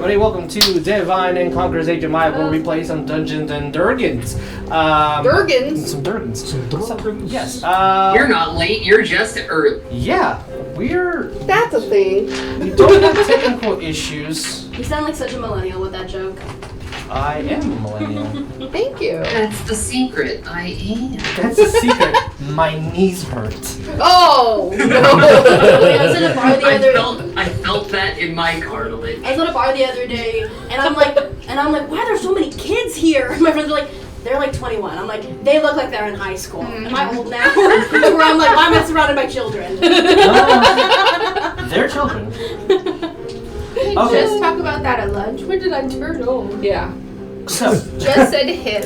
everybody. Welcome to Divine and Conqueror's Age of Maya, where we play some Dungeons and Dragons. Durgans? Some Durgans. Yes. You're not late, you're just early. Yeah, we're... That's a thing. We don't have technical issues. You sound like such a millennial with that joke. I am a millennial. Thank you. That's the secret, I am. That's the secret. My knees hurt. Oh, no. I was at a bar the other I felt that in my cartilage. I was at a bar the other day, and I'm like, why are there so many kids here? And my friends are like, they're like 21. I'm like, they look like they're in high school. Am I old now? Where I'm like, why am I surrounded by children? They're children. Okay. Just talk about that at lunch. When did I turn old? Yeah. So, Just said hip.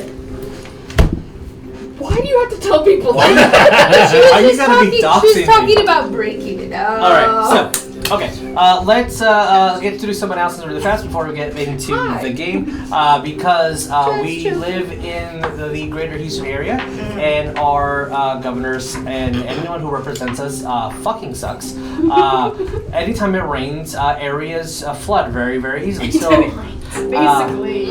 Why do you have to tell people why that? are you gonna be doxing She was talking me? about breaking it up. Alright, so, okay, let's get to do some analysis really fast before we get into the game, because we live in the greater Houston area, and our governors and anyone who represents us fucking sucks. Anytime it rains, areas flood very, very easily. So, Basically.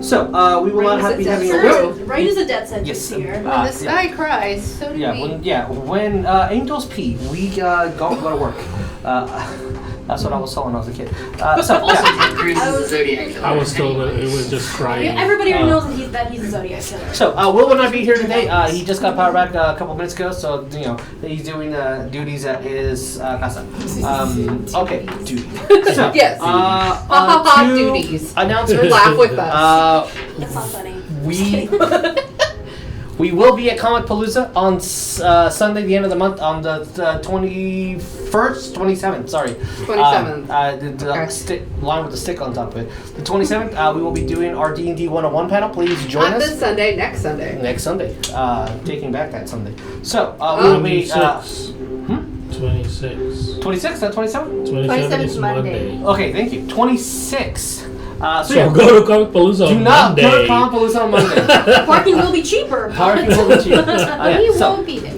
So, we will not be having a Rain is a death sentence Yes. here. When the sky cries, so do we. When angels pee, we go to work. That's what I was told when I was a kid. Also, Tom Cruise is a Zodiac killer. I was told that it was just crying. Everybody knows that he's a Zodiac killer. So, Will will not be here today. He just got power back a couple minutes ago, so, he's doing duties at his casa. Okay, duty. So, Yes. two Duties. announcements. Laugh with us. That's not funny. We will be at Comic Palooza on Sunday, the end of the month, on the 27th, sorry. 27th. The line with the stick on top of it. The 27th, we will be doing our D&D 101 panel. Please join Not us. this Sunday, next Sunday. Next Sunday. Taking back that Sunday. So, we will be... 26. 26? That's 27? 27 is 27th Monday. Okay, thank you. 26. So go to Comic Palooza Do on not Monday. go to Comic Palooza on Monday. Parking will be cheaper. Parking will be cheap. We won't be there.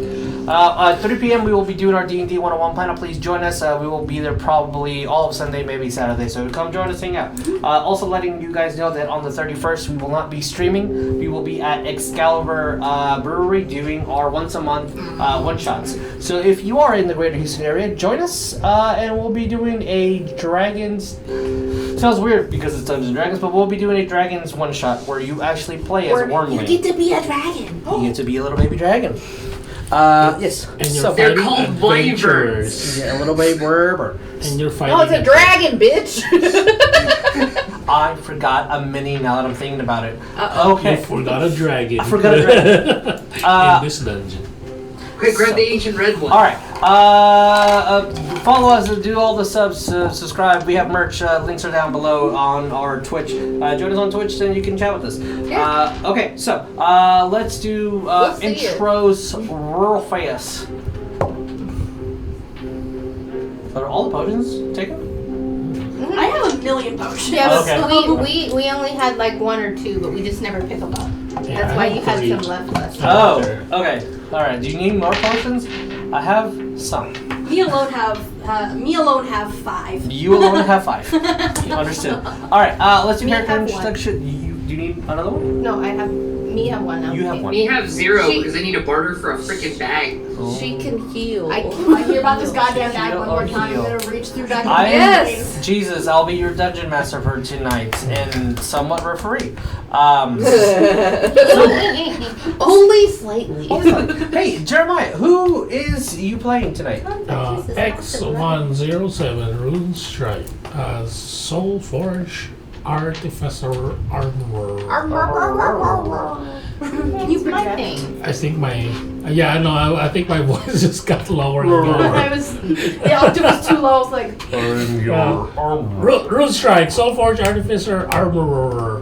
3 p.m. we will be doing our D&D 101 panel. Please join us. We will be there probably all of Sunday, maybe Saturday. So come join us, hang out. Also letting you guys know that on the 31st we will not be streaming. We will be at Excalibur Brewery doing our once a month one-shots. So if you are in the greater Houston area, join us and we'll be doing a Dragons... Sounds weird because it's Dungeons and Dragons, but we'll be doing a Dragons one-shot where you actually play as Wormling. You get to be a dragon. You get to be a little baby dragon. Yes. And you're So, They're fighting called adventurers. yeah, a little baby Wreborn. And you're fighting. No, it's a dragon, bitch. I forgot a mini now that I'm thinking about it. You Okay. forgot a dragon. I forgot a dragon. In this dungeon. Quick, grab the ancient red one. Alright. Follow us and do all the subs. Subscribe. We have merch. Links are down below on our Twitch. Join us on Twitch, then you can chat with us. Yeah. Okay, so let's do intros real fast. Are all the potions taken? I have a million potions. Yeah, Okay. we only had like 1 or 2, but we just never pick them up. Yeah, That's I why have you had 3. some left. Oh, okay. Alright, do you need more potions? I have some. Me alone have 5. You alone have 5. You understood. Alright, let's do Me character have one. introduction. Do you need another one? No, me have 1 now. You have 1. We have 0 She- because I need to barter for a freaking bag. She can heal. I hear about this goddamn bag one more time. I'm gonna reach through that. Yes. Jesus, I'll be your dungeon master for tonight and somewhat referee. Only slightly. Hey, Jeremiah, who is you playing tonight? X107 Rune Strike. Soul Forge Artificer Armorer. Can you my project? thing. I think I think my voice just got lower and lower. The octave was too low. I was like, Rune Strike, Soul Forge Artificer Armorer.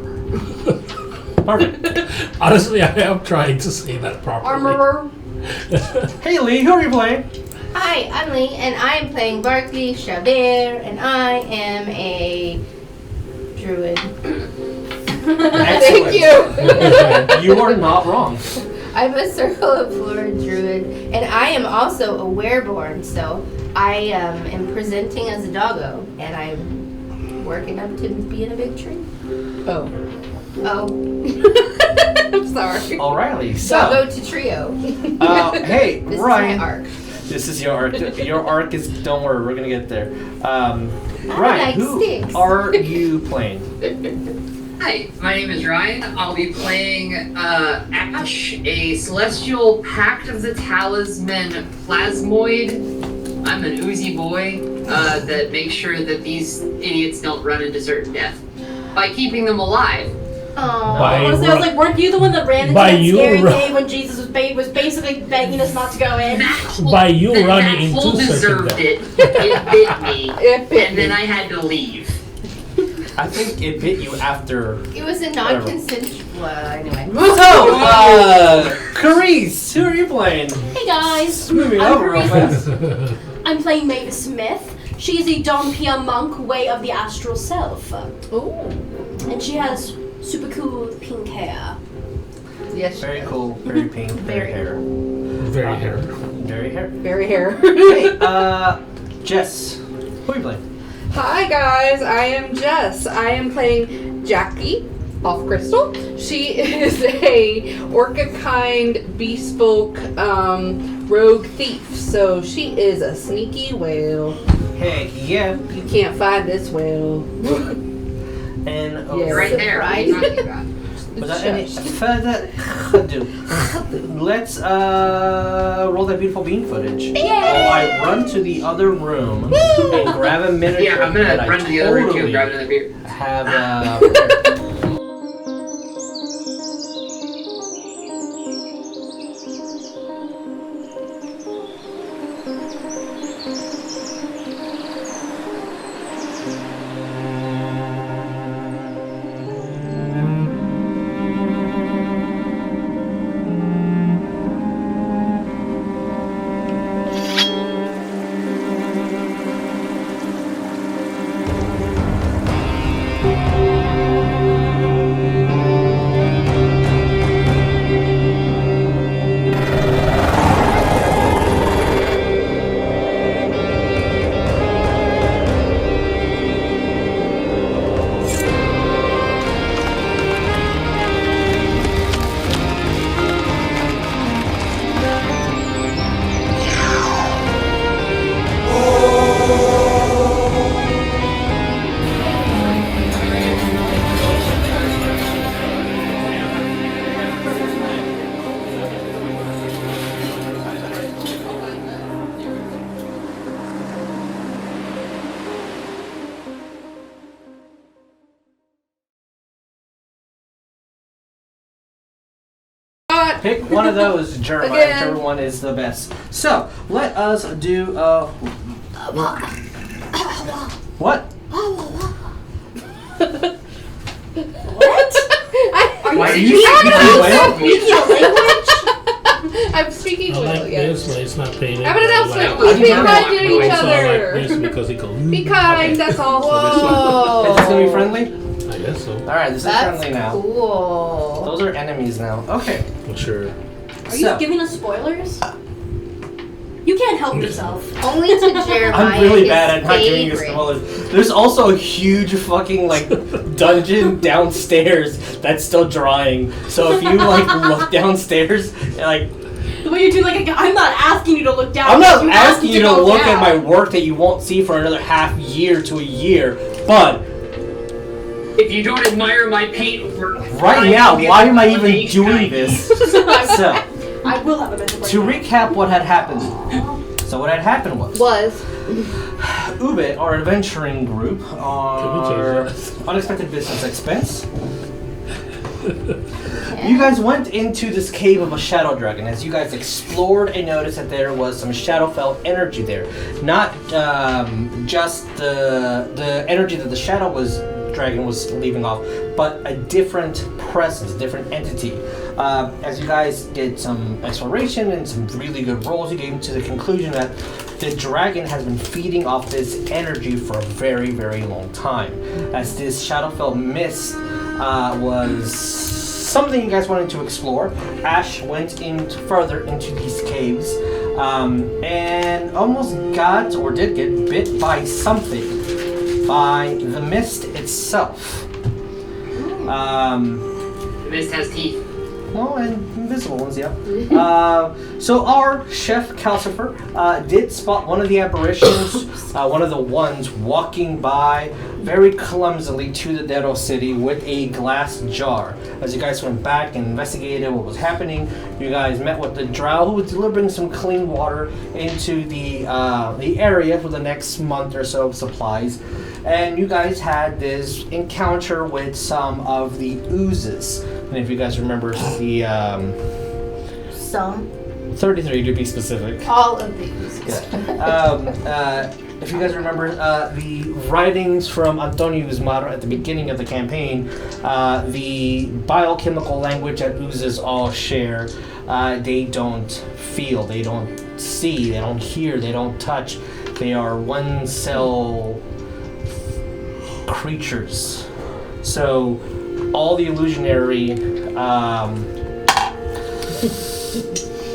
Perfect. Honestly, I am trying to say that properly. armorer. Hey, Lee, who are you playing? Hi, I'm Lee, and I am playing Barklee Chabert, and I am a druid. Thank you. You are not wrong. I'm a Circle of Florae druid, and I am also a Wreborn, so I am presenting as a doggo, and I'm working up to being a big tree. Oh. Oh. I'm sorry. Alrighty, So so. go to trio. Hey, This Ryan. is my arc. This is your arc. Your arc is. Don't worry, we're gonna get there. Ryan, like who sticks. are you playing? Hi, my name is Ryan. I'll be playing Ash, a celestial pact of the talisman plasmoid. I'm an oozy boy that makes sure that these idiots don't run into certain death by keeping them alive. Aww. By Honestly, I was like, weren't you the one that ran into By that you scary ru- cave when Jesus was basically begging us not to go in? By you that running fool into certain deserved death. it. It bit me, It bit and then me. I had to leave. I think it bit you after. It was a non-consensual. Well, anyway. So, Charis, who are you playing? Hey guys, Moving I'm over real Charis. fast. I'm playing Maevis Smith. She's a Dhampir monk, way of the astral self, Ooh. and she has super cool pink hair. Yes. Very cool, very pink, very hair. Very hair. Very hair. Very hair. Hey, Jess, who are you playing? Hi guys, I am Jess. I am playing Jackie off Crystal. She is a orca-kind bespoke rogue thief. So she is a sneaky whale. Hey, yeah, You can't find this whale. and Yes. Right there. What are you talking about? without any further ado, let's roll that beautiful bean footage. While I run to the other room and grab a miniature Yeah, I'm gonna that I run to the other room too and totally grab another beer. have pick one of those, Jeremiah, Again. whichever one is the best. So, let us do, what? Why did you you speak whale? Speaking of language, I'm speaking I whale, like yes. this, but it's not paid. Everyone else like, like, let's be I kind to don't each know. so I other. like this because he goes. Be kind, that's all. Whoa. Is this gonna be friendly? I guess so. Alright, this is That's friendly now. cool. Those are enemies now. Okay. I'm sure. are you So, giving us spoilers? You can't help yourself. Only to Jeremiah. I'm really his bad at not giving you favorite. spoilers. There's also a huge fucking like dungeon downstairs that's still drying. So if you like look downstairs, like The way you do, like, I'm not asking you to look down. I'm not You asked asking me you to go look at down. my work that you won't see for another half year to a year, but If you don't admire my paint work, right now, why am I even doing this? So, I will have a mental break. to recap what had happened. So what had happened was Ube, our adventuring group, our unexpected business expense. You guys went into this cave of a shadow dragon. As you guys explored and noticed that there was some Shadowfell energy there. Not just the energy that the shadow dragon was leaving off, but a different presence, different entity. As you guys did some exploration and some really good rolls, you came to the conclusion that the dragon has been feeding off this energy for a very, very long time. As this Shadowfell mist was something you guys wanted to explore, Ash went in further into these caves and almost got, or did get, bit by something. by the mist itself. The mist has teeth. Well, and invisible ones, yeah. So our chef, Calcifer, did spot one of the aberrations, one of the ones walking by very clumsily to the Dead City with a glass jar. As you guys went back and investigated what was happening, you guys met with the drow who was delivering some clean water into the area for the next month or so of supplies. And you guys had this encounter with some of the oozes. And if you guys remember the Some. 33 to be specific. All of these. Yeah. If you guys remember the writings from Antonio Guzmán at the beginning of the campaign, the biochemical language that oozes all share, they don't feel, they don't see, they don't hear, they don't touch. They are one cell creatures. So all the illusionary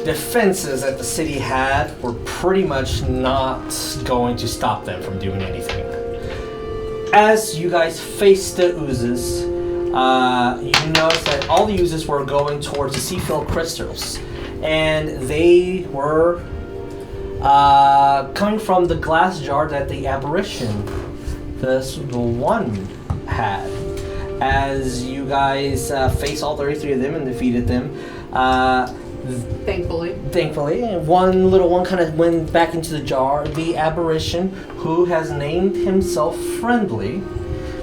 defenses that the city had were pretty much not going to stop them from doing anything. As you guys faced the oozes, you noticed that all the oozes were going towards the sea-filled crystals, and they were coming from the glass jar that the aberration, the one, had. As you guys faced all 33 of them and defeated them, Thankfully, and one little one kind of went back into the jar. The aberration, who has named himself Friendly.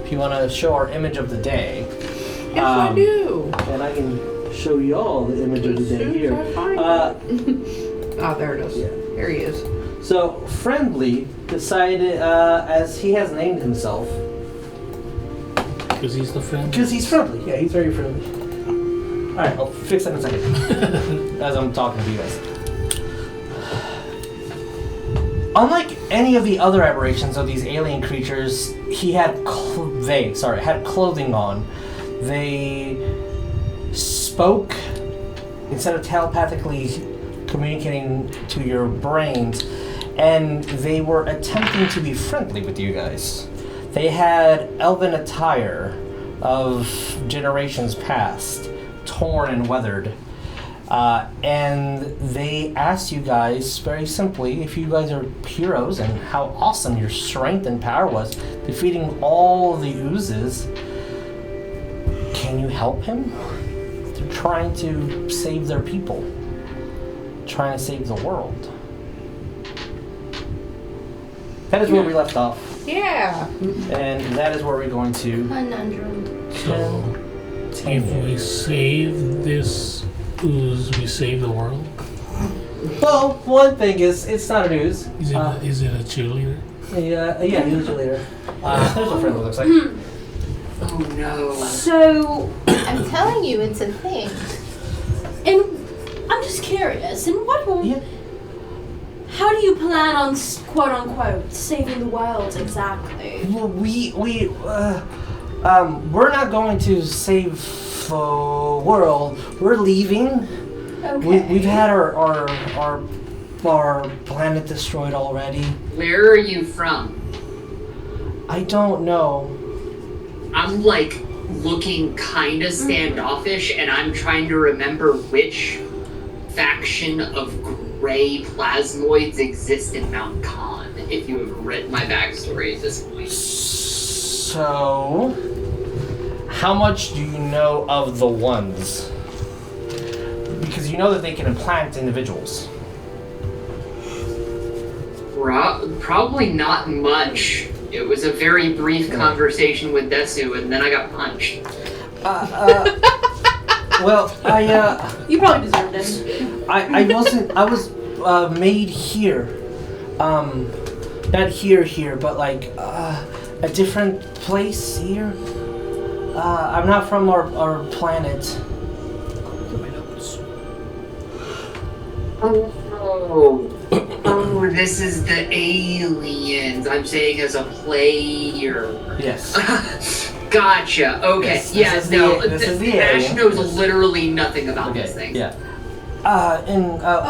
If you want to show our image of the day. Yes, I do. And I can show you all the image of the day here. Oh, there it is. Yeah. There he is. So, Friendly decided, as he has named himself, Because he's the friend. because he's friendly. Yeah, he's very friendly. Alright, I'll fix that in a second. As I'm talking to you guys. Unlike any of the other aberrations of these alien creatures, he had had clothing on. They spoke instead of telepathically communicating to your brains, and they were attempting to be friendly with you guys. They had elven attire of generations past, torn and weathered, and they asked you guys very simply if you guys are heroes and how awesome your strength and power was defeating all the oozes. Can you help him? They're trying to save their people, trying to save the world. That is where we left off, Yeah. and that is where we're going to Conundrum. So, if we save this ooze, we save the world? Well, one thing is, it's not an ooze. Is it a cheerleader? Yeah, he's a leader. There's a friend, it looks like. Oh no. So, I'm telling you, it's a thing. and I'm just curious, in what way? Yeah. How do you plan on quote unquote saving the world exactly? Well, we're not going to save the world. We're leaving. Okay. We've had our planet destroyed already. Where are you from? I don't know. I'm like looking kinda standoffish, and I'm trying to remember which faction of gray plasmoids exist in Mount Khan, if you have read my backstory at this point. So, how much do you know of the ones? Because you know that they can implant individuals. Probably not much. It was a very brief conversation with Desu, and then I got punched. Well, You probably deserved it. I was made here. Not here, but like, a different place here. I'm not from our planet. Oh, this is the aliens. I'm saying as a player. Yes. Gotcha. Okay. Yes, this is the Ash alien. knows literally nothing about Okay. this thing. Yeah. Oh,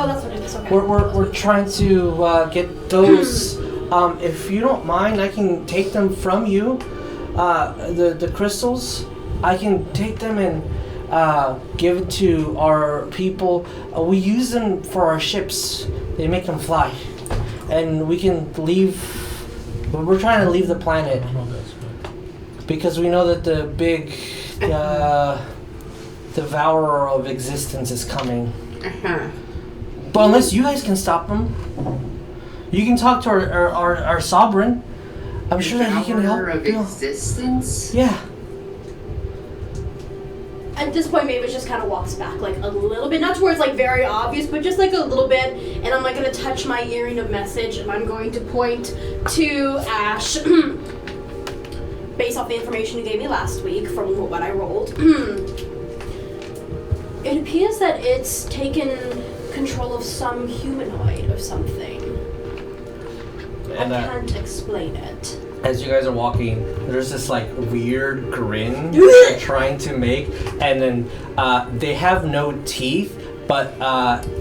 that's what it is. Okay. We're trying to get those If you don't mind, I can take them from you. The crystals, I can take them and give it to our people. We use them for our ships. They make them fly. And we can leave. We're trying to leave the planet. Because we know that the big devourer of existence is coming. But unless you guys can stop him, you can talk to our sovereign. I'm sure that he can help. Devourer of existence? Yeah. At this point, Maevis just kind of walks back, like, a little bit. Not towards, like, very obvious, but just, like, a little bit. And I'm, like, going to touch my earring of message, and I'm going to point to Ash. Based off the information you gave me last week from what I rolled. It appears that it's taken control of some humanoid or something. And, I can't explain it. as you guys are walking, there's this like weird grin they're trying to make, and then they have no teeth, but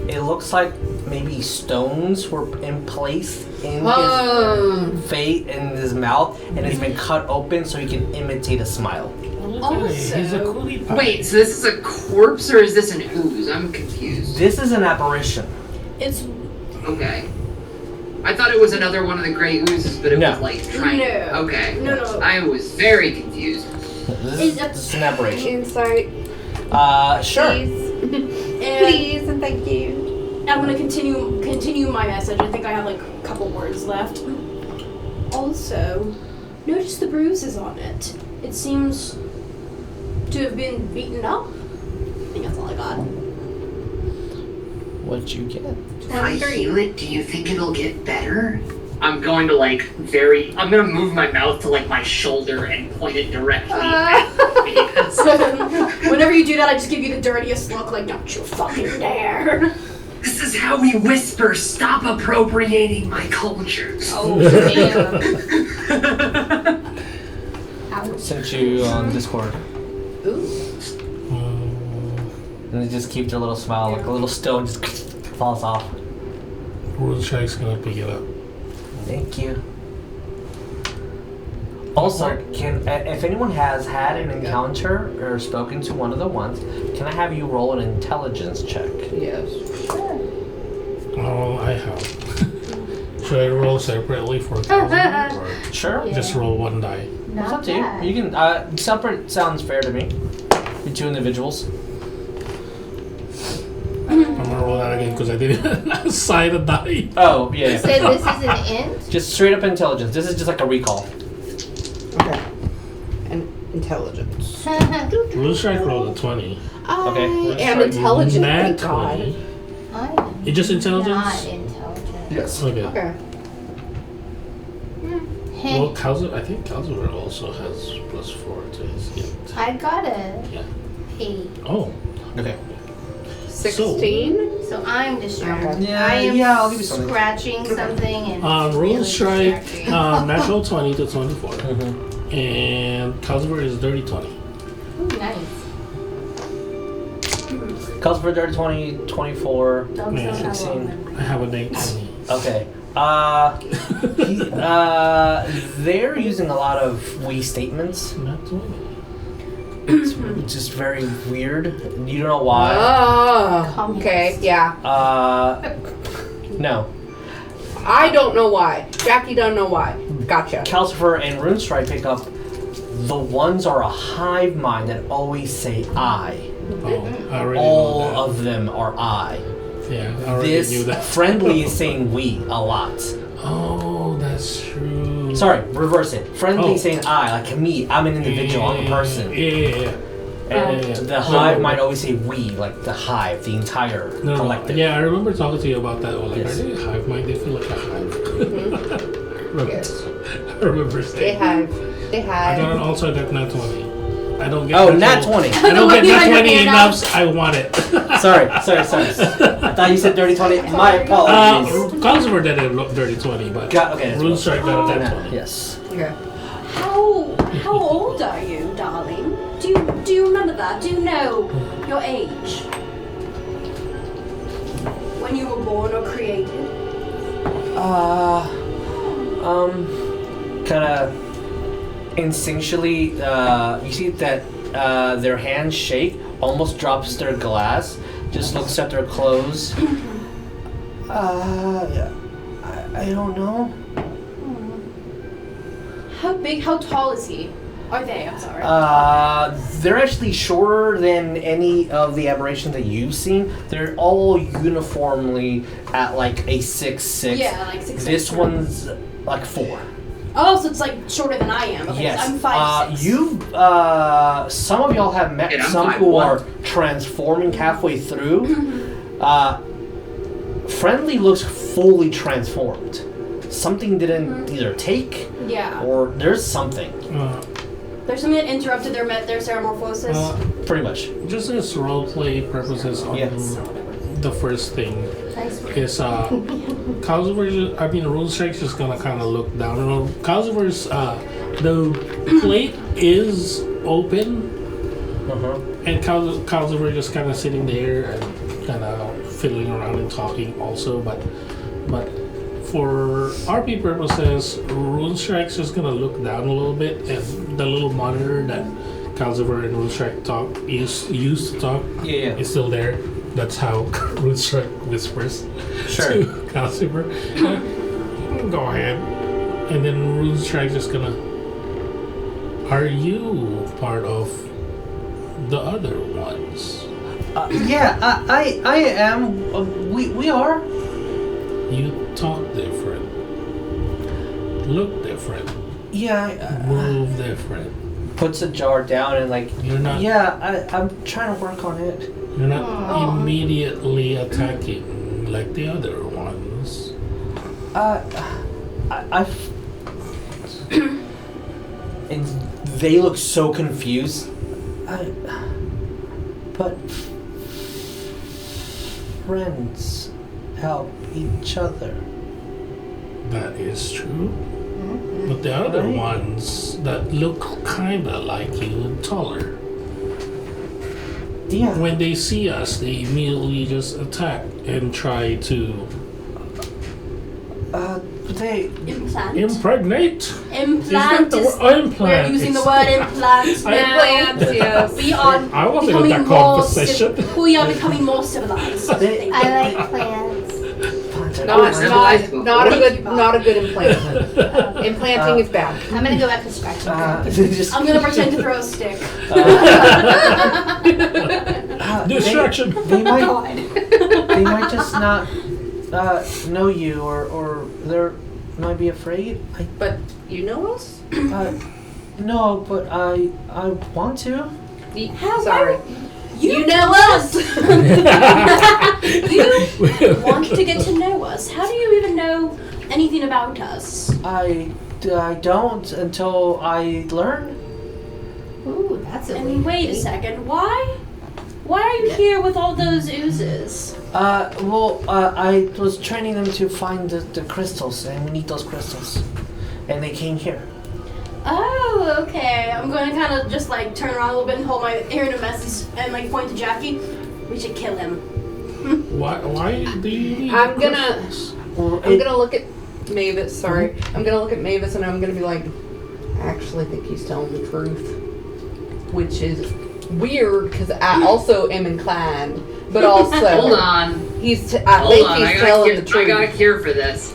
it looks like maybe stones were in place in his face, in his mouth, and it's been cut open so he can imitate a smile. He's a coolie pie. Wait, so this is a corpse or is this an ooze? I'm confused. This is an apparition. It's Okay. I thought it was another one of the gray oozes, but it was like trying. No. Okay. No. I was very confused. This is an apparition. Insight. Sure. Please. Please and thank you. I'm gonna continue my message. I think I have like a couple words left. Also, notice the bruises on it. It seems to have been beaten up. I think that's all I got. What'd you get? If I heal it, do you think it'll get better? I'm going to I'm gonna move my mouth to my shoulder and point it directly at Maevis. Whenever you do that, I just give you the dirtiest look, like, don't you fucking dare. This is how we whisper, stop appropriating my culture. Oh, damn. Sent you on Discord. Ooh. And they just keep their little smile, like a little stone just falls off. Rune Strike's gonna pick it up. Thank you. Also, if anyone has had an encounter or spoken to one of the ones, can I have you roll an intelligence check? Yes. Oh, I have. Should I roll separately for 1,000 or Sure. just roll one die? It's up to you. You can. Separate sounds fair to me. The two individuals. I'm gonna roll that again because I didn't assign a die. Oh yeah. You said this is an int? Just straight up intelligence. This is just like a recall. Okay. And intelligence. Rune Strike rolled a 20. Okay. I am intelligent, Nat thank God. 20. I am You just not intelligence? intelligent. Yes. Okay. Okay. Well, I think Calcifer also has +4 to his int. I got a Yeah. 8. Oh. Okay. 16? So I'm distracted. Yeah, I am yeah, I'll give you something. scratching something and Rune really Strike, distracting. natural 20 to 24. Mm-hmm. And Calcifer is dirty 20. Ooh, nice. Calls for dirty 20, 24. Dogs Yeah. don't have 16. long memory. I have a nate 20. Okay. They're using a lot of we statements. Not 20. It's just very weird. You don't know why. Oh, okay, yeah. No. I don't know why. Jackie don't know why. Gotcha. Calcifer and Runestrike pick up. The ones are a hive mind that always say I. Oh, I already All know that. of them are I. Yeah, I already This knew that. friendly is saying we a lot. Oh, that's true. Sorry, reverse it. Friendly Oh. saying I, like me. I'm an individual. I'm a person. Yeah. And Yeah. the hive might always say we, like the hive, the entire No, collective. yeah, I remember talking to you about that. Like, Yes. are they a hive mind? They feel like a hive. Yes. I remember They saying. have. They I got have. an also got nat 20. I don't get Oh, natural- nat 20. I don't get You nat had your 20 hand enough. I want it. Sorry. I thought you said dirty 20. My apologies. Calcifer did a dirty 20, but Okay. that's Rune what- Strike got a nat 20. Yes. Okay. How old are you, darling? Do you remember that? Do you know your age? When you were born or created? kind of instinctually, you see that their hands shake, almost drops their glass, just looks at their clothes. I don't know. How tall is he? Are they? I'm sorry. They're actually shorter than any of the aberrations that you've seen. They're all uniformly at like a 6'6". Yeah, like 6'6". This one's like 4. Oh, so it's like shorter than I am. Okay, Yes. I'm 5'6". Some of y'all have met And I'm some who 5'1". are transforming halfway through. Friendly looks fully transformed. Something didn't either take, Yeah. or there's something. There's something that interrupted their metamorphosis. Pretty much. Just as roleplay purposes on Yes. the first thing Nice. is Rune Strike's just gonna kind of look down on Calcifer's. The plate is open, and Calcifer just kind of sitting there and kind of fiddling around and talking also, but for RP purposes, Rune Strike's just gonna look down a little bit, and the little monitor that Calcifer and Rune Strike used to talk Yeah. is still there. That's how Rune Strike whispers Sure. to Calcifer. Go ahead. And then Rune Strike's just gonna. Are you part of the other ones? Yeah, I am. We are. You talk different, look different, Yeah. move different. Puts a jar down and like. You're not. Yeah, I'm trying to work on it. You're not immediately attacking like the other ones. And they look so confused. But friends help each other. That is true. But the other Right. ones that look kinda like you and taller. Yeah. When they see us, they immediately just attack and try to They. Implant. impregnate. Implant Is is. that the word? Implant. We're using the word implant now. Implants, yes. We are I wasn't in becoming that more. conversation. We are becoming more civilized. They- I like plants. Not a Thank you, good implant. Implanting is bad. I'm gonna go back to scratching. Just, I'm gonna pretend to throw a stick. Distraction. They might. God. They might just not know you, or they might be afraid. But you know us? No, but I want to. Sorry. You know us. You want to get to know us. How do you even know anything about us? I don't until I learn. Ooh, that's a And wait a second. Why are you here with all those oozes? I was training them to find the crystals, and we need those crystals. And they came here. Oh, okay. I'm going to kind of just like turn around a little bit and hold my ear in a message and like point to Jackie. We should kill him. Why do you need I'm gonna look at Maevis. Sorry, Mm-hmm. I'm gonna look at Maevis and I'm gonna be like, I actually think he's telling the truth, which is weird because I also am inclined, but also Hold on. I think he's I telling the got a truth. cure for this.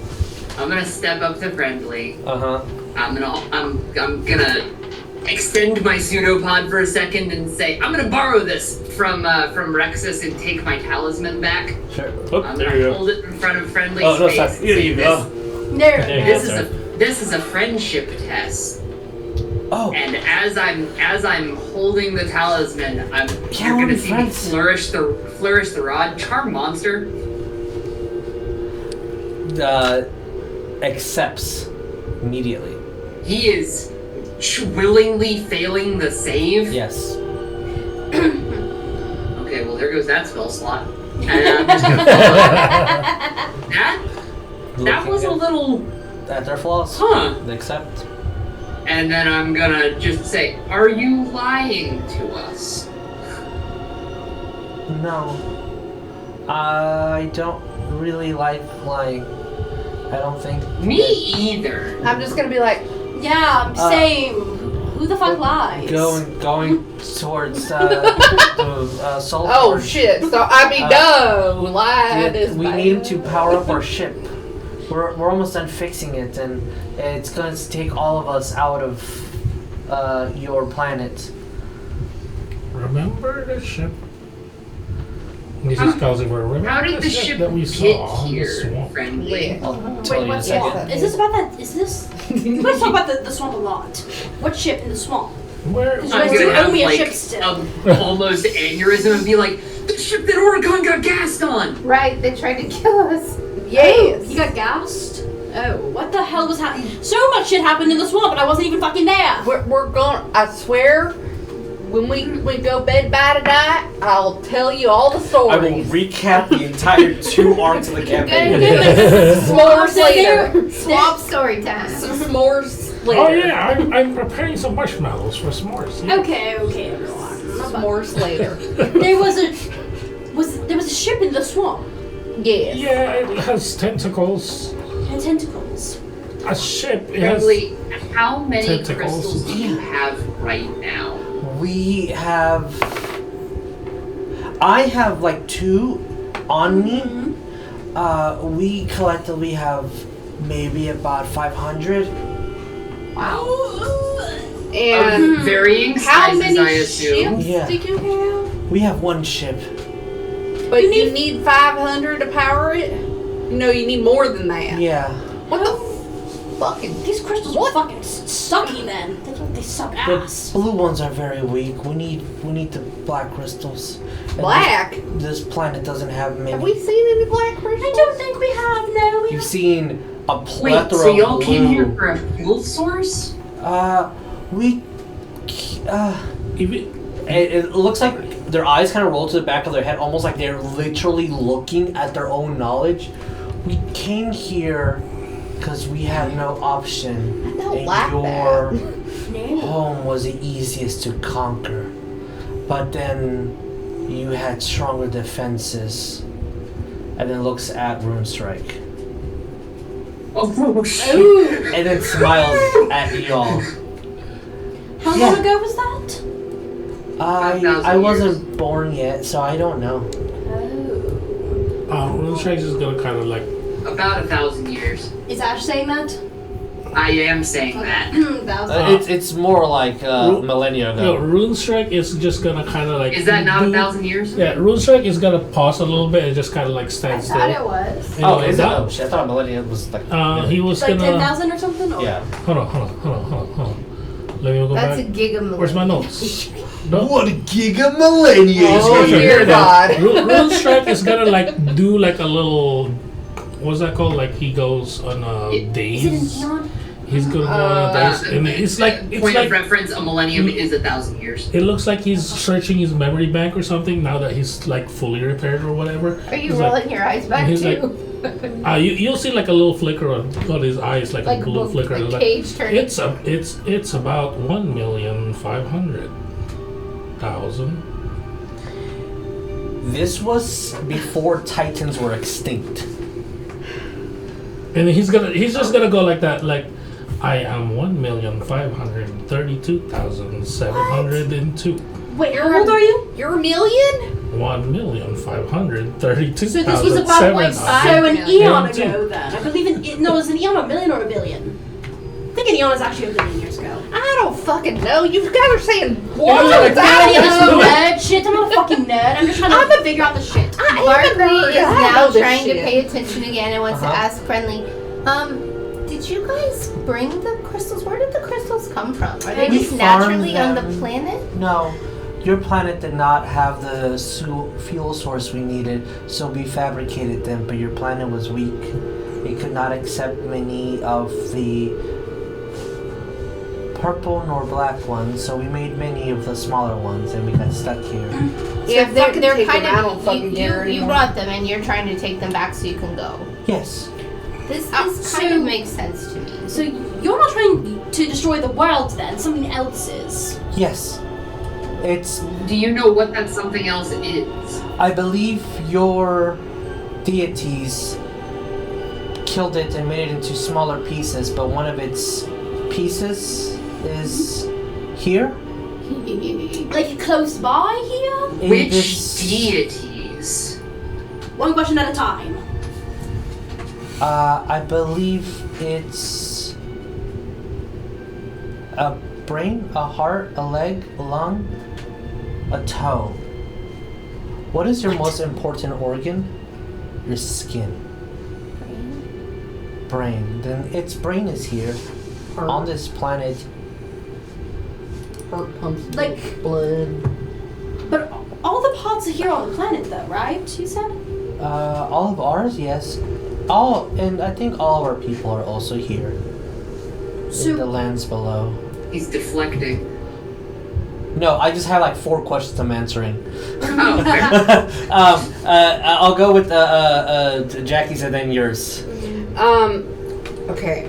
I'm gonna step up to friendly. I'm gonna extend my pseudopod for a second and say, I'm gonna borrow this from Rexus and take my talisman back. Sure. I'm gonna hold it in front of friendly's Oh, no, face. sorry. and Here say, you go. There. This is a friendship test. Oh. And as I'm holding the talisman, you're we're gonna see me friends. flourish the rod. Charm monster. Accepts immediately. He is willingly failing the save. Yes. Okay, well there goes that spell slot. And I'm just gonna follow that. That was a little, At their flaws. huh? They accept. And then I'm gonna just say, are you lying to us? No. I don't really like lying. I don't think. Me either. I'm just gonna be like, Yeah, same. Who the fuck lies? Going towards the soul. oh forge. shit. So I mean, no, lied Yeah, is we bad. need to power up our ship. We're almost done fixing it, and it's going to take all of us out of your planet. Remember the ship? This is Calcifer. Remember How did the ship ship that we get saw in the here, swamp? friendly? I'll Wait, tell you in a what second. swamp? Is this about that? Is this? You guys talk about the swamp a lot. What ship in the swamp? Where? You I'm guys do gonna have owe me a like ship still. almost aneurysm and be like, the ship that Oregon got gassed on. Right, they tried to kill us. Yes. You got gassed? Oh, what the hell was happening? So much shit happened in the swamp, and I wasn't even fucking there. We're going. I swear, when we go bed by tonight, I'll tell you all the I will stories. recap the entire 2 arcs of the campaign. S'mores later. Swamp story time. Some s'mores later. Oh yeah, I'm preparing some marshmallows for s'mores. Yeah. Okay, everyone. S'mores later. There was a ship in the swamp Yes. Yeah, it has tentacles. and tentacles. A ship. It has. Friendly, how many Tentacles. crystals do you have right now? We have. I have like 2 on me. We collectively have maybe about 500. Wow. And Of varying how sizes, many I assume. ships Yeah. did you have? We have 1 ship. But you need 500 to power it? No, you need more than that. Yeah. What the fucking... These crystals are fucking sucky then. They suck The ass. blue ones are very weak. We need the black crystals. And Black? This planet doesn't have many. Have we seen any black I crystals? don't think we have, no. You've seen a Wait, plethora so y'all of came blue. here for a fuel source? It looks like their eyes kind of roll to the back of their head, almost like they're literally looking at their own knowledge. We came here because we had no option. I don't and like your No. home was the easiest to conquer. But then you had stronger defenses. And then looks at Rune Strike. Oh, shit. Ooh. And then smiles at y'all. How Yeah. long ago was that? I 5,000 wasn't born yet, so I don't know. Oh. Rune Strike is gonna kind of like. About 1,000 years. Is Ash saying that? I am saying that. 1,000. It's more like millennia No, ago. Rune Strike is just gonna kind of like. Is that not do- 1,000 years? Yeah, Rune Strike is gonna pause a little bit and just kind of like I stand still. thought it was. And, Oh, is that? that? Oh shit! I thought millennia was like. He was Like gonna. 10,000 or something? Or? Yeah. Hold on. Let me go That's a back. giga Where's my notes? No. What a giga millennia! Oh, dear God. Rune Strike is gonna like do like a little. What's that called? Like he goes on a Is it an daze. eon? He's gonna go on a daze, and it's like Point of reference, a millennium is 1,000 years. it looks like he's searching his memory bank or something now that he's like fully repaired or whatever. Are you He's rolling like, your eyes back he's too? you'll see like a little flicker on his eyes, like a blue flicker. like Like, cage turning. it's about 1,500,000. This was before Titans were extinct. And he's just gonna go like that, like I am 1,532,702. Wait, how old are you? You're a million? 1,532,702. So this was about like so an eon And two. ago then. I believe no, is an eon a million or a billion? I think an eon is actually a billion years ago. I don't fucking know. You guys are saying Yeah, what? like I'm I not don't know. a nerd shit. I'm not a fucking nerd. I'm just trying to figure out the shit. Barklee is I now know this trying to shit. pay attention again and wants to Uh-huh. ask Friendly, did you guys bring the crystals? Where did the crystals come from? Are they We just farmed naturally on the them. planet? No, your planet did not have the fuel source we needed, so we fabricated them. But your planet was weak; it could not accept many of the purple nor black ones, so we made many of the smaller ones, and we got stuck here. Yeah, So they're take kind them. I don't of fucking get her you anymore. brought them and you're trying to take them back so you can go. Yes. This so- kind of makes sense to me. So you're not trying to destroy the world then? Something else is. Yes. It's. Do you know what that something else is? I believe your deities killed it and made it into smaller pieces, but one of its pieces is here. Like close by here? In Which this- deities? One question at a time. I believe it's a brain, a heart, a leg, a lung, a toe. What is your most important organ? Your skin. Brain. Then its brain is here on this planet. Heart pumps Like- blood. But all the pods are here on the planet, though, right? You said. All of ours, yes. And I think all of our people are also here. So- In the lands below. He's deflecting. No, I just have like 4 questions I'm answering. Oh, fair. I'll go with Jackie's and then yours. Okay.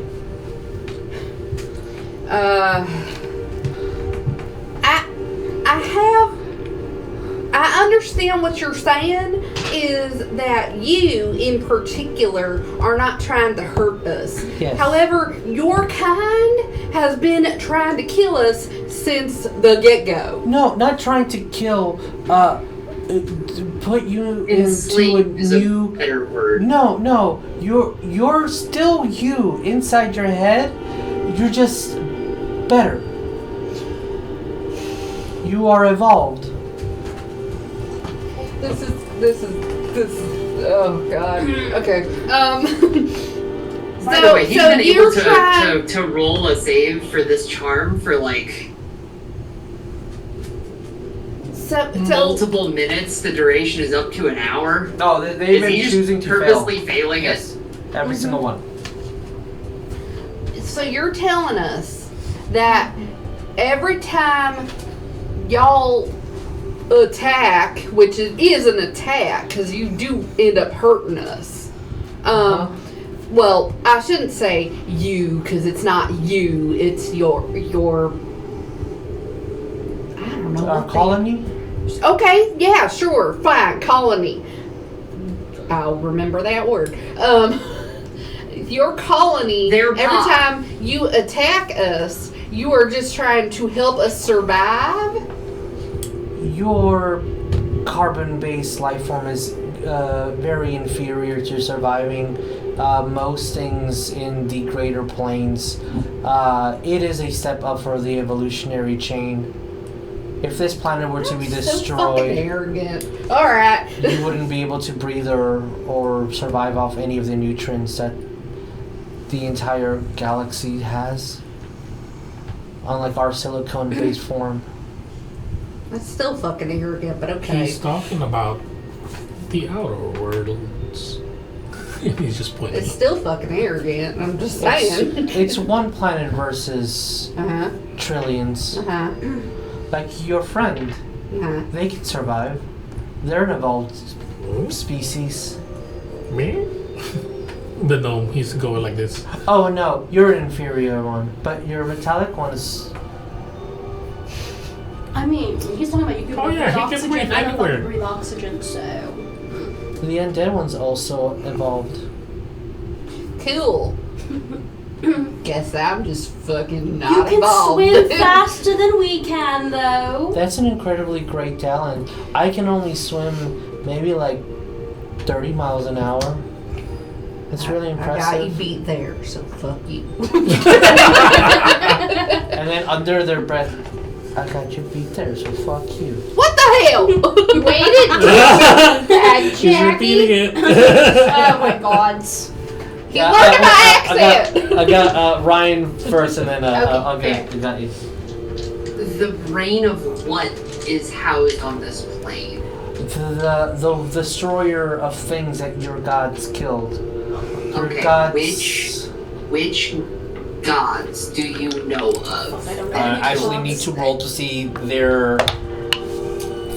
I understand what you're saying is that you in particular are not trying to hurt us. Yes. However, your kind has been trying to kill us since the get-go. No, not trying to kill. Put you into a Enslave is a new. better word. No. You're still you inside your head. You're just better. You are evolved. This is oh god. Okay. By the way, he's been able you're trying to roll a save for this charm for like multiple minutes. The duration is up to an hour. No, they've Is been he just choosing to purposely failing Yes, it? every single one. So you're telling us that every time y'all attack, which is an attack, because you do end up hurting us. Well, I shouldn't say you, because it's not you. It's your. I don't know. Our what colony. Okay, yeah, sure, fine, colony. I'll remember that word. Your colony, Their every pod. time you attack us, you are just trying to help us survive? Your carbon-based life form is very inferior to surviving most things in the greater planes. It is a step up for the evolutionary chain. If this planet were to be So fucking destroyed, arrogant. Alright. you wouldn't be able to breathe or survive off any of the nutrients that the entire galaxy has. Unlike our silicone-based form. That's still fucking arrogant, but okay. He's talking about the outer worlds. He's just pointing. It's still fucking arrogant, I'm just saying. It's one planet versus Uh-huh. trillions. Uh-huh. Like your friend, Uh-huh. they can survive. They're an evolved species. Me? But no, he's going like this. Oh no, you're an inferior one, but your metallic one is. I mean, he's talking about you Oh, yeah, he can oxygen. breathe I don't anywhere. breathe oxygen, so. The undead one's also evolved. Cool. Guess I'm just fucking not You can involved. swim faster than we can, though. That's an incredibly great talent. I can only swim maybe like 30 miles an hour. That's really I got you impressive. beat there, so fuck you. And then under their breath, I got you beat there, so fuck you. What the hell? Waited bad, He's Jackie. repeating it. Oh my gods. He learned my accent. I got Ryan first, and then Okay, I got you. The brain of what is housed on this plane? The destroyer of things that your gods killed. Your Okay, gods. which gods do you know of? I don't know. I actually need to roll to see their.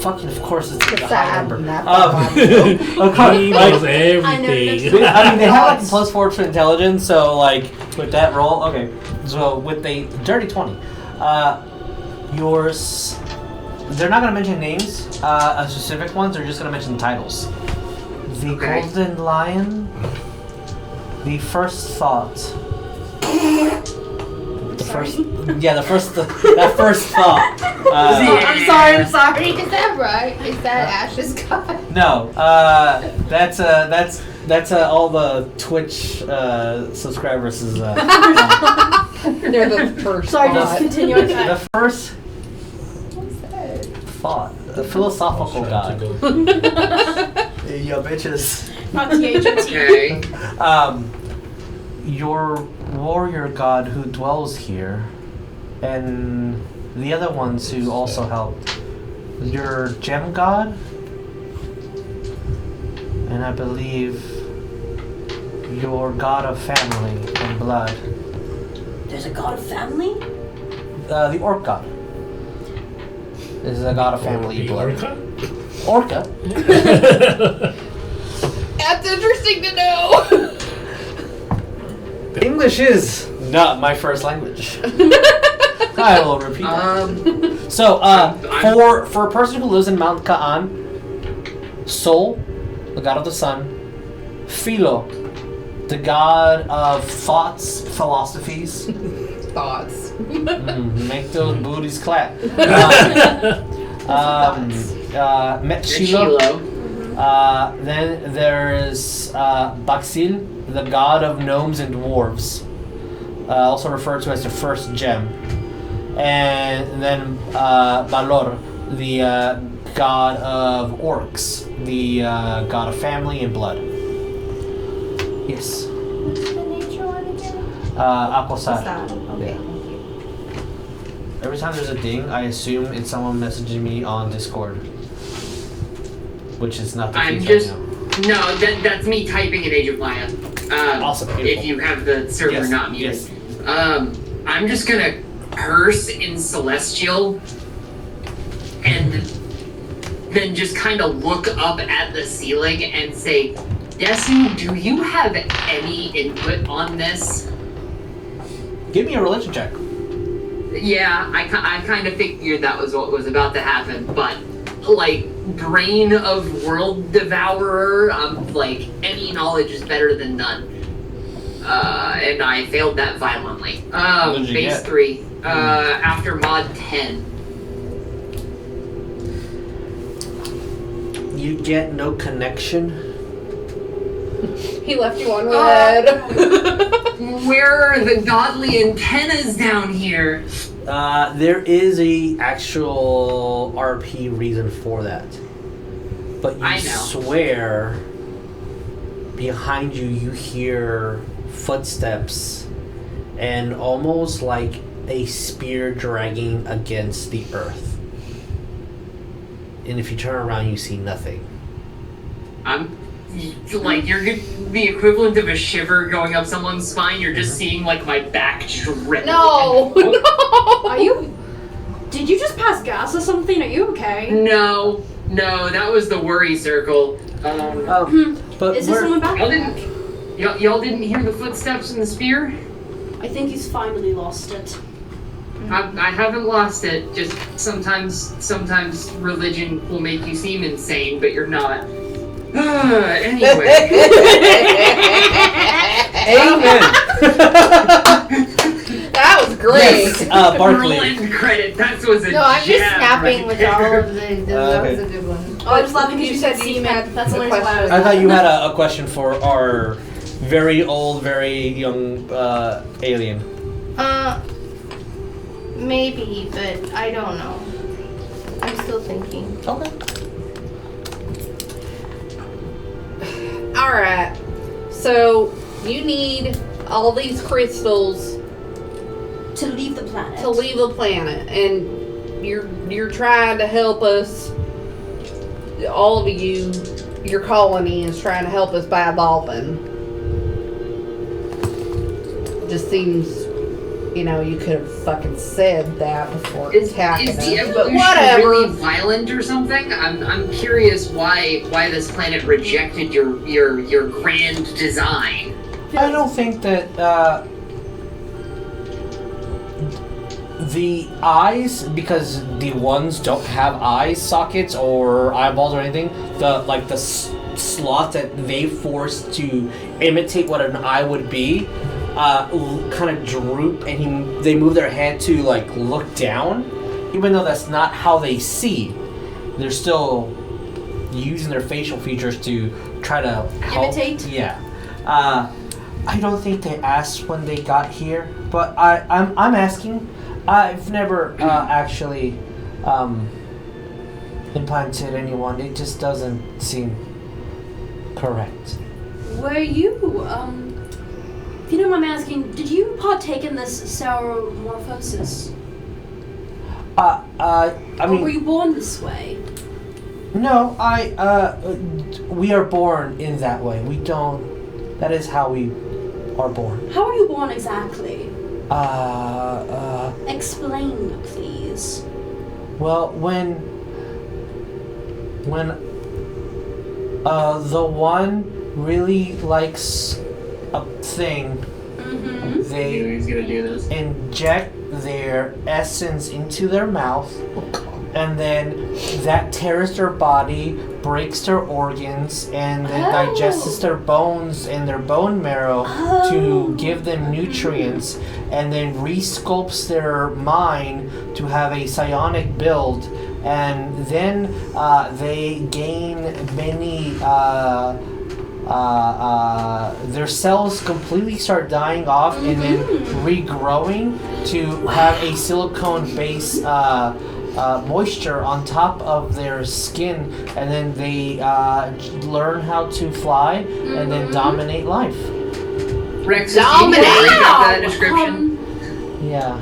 Fucking, of course, it's a high number. Not Of course, He like, knows everything. I mean, they have like a +4 to intelligence, so like with that roll, okay. So with a dirty 20, yours. They're not gonna mention names, specific ones. They're just gonna mention titles. The Okay. Golden Lion, The first thought. The first thought. I'm sorry. Is that right? Is that Ash's god? No, that's all the Twitch subscribers is. They're the first. Sorry, thought. just continue with that. The first thought, a philosophical god. Yo, bitches. Not THT. Okay. Your warrior god who dwells here, and the other ones who also helped. Your gem god, and I believe your god of family and blood. There's a god of family? The orc god. This is a god of family and blood. Orca? That's interesting to know. English is not my first language. I will repeat that. So, for a person who lives in Mount Ka'an, Sol, the god of the sun, Philo, the god of thoughts, philosophies. Thoughts. Make those booties clap. Metshilo. Then there's Baxil, the god of gnomes and dwarves, also referred to as the first gem. And then Balor, the god of orcs, the god of family and blood. Yes. What's the nature one again? Aquasar. Sad. Okay, thank you. Every time there's a ding, I assume it's someone messaging me on Discord. Which is not the I'm case just right no. That's me typing in Age of Maya. Awesome, If beautiful. you have the server Yes, not muted. yes. I'm just gonna curse in Celestial, and then just kind of look up at the ceiling and say, Desu, do you have any input on this? Give me a religion check. Yeah, I kind of figured that was what was about to happen, but like brain of world devourer, like any knowledge is better than none. And I failed that violently. What did you Base get? 3. After mod 10. You get no connection. He left you on red. Where are the godly antennas down here? There is a actual RP reason for that. But you I know. swear behind you hear footsteps and almost like a spear dragging against the earth. And if you turn around you see nothing. I'm like, you're the equivalent of a shiver going up someone's spine. You're just seeing like my back drip. No. Are you? Did you just pass gas or something? Are you okay? No, that was the worry circle. But Is this someone back? Y'all didn't hear the footsteps in the spear? I think he's finally lost it. I haven't lost it. Just sometimes religion will make you seem insane, but you're not. Anyway. Amen. That was great. Yes, Barklee. Merlin credit. That was a No, I'm just jab snapping right with there. all of the. That Okay. was a good one. Oh, I was laughing because You you said said you semen. had That's the the only reason why I was question. I thought you had a question for our very old, very young alien. Maybe, but I don't know. I'm still thinking. Okay. Alright. So, you need all these crystals To leave the planet. to leave the planet, and you're trying to help us. All of you, your colony is trying to help us by evolving. Just seems, you could have fucking said that before Is attacking the us, but evolution whatever. really violent or something? I'm curious why this planet rejected your grand design. I don't think that the eyes, because the ones don't have eye sockets or eyeballs or anything. The slots that they forced to imitate what an eye would be, kind of droop, and they move their head to like look down, even though that's not how they see. They're still using their facial features to try to help. Imitate? Yeah. I don't think they asked when they got here, but I'm asking. I've never actually implanted anyone. It just doesn't seem correct. Were you, if you don't mind me asking, did you partake in this sauromorphosis? I Or were mean, you born this way? no. We are born in that way. We don't. That is how we are born. How are you born exactly? Explain, please. Well, when the one really likes a thing, Mm-hmm. they He's gonna do this. inject their essence into their mouth, and then that tears their body, breaks their organs, and then digests their bones and their bone marrow to give them nutrients, and then resculpts their mind to have a psionic build, and then they gain many their cells completely start dying off and then regrowing to have a silicone base moisture on top of their skin, and then they learn how to fly and then dominate life. Rex, Dominate. Read that description. Yeah.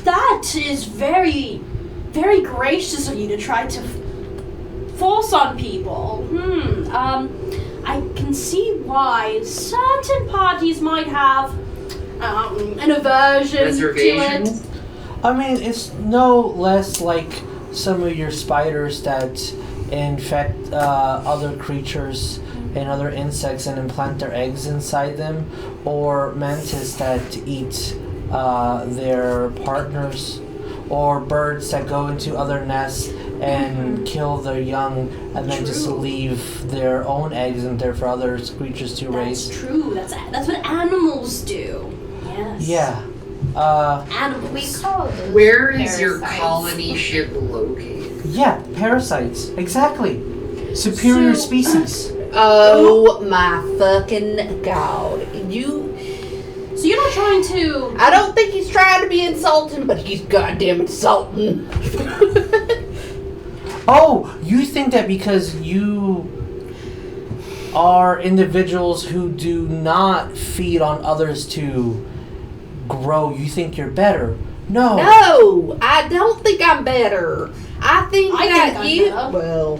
That is very, very gracious of you to try to force on people. I can see why certain parties might have an aversion to Reservation. it. I mean, it's no less like some of your spiders that infect other creatures and other insects and implant their eggs inside them, or mantis that eat their partners, or birds that go into other nests and kill their young and then just leave their own eggs in there for other creatures to raise. That's true. That's what animals do. Yes. Yeah. Animals. We call them Where is your parasites. colony ship located? Yeah, parasites. Exactly. Superior So- species. Oh my fucking god. So you're not trying to. I don't think he's trying to be insulting, but he's goddamn insulting. Oh, you think that because you are individuals who do not feed on others to grow, you think you're better? No. No, I don't think I'm better. I think I that think I'm you. better. Well,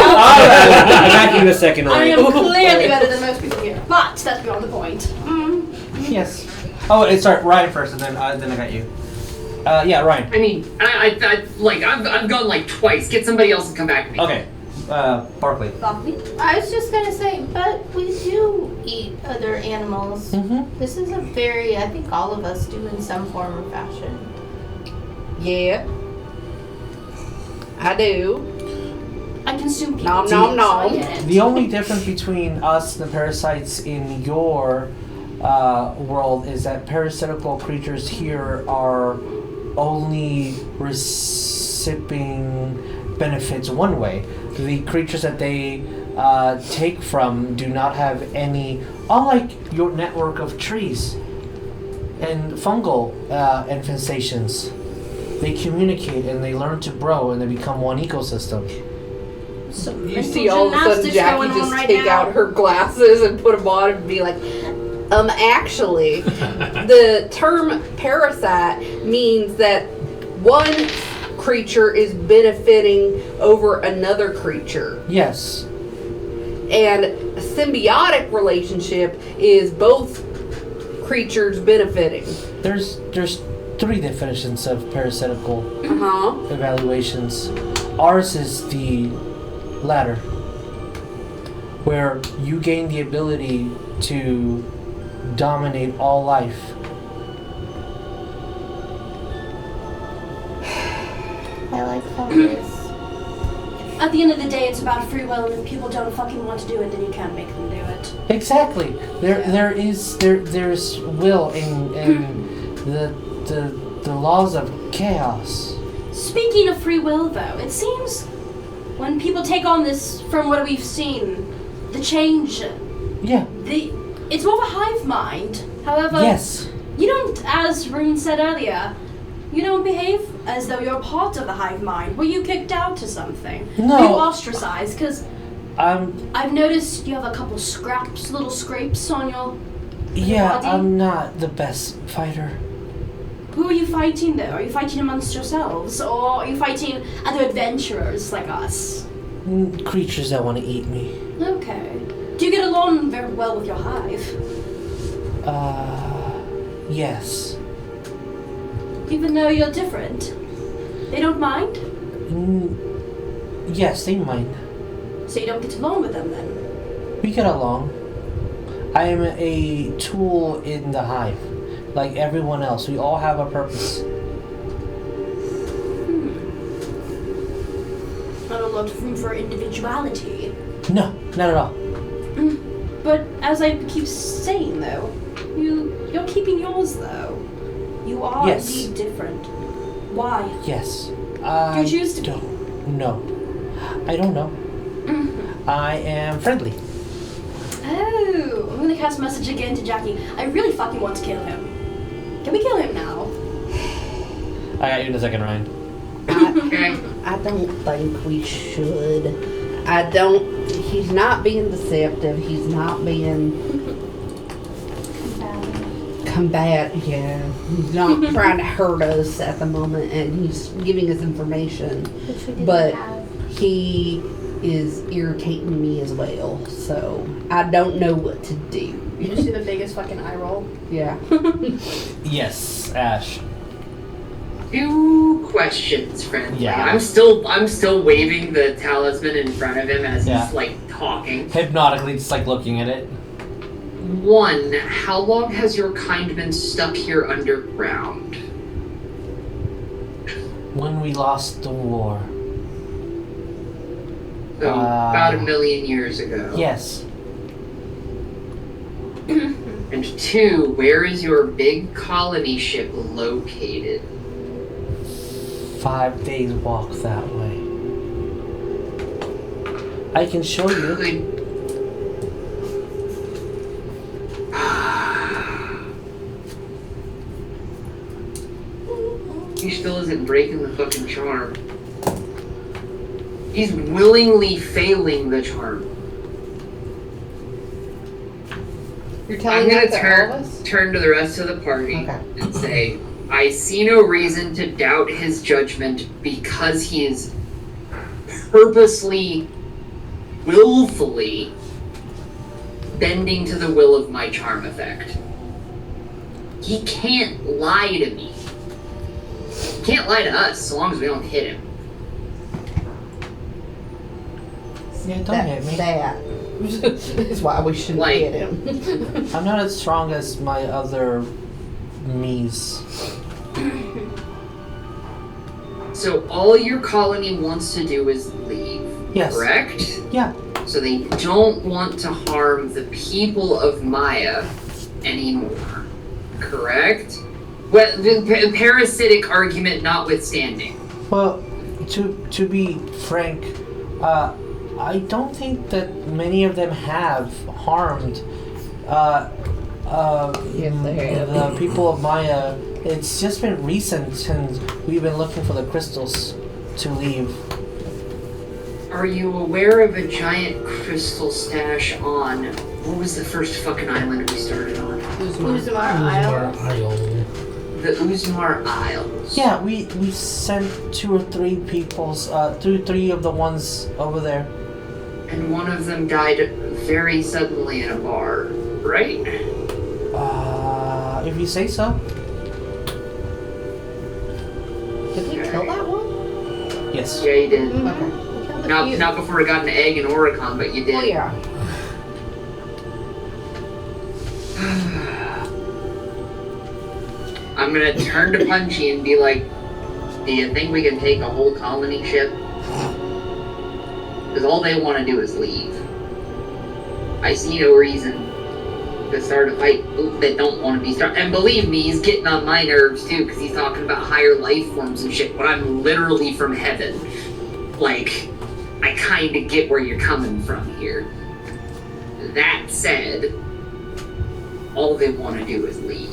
I got you a second, I right? am clearly better than most people here, but that's beyond the point. Yes. Oh, it's sorry, Ryan first, and then I got you. Yeah, Ryan. I mean, I've gone like twice. Get somebody else to come back to me. Okay. Barklee. Barklee? I was just gonna say, but we do eat other animals. Mm-hmm. This is a very, I think all of us do in some form or fashion. yeah, I do. I consume people. Nom, too, nom, so I nom. get it. The only difference between us and the parasites in your world is that parasitical creatures here are only receiving benefits one way. The creatures that they take from do not have any, unlike your network of trees and fungal infestations. They communicate and they learn to grow and they become one ecosystem. Some You mental see all of a sudden gymnastics Jackie going on just right take now. out her glasses and put them on and be like, actually, the term parasite means that one creature is benefiting over another creature. Yes. And a symbiotic relationship is both creatures benefiting. There's three definitions of parasitical Uh-huh. evaluations. Ours is the latter, where you gain the ability to dominate all life. I like fungus. at the end of the day, it's about free will, and if people don't fucking want to do it, then you can't make them do it. Exactly. There's will in the laws of chaos. Speaking of free will, though, it seems when people take on this, from what we've seen, the change, Yeah. it's more of a hive mind. However, Yes. you don't, as Rune said earlier, you don't behave as though you're part of the hive mind. Were you kicked out to something? No. Were you ostracized? Because I'm. I've noticed you have a couple little scrapes on your Yeah, body. I'm not the best fighter. Who are you fighting, though? Are you fighting amongst yourselves? Or are you fighting other adventurers like us? Creatures that want to eat me. Okay. Do you get along very well with your hive? Yes. Even though you're different? They don't mind? Yes, they mind. So you don't get along with them, then? We get along. I am a tool in the hive, like everyone else. We all have a purpose. Not a lot of room for individuality. No, not at all. But as I keep saying, though, you're keeping yours, though. You are Yes. indeed different. Why? Yes. Do you choose to be? No. I don't know. I am friendly. Oh, I'm gonna cast message again to Jackie. I really fucking want to kill him. Can we kill him now? I got you in a second, Ryan. Okay. I don't think we should. He's not being deceptive. He's not being combative. Yeah. He's not trying to hurt us at the moment, and he's giving us information. Which we didn't But have. he is irritating me as well, so I don't know what to do. You just do the biggest fucking eye roll. Yeah. Yes, Ash. 2 questions, friend. Yeah. I'm still waving the talisman in front of him as Yeah. he's like talking. Hypnotically, just like looking at it. 1, how long has your kind been stuck here underground? When we lost the war. So about 1,000,000 years ago. Yes. And 2, where is your big colony ship located? 5 days walk that way. I can show you. Could he still isn't breaking the fucking charm. He's willingly failing the charm. You're I'm telling gonna us that all of us? turn to the rest of the party Okay. and say, I see no reason to doubt his judgment because he is purposely, willfully bending to the will of my charm effect. He can't lie to me. He can't lie to us so long as we don't hit him. Yeah, don't hit me. That is why we shouldn't Like- hit him. I'm not as strong as my other me's. So all your colony wants to do is leave, Yes. correct? Yeah. So they don't want to harm the people of Maya anymore, correct? Well, the parasitic argument notwithstanding. Well, to be frank, I don't think that many of them have harmed Yes, they have. the people of Maya. It's just been recent since we've been looking for the crystals to leave. Are you aware of a giant crystal stash on, what was the first fucking island we started on? Uzumar Isle. The Uzumar Isles. Yeah, we sent 2 or 3 people's, 2 or 3 of the ones over there. And one of them died very suddenly in a bar, right? If you say so. Did we kill that one? Yes. Yeah, you did. Okay. Not before I got an egg in Oricon, but you did. Oh yeah. I'm gonna turn to Punchy and be like, do you think we can take a whole colony ship? Because all they want to do is leave. I see no reason to start a fight that don't want to be started. And believe me, he's getting on my nerves too, because he's talking about higher life forms and shit, but I'm literally from heaven. Like, I kind of get where you're coming from here. That said, all they want to do is leave.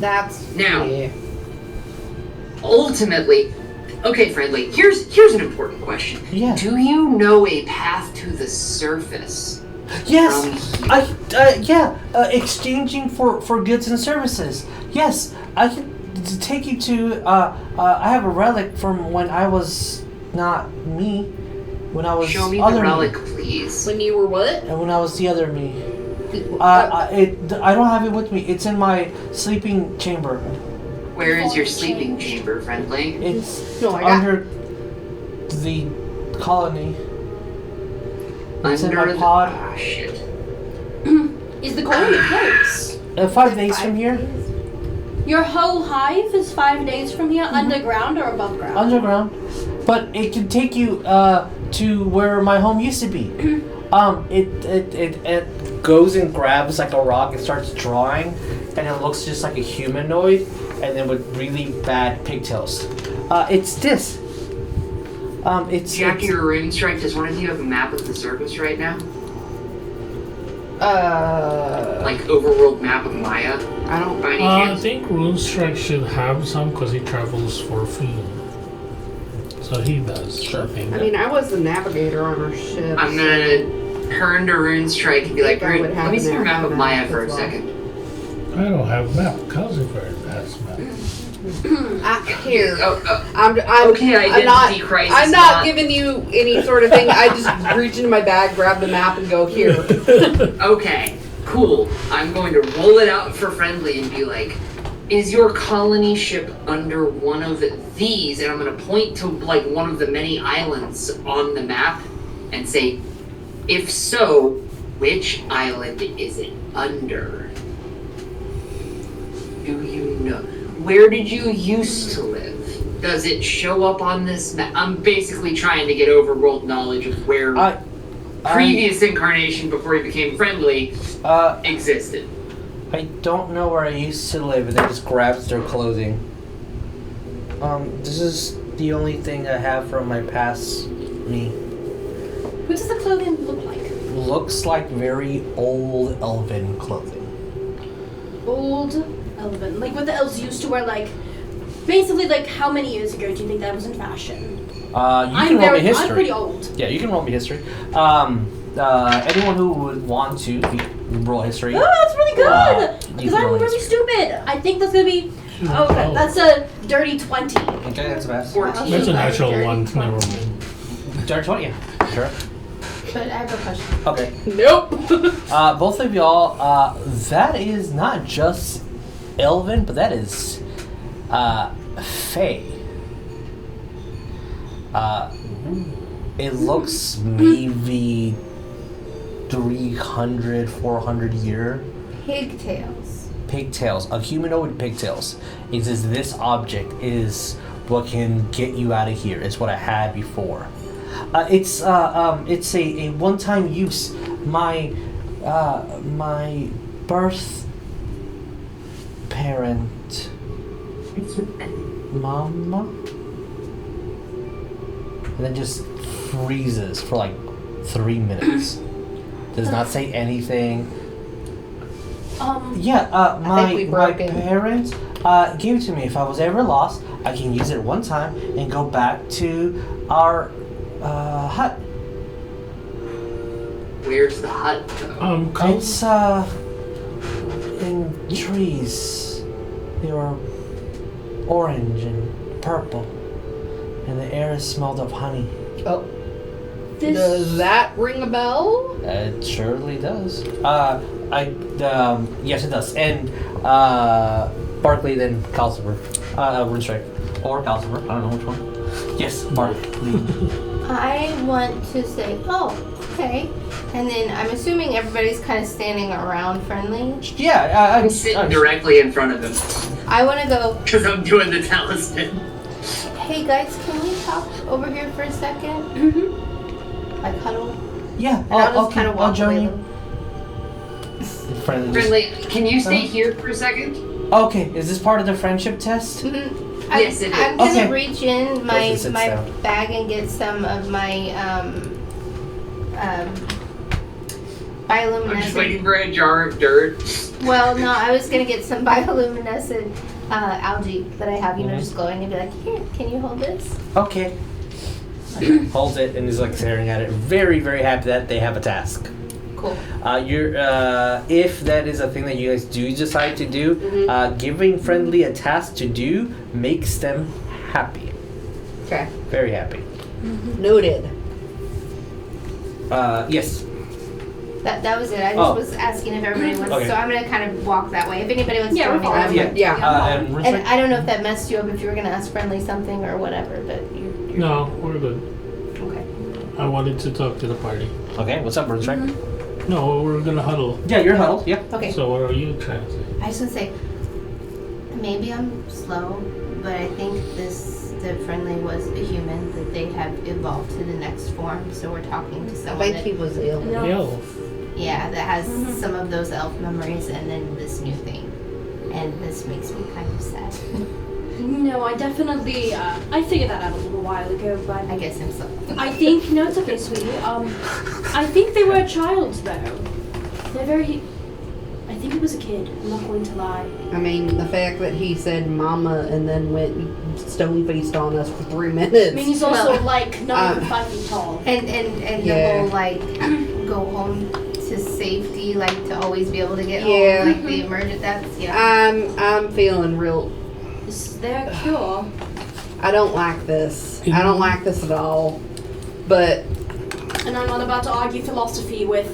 That's Now, yeah. ultimately, okay, friendly, here's an important question. Yeah. Do you know a path to the surface? Yes, From here? exchanging for goods and services. Yes, I can take you to. I have a relic from when I was not me, when I was Show me other the relic, me, please. When you were what? and when I was the other me. I don't have it with me. It's in my sleeping chamber. Where is your sleeping chamber, friendly? It's No, I got- under the colony. It's in Under my pod. Ah, shit. Is the colony close? 5 days from here, Your whole hive is 5 days from here, underground or above ground? underground. But it can take you to where my home used to be. It goes and grabs like a rock and starts drawing, and it looks just like a humanoid, and then with really bad pigtails. It's this. Jackie or Rune Strike, does one of you have a map of the surface right now? Like overworld map of Maya? I don't. By any I chance? think Runestrike should have some because he travels for food. So he does. Sure. I think. I mean, I was the navigator on our ship. I'm gonna turn to Rune Strike and be like, I would Rune, have let me see your an map of map Maya as for a well. second. I don't have map. Calcifer has map. Here. Oh, I'm okay, identity not, crisis. I'm not giving you any sort of thing. I just reach into my bag, grab the map, and go here. Okay, cool. I'm going to roll it out for friendly and be like, is your colony ship under one of these? And I'm going to point to like one of the many islands on the map and say, if so, which island is it under? Do you know? Where did you used to live? Does it show up on this map? I'm basically trying to get overworld knowledge of where previous incarnation before he became friendly existed. I don't know where I used to live, and it just grabs their clothing. This is the only thing I have from my past me. What does the clothing look like? Looks like very old elven clothing. Old elven. Like what the elves used to wear, like basically like how many years ago do you think that was in fashion? You can roll me history. I'm pretty old. Yeah, you can roll me history. Anyone who would want to roll history. Oh, that's really good! you Because can I'm roll really history. stupid. I think that's gonna be okay. That's a dirty 20. Okay, that's best. 14. That's a natural Dirty one. 20. Never mind. Dirty 20, yeah. Sure. But I have a question. Okay. Nope. Both of y'all, that is not just elven, but that is Fae. It looks maybe 300, 400 year Pigtails. pigtails, a humanoid pigtails. It says this object is what can get you out of here. It's what I had before. It's a one-time use. My birth parent, mama, and then just freezes for like 3 minutes. Does not say anything. My broke it. parents gave it to me. If I was ever lost, I can use it one time and go back to our hut. Where's the hut, though? It's in trees. They were orange and purple, and the air smelled of honey. Oh. This Does that ring a bell? It surely does. Yes, it does. And Barklee, then Calcifer, Runestrike, or Calcifer. I don't know which one. Yes, Barklee. I want to say, oh, okay. And then I'm assuming everybody's kind of standing around friendly. Yeah, I'm sitting directly in front of him I want to go, because I'm doing the talisman. hey guys, can we talk over here for a second? Mm-hmm. Like huddle? Yeah, And I'll just okay, kind of I'll walk join away. you. Friendly. Friendly, can you stay here for a second? Okay, is this part of the friendship test? Yes, it is. I'm gonna Okay. reach in my Goes and sits down. bag and get some of my bioluminescent. I'm just waiting for a jar of dirt. Well, no, I was gonna get some bioluminescent algae that I have, just glowing, and be like, here, can you hold this? Okay. Holds it and is like staring at it. Very, very happy that they have a task. Cool. If that is a thing that you guys do decide to do, giving friendly a task to do makes them happy. Okay. Very happy. Noted. Yes. That was it. I just was asking if everybody wants. Okay. So I'm gonna kind of walk that way. If anybody wants Yeah, to we're join me, fine. Yeah. Yeah. And And I don't know if that messed you up if you were gonna ask friendly something or whatever, but you're No, we're good. okay. I wanted to talk to the party. okay, what's up, Runstrike? No, we're gonna huddle. Yeah, you're huddled. Yeah. Okay. So what are you trying to say? I just want to say, maybe I'm slow, but I think the friendly was a human, that they have evolved to the next form. So we're talking to I someone think that, he was ill. No. Elf. that has some of those elf memories, and then this new thing, and this makes me kind of sad. No, I definitely, I figured that out a little while ago, but I guess I'm slow. I think, no, it's okay, sweetie. I think they were a child, though. They're very, I think he was a kid, I'm not going to lie. I mean, the fact that he said mama and then went stone-faced on us for 3 minutes. I mean, he's also, Well, like, not even 5 feet tall. And Yeah. the whole like go home to safety, like to always be able to get Yeah. home, like the emergent. That's I'm feeling real. This is their cure. I don't like this. I don't like this at all. But And I'm not about to argue philosophy with.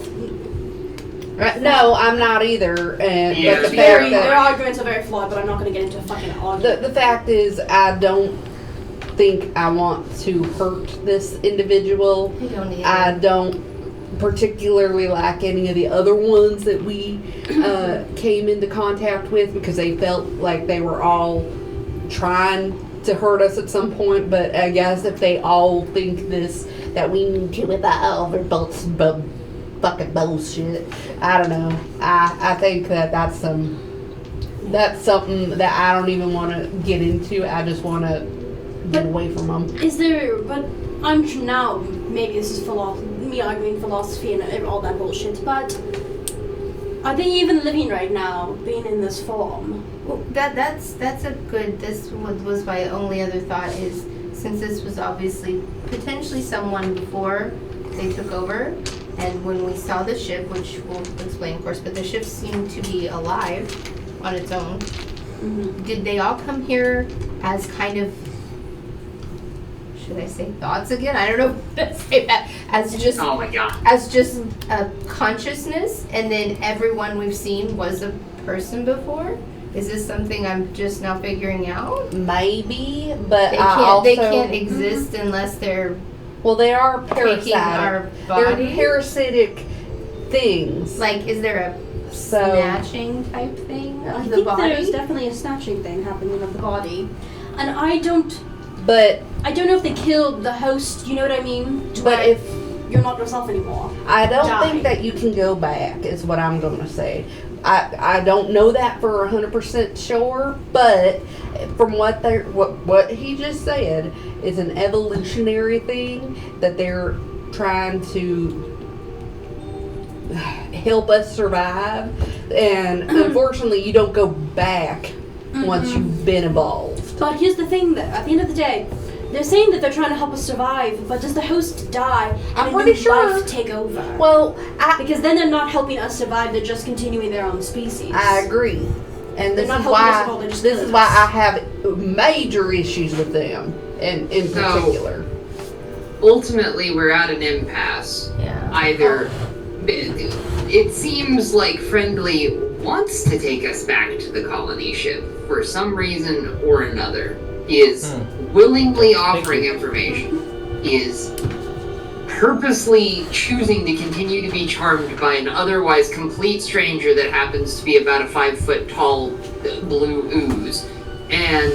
no, I'm not either. And Yeah, but the Fair fact Their that arguments are very flawed, but I'm not going to get into a fucking argument. the fact is, I don't think I want to hurt this individual. you don't need I don't particularly like any of the other ones that we came into contact with, because they felt like they were all trying to hurt us at some point. But I guess if they all think this, that we need to with the fucking bullshit, I don't know. I think that's something that I don't even want to get into. I just want to get away from them. Is there, but I'm now, maybe this is me arguing philosophy and all that bullshit, but are they even living right now, being in this form? Well, that's a good. This was my only other thought is, since this was obviously potentially someone before they took over, and when we saw the ship, which we'll explain, of course, but the ship seemed to be alive on its own. Did they all come here as kind of, should I say thoughts again? I don't know if to say that. As just Oh my god. as just a consciousness, and then everyone we've seen was a person before? Is this something I'm just now figuring out? Maybe, but They I can't. also, They can't exist unless they're well, they are taking our parasitic. They're body. parasitic things. Like, is there a So snatching type thing I of the think body? there's definitely a snatching thing happening of the body. And I don't but know if they killed the host, you know what I mean? To but where if you're not yourself anymore. I don't Die. think that you can go back, is what I'm going to say. I don't know that for 100% sure, but from what he just said is an evolutionary thing that they're trying to help us survive, and unfortunately you don't go back once you've been evolved. But here's the thing, though. At the end of the day, they're saying that they're trying to help us survive, but does the host die and I'm a pretty new sure. life take over? Well, Because then they're not helping us survive, they're just continuing their own species. I agree, and this not is helping us at why all, they're just this killing is why us. I have major issues with them, in So- particular. Ultimately, we're at an impasse. Yeah. Either it seems like Friendly wants to take us back to the colony ship for some reason or another, is willingly offering information, is purposely choosing to continue to be charmed by an otherwise complete stranger that happens to be about a 5 foot tall blue ooze, and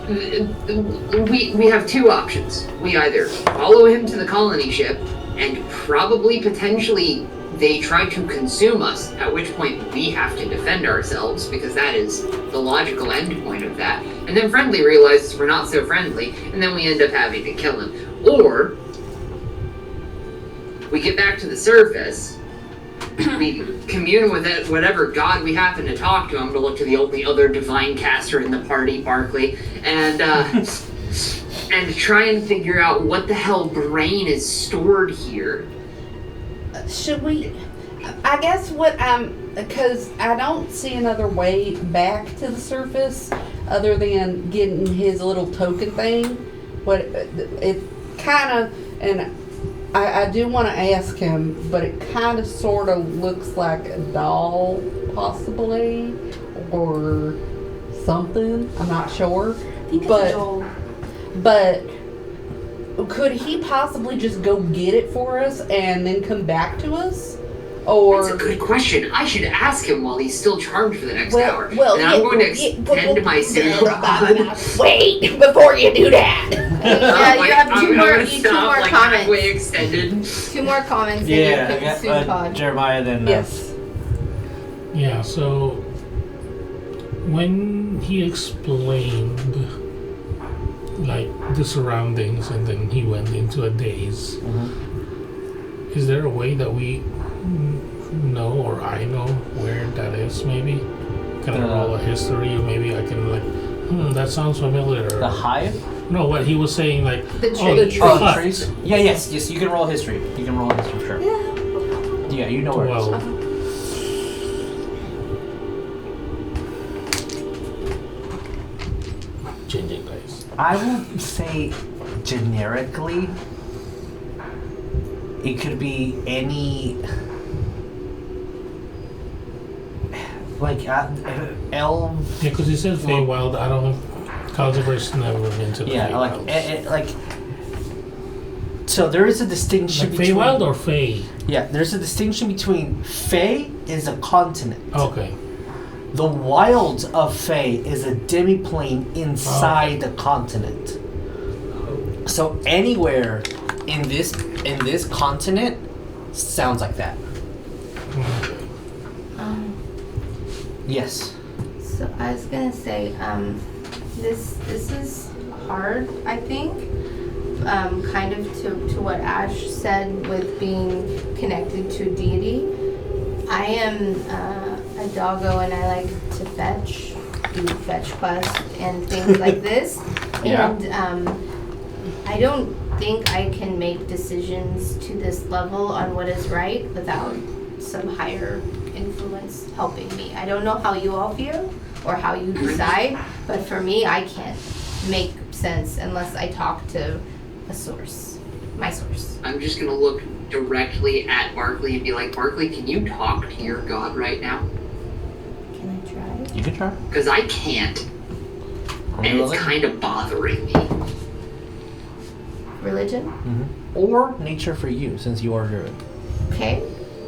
we have two options. We either follow him to the colony ship, and probably potentially they try to consume us, at which point we have to defend ourselves, because that is the logical end point of that. And then Friendly realizes we're not so friendly, and then we end up having to kill him. Or we get back to the surface, we commune with it, whatever god we happen to talk to. I'm gonna look to the only other divine caster in the party, Barklee, and try and figure out what the hell brain is stored here. Should we? I guess what because I don't see another way back to the surface other than getting his little token thing. What it kind of, and I do want to ask him, but it kind of sort of looks like a doll, possibly, or something. I'm not sure. I think it's a doll. But could he possibly just go get it for us and then come back to us? Or That's a good question. I should ask him while he's still charmed for the next hour. well, and I'm going to extend my pseudo-rod. Wait, before you do that. Yeah, you have two more Halfway comments. extended. 2 more comments. Yeah, and you I can got, pod. Jeremiah then. Yes. Yeah, so when he explained like the surroundings and then he went into a daze, is there a way that we know, or I know where that is? Maybe can I roll a history, or maybe I can like, that sounds familiar. The hive? No, what he was saying, like The oh, tree. Oh, the hut. trees? Yeah, yes, you can roll history. You can roll history, sure. Yeah, you know where it is. 12. Changing dice. I will say generically, it could be any like elf. Yeah, because he said Feywild. I don't. Calziver's never been to the Yeah, Feywilds. So there is a distinction Like between Feywild or Fey? Yeah, there's a distinction between Fey is a continent. Okay. The wilds of Fey is a demiplane inside the continent. So anywhere in this continent sounds like that. Yes. So I was gonna say, this is hard. I think, kind of to what Ash said with being connected to deity. I am a doggo, and I like to do fetch quests and things like this. Yeah. And I don't think I can make decisions to this level on what is right without some higher influence helping me. I don't know how you all feel or how you decide, but for me, I can't make sense unless I talk to a source, my source. I'm just going to look directly at Barklee and be like, Barklee, can you talk to your god right now? Can I try? You can try. Because I can't. And it's kind of bothering me. Religion? Or nature for you, since you are Druid. Okay.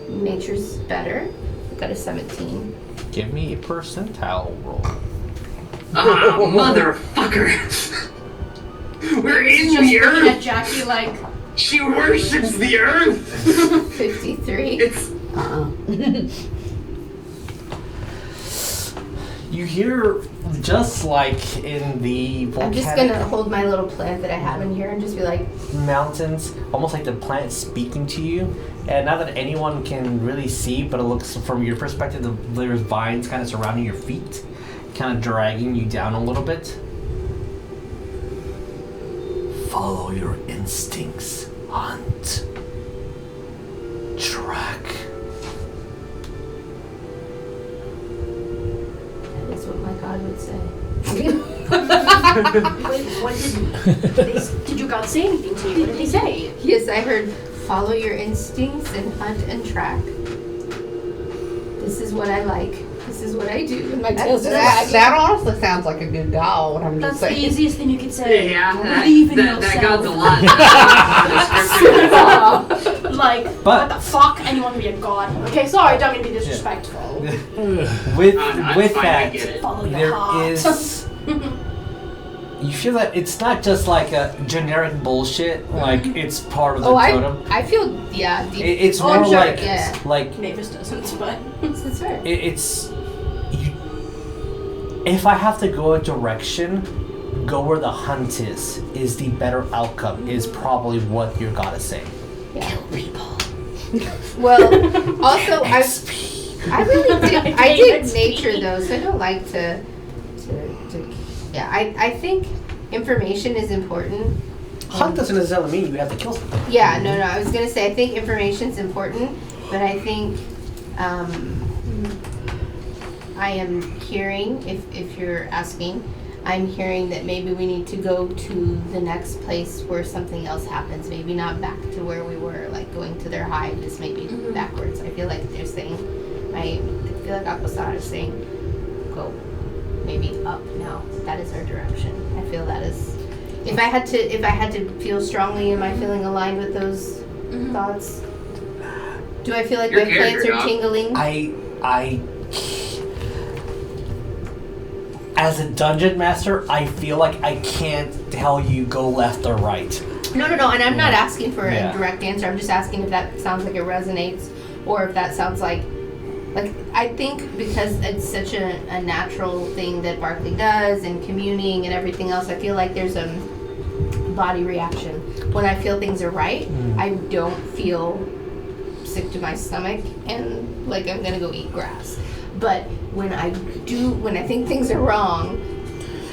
Nature's better. I got a 17. Give me a percentile roll. Ah, motherfucker! We're in Just the looking at earth! Jackie like, She worships the earth! 53. It's... You hear, just like in the I'm volcanic just gonna hold my little plant that I have in here and just be like, mountains, almost like the plant speaking to you. And not that anyone can really see, but it looks from your perspective, there's vines kind of surrounding your feet, kind of dragging you down a little bit. Follow your instincts. Hunt. Track. that is what my God would say. wait, what did your god say anything to you? What did he say? Yes, I heard, follow your instincts and hunt and track. This is what I like. This is what I do. And my tail's That honestly sounds like a good god. I'm That's just the saying. easiest thing you could say. Yeah, Believe in that yourself. god's a lot. Like, But- what the fuck? Anyone can be a god. Okay, sorry, don't mean to be disrespectful. I'm With fine, I that, get it. Follow your there heart. is you feel that it's not just like a generic bullshit. Like it's part of the totem. I feel deep. It's Oh, more I'm sure, like yeah. like Maevis doesn't, but That's fair. it's. If I have to go a direction, go where the hunt is the better outcome. Is probably what you gotta say. Yeah. Kill people. Well, also I really dig. I dig XP. nature though, so I don't like to. Yeah, I think information is important. Hunt doesn't necessarily mean you have to kill something. Yeah, no. I was gonna say I think information's important, but I think I am hearing, if you're asking, I'm hearing that maybe we need to go to the next place where something else happens. Maybe not back to where we were, like going to their hive. Just maybe backwards. I feel like they're saying, I feel like Aquasada is saying, go maybe up now. That is our direction. I feel that is. If I had to feel strongly, am I feeling aligned with those thoughts? Do I feel like Your my plants character, are Doc. tingling? I as a dungeon master, I feel like I can't tell you go left or right. No, and I'm not asking for Yeah. a direct answer. I'm just asking if that sounds like it resonates, or if that sounds like I think because it's such a natural thing that Barklee does, and communing and everything else. I feel like there's a body reaction when I feel things are right. I don't feel sick to my stomach and like I'm gonna go eat grass. But when I think things are wrong,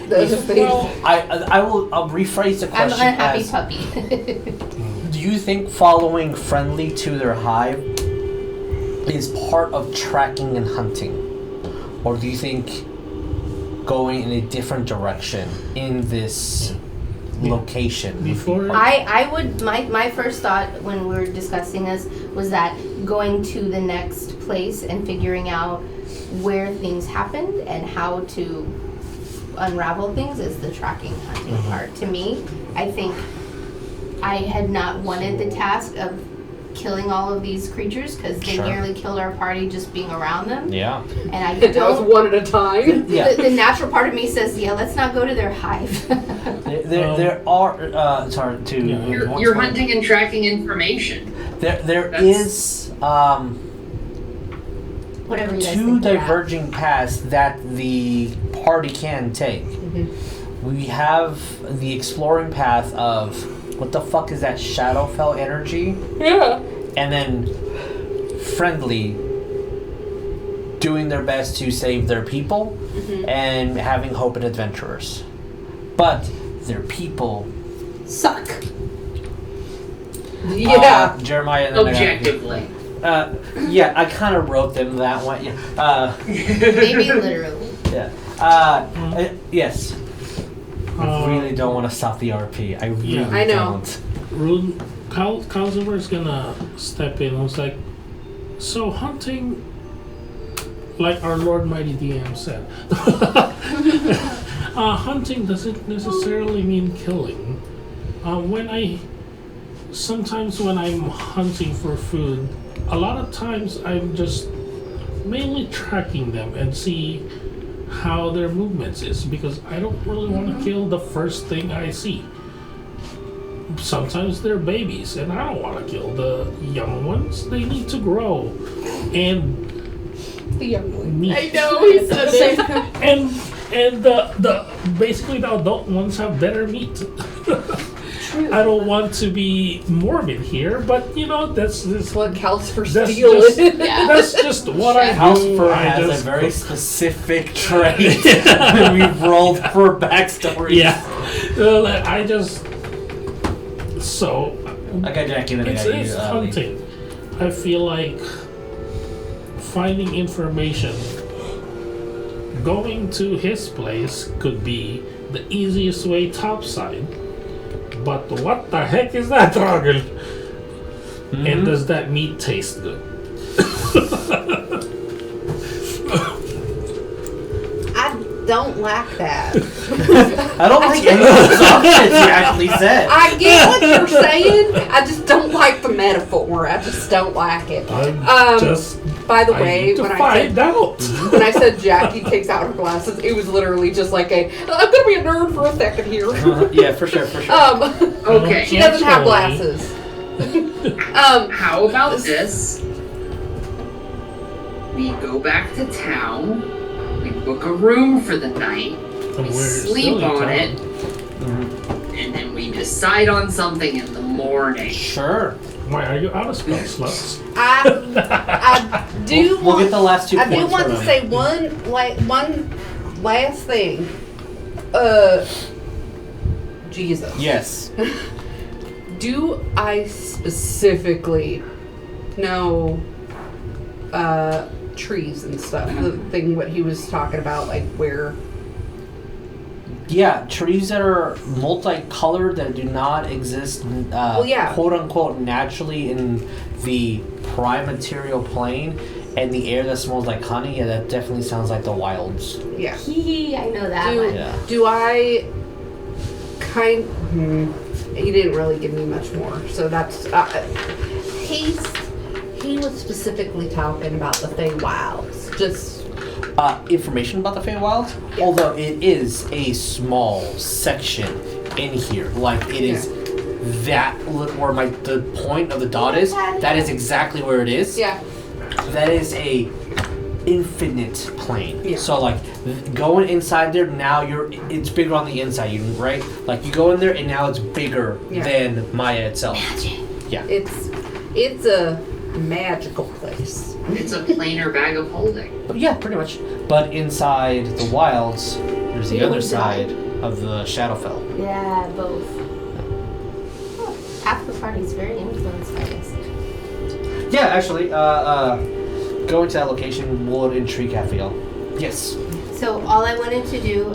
Well, I'll rephrase the I'm question an unhappy as, puppy. do you think following friendly to their hive is part of tracking and hunting? Or do you think going in a different direction in this location? Before I would my first thought when we were discussing this was that going to the next place and figuring out where things happened and how to unravel things is the tracking hunting part. To me, I think I had not wanted the task of killing all of these creatures because they Sure. nearly killed our party just being around them. Yeah. And I That was don't. one at a time. Yeah. The natural part of me says, yeah, let's not go to their hive. There are sorry to Yeah. You're hunting and tracking information. There That's- is Whatever you guys two think they're at. diverging paths that the party can take. We have the exploring path of what the fuck is that Shadowfell energy, Yeah. and then friendly doing their best to save their people and having hope and adventurers. But their people suck. Yeah. Jeremiah and then I got- Objectively. yeah, I kind of wrote them that way. Yeah. Maybe literally. Yeah. Yes. I Uh, really don't want to stop the RP. I really Yeah. I know. don't. Rune, Calziver's gonna step in and was like, so hunting, like our Lord Mighty DM said, hunting doesn't necessarily mean killing. Sometimes when I'm hunting for food, a lot of times I'm just mainly tracking them and see how their movements is, because I don't really want to kill the first thing I see. Sometimes they're babies and I don't want to kill the young ones. They need to grow and The young one. meat. I know, he said it. And the basically the adult ones have better meat. I don't want to be morbid here, but you know that's What Calcifer That's Steel just- is. that's just what I do. Calcifer I has just a very specific trait. We've rolled for backstory. yeah. I just so I got Jackie. Then I it's got you. hunting. I feel like finding information. Going to his place could be the easiest way topside. But what the heck is that, Rogel? And does that meat taste good? I don't like that. I don't think any of those options you actually said. I get what you're saying. I just don't like the metaphor. I just don't like it. I'm just By the I way, need to when find out. when I said Jackie takes out her glasses, it was literally just like I'm gonna be a nerd for a second here. Yeah, for sure, for sure. Okay. She doesn't have glasses. How about this? We go back to town. We book a room for the night. And We we're sleep still in on town. it. And then we decide on something in the morning. Sure. Why are you out of spell slots? I do. We'll get the last 2 I points. do want from to him. say one last thing. Jesus. Yes. Do I specifically know trees and stuff? The thing what he was talking about, like where. Yeah, trees that are multicolored that do not exist, quote unquote, naturally in the prime material plane, and the air that smells like honey. Yeah, that definitely sounds like the wilds. Yeah. I know that one. Yeah. Do I he didn't really give me much more, so that's he was specifically talking about the Feywilds. Just Information about the Feywilds, although it is a small section in here. Like it is that where the point of the dot is. That is exactly where it is. yeah. That is a infinite plane. Yeah. So like going inside there now, it's bigger on the inside, right? Like you go in there and now it's bigger than Maya itself. Yeah. It's a magical place. It's a planar bag of holding. But yeah, pretty much. But inside the wilds, there's the other side of the Shadowfell. Yeah, both. Oh, half the party's very influenced by this. Yeah, actually, going to that location would intrigue Raphael. Yes. So all I wanted to do,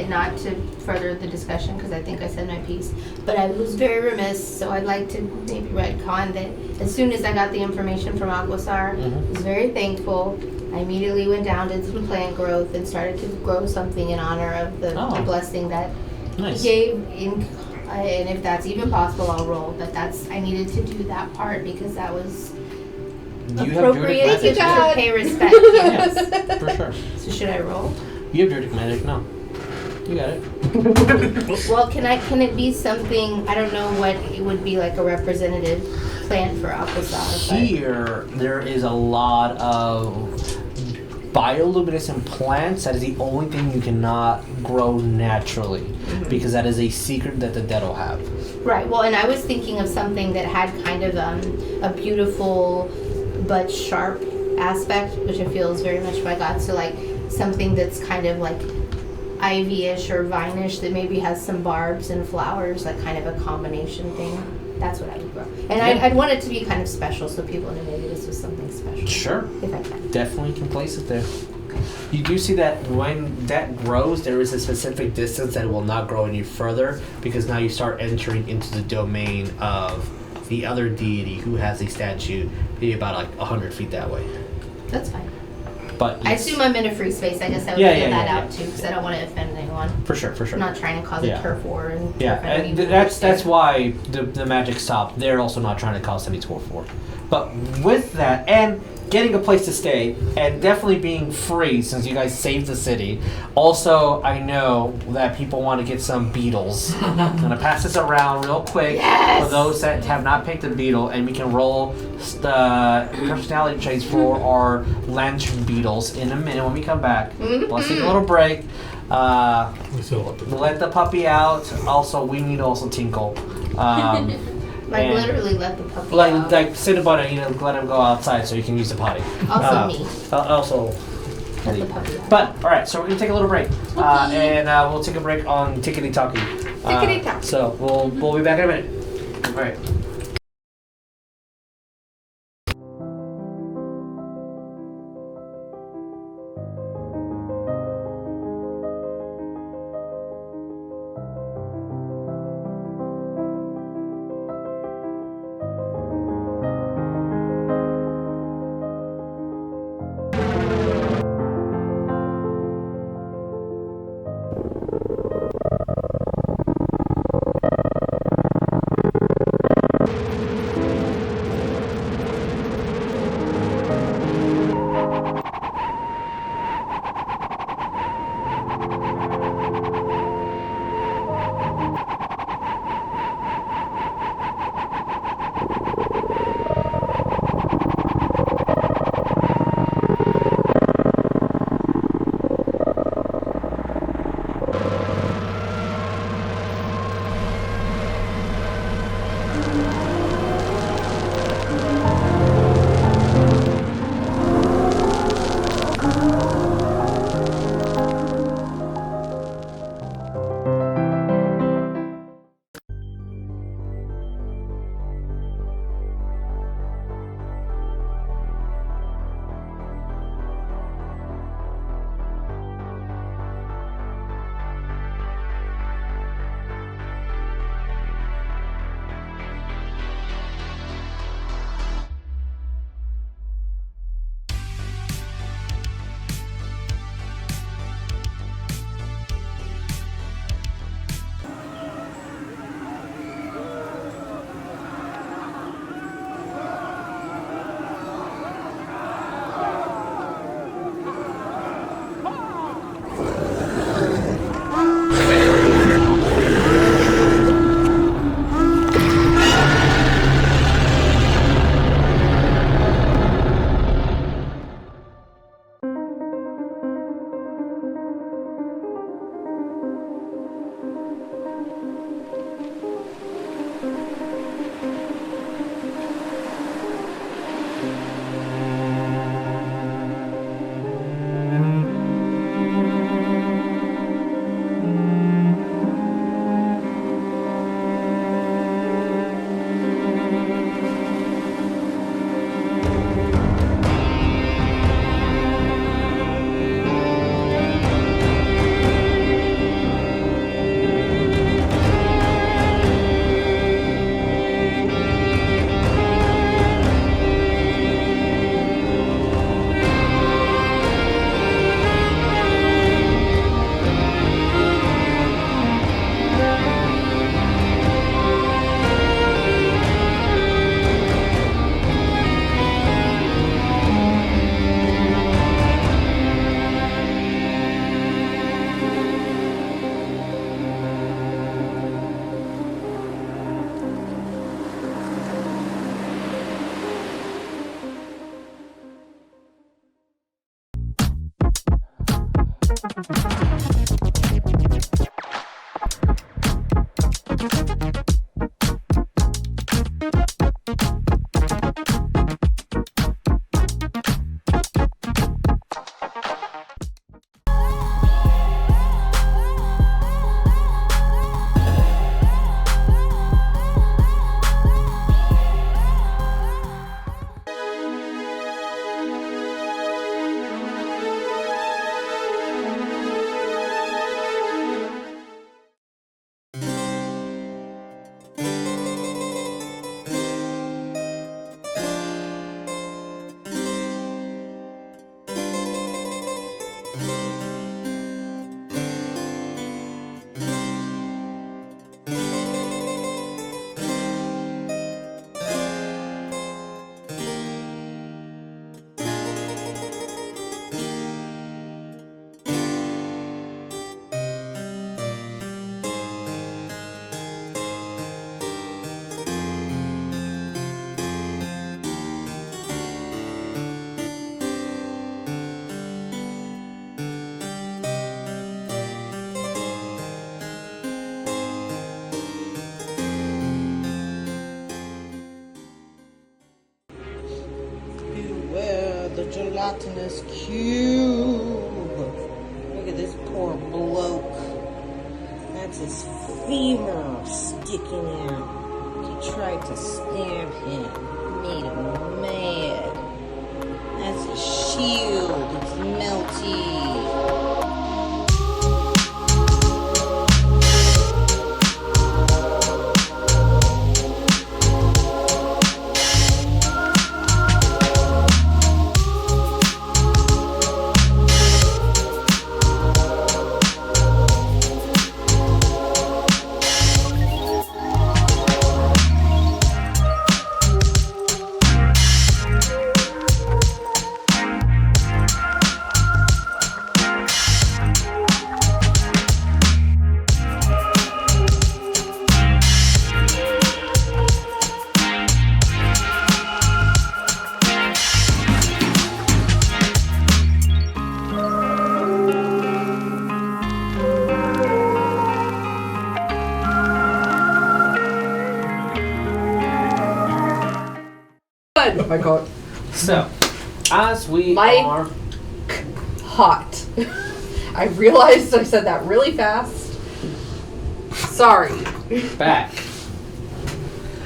not to further the discussion because I think I said my piece, but I was very remiss, so I'd like to maybe retcon that as soon as I got the information from Aquasar, I was very thankful. I immediately went down, did some plant growth, and started to grow something in honor of the blessing that Nice. he gave. And if that's even possible, I'll roll. But I needed to do that part because that was You have Druidic appropriate magic. to pay respect. Yes. Yeah, for sure. So should I roll? You have Druidic magic, no. You got it. Well, can it be something? I don't know what it would be like a representative plant for Aquasar. Here, there is a lot of bioluminescent plants. That is the only thing you cannot grow naturally, because that is a secret that the dead will have. Right. Well, and I was thinking of something that had kind of a beautiful but sharp aspect, which I feel is very much my God. So like something that's kind of like ivy-ish or vine-ish that maybe has some barbs and flowers, like kind of a combination thing. That's what I would grow. And I'd want it to be kind of special so people knew maybe this was something special. Sure. If I can. Definitely can place it there. You do see that when that grows, there is a specific distance that it will not grow any further, because now you start entering into the domain of the other deity who has a statue maybe about like 100 feet that way. That's fine. But I yes. assume I'm in a free space. I guess I would Yeah, feel yeah, that yeah, out too, because I don't want to offend anyone. For sure, for sure. I'm not trying to cause Yeah. a turf war and Yeah, turf and enemy that's why the magic stopped. They're also not trying to cause any turf war. But with that, and getting a place to stay, and definitely being free since you guys saved the city. Also, I know that people want to get some beetles. I'm gonna pass this around real quick for those that have not picked a beetle, and we can roll the personality traits for our lantern beetles in a minute when we come back. Let's take a little break. Let the puppy out. Also, we need to also tinkle. Like and literally let the puppy like out. like Cinnabon, let him go outside so you can use the potty. Also me. Also. Let the puppy out. But all right, so we're gonna take a little break, and we'll take a break on Tickety Talkie. Tickety Talkie. So we'll be back in a minute. All right. Gelatinous cube. Look at this poor bloke. That's his femur sticking out. He tried to stab him. Made him mad. That's his shield. It's melty. Oh my god. So, as we My- are... Hot. I realized I said that really fast. Sorry. back.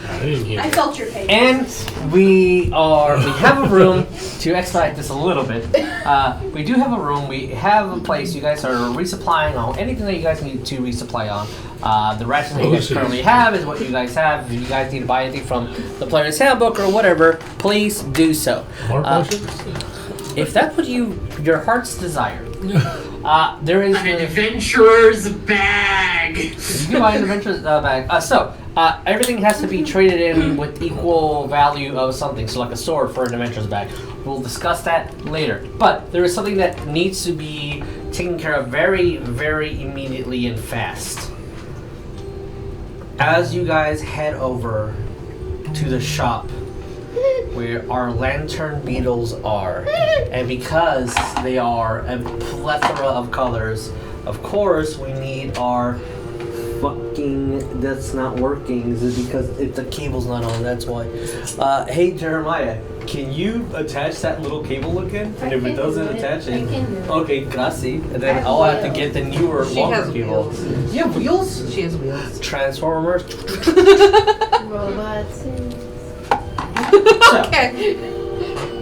I didn't hear I it. felt your pain. And we have a room to expedite this a little bit. We do have a room, we have a place, you guys are resupplying on anything that you guys need to resupply on. The ration that you guys currently have is what you guys have. If you guys need to buy anything from the player's handbook or whatever, please do so. More potions? If that's what your heart's desire. There is An adventurer's bag. you can buy an adventurer's bag. Everything has to be traded in with equal value of something. So like a sword for an adventurer's bag. We'll discuss that later. But there is something that needs to be taken care of very, very immediately and fast. As you guys head over to the shop where our lantern beetles are, and because they are a plethora of colors, of course we need our fucking that's not working. Is it because the cable's not on? That's why. Hey Jeremiah, Can you attach that little cable again? And I if it can doesn't do it. attach I it, can do it. okay, grassy. And then I I'll have to will. get the newer, She longer has cable. wheels. You have wheels? She has wheels. Transformers. Robots. And... So, Okay.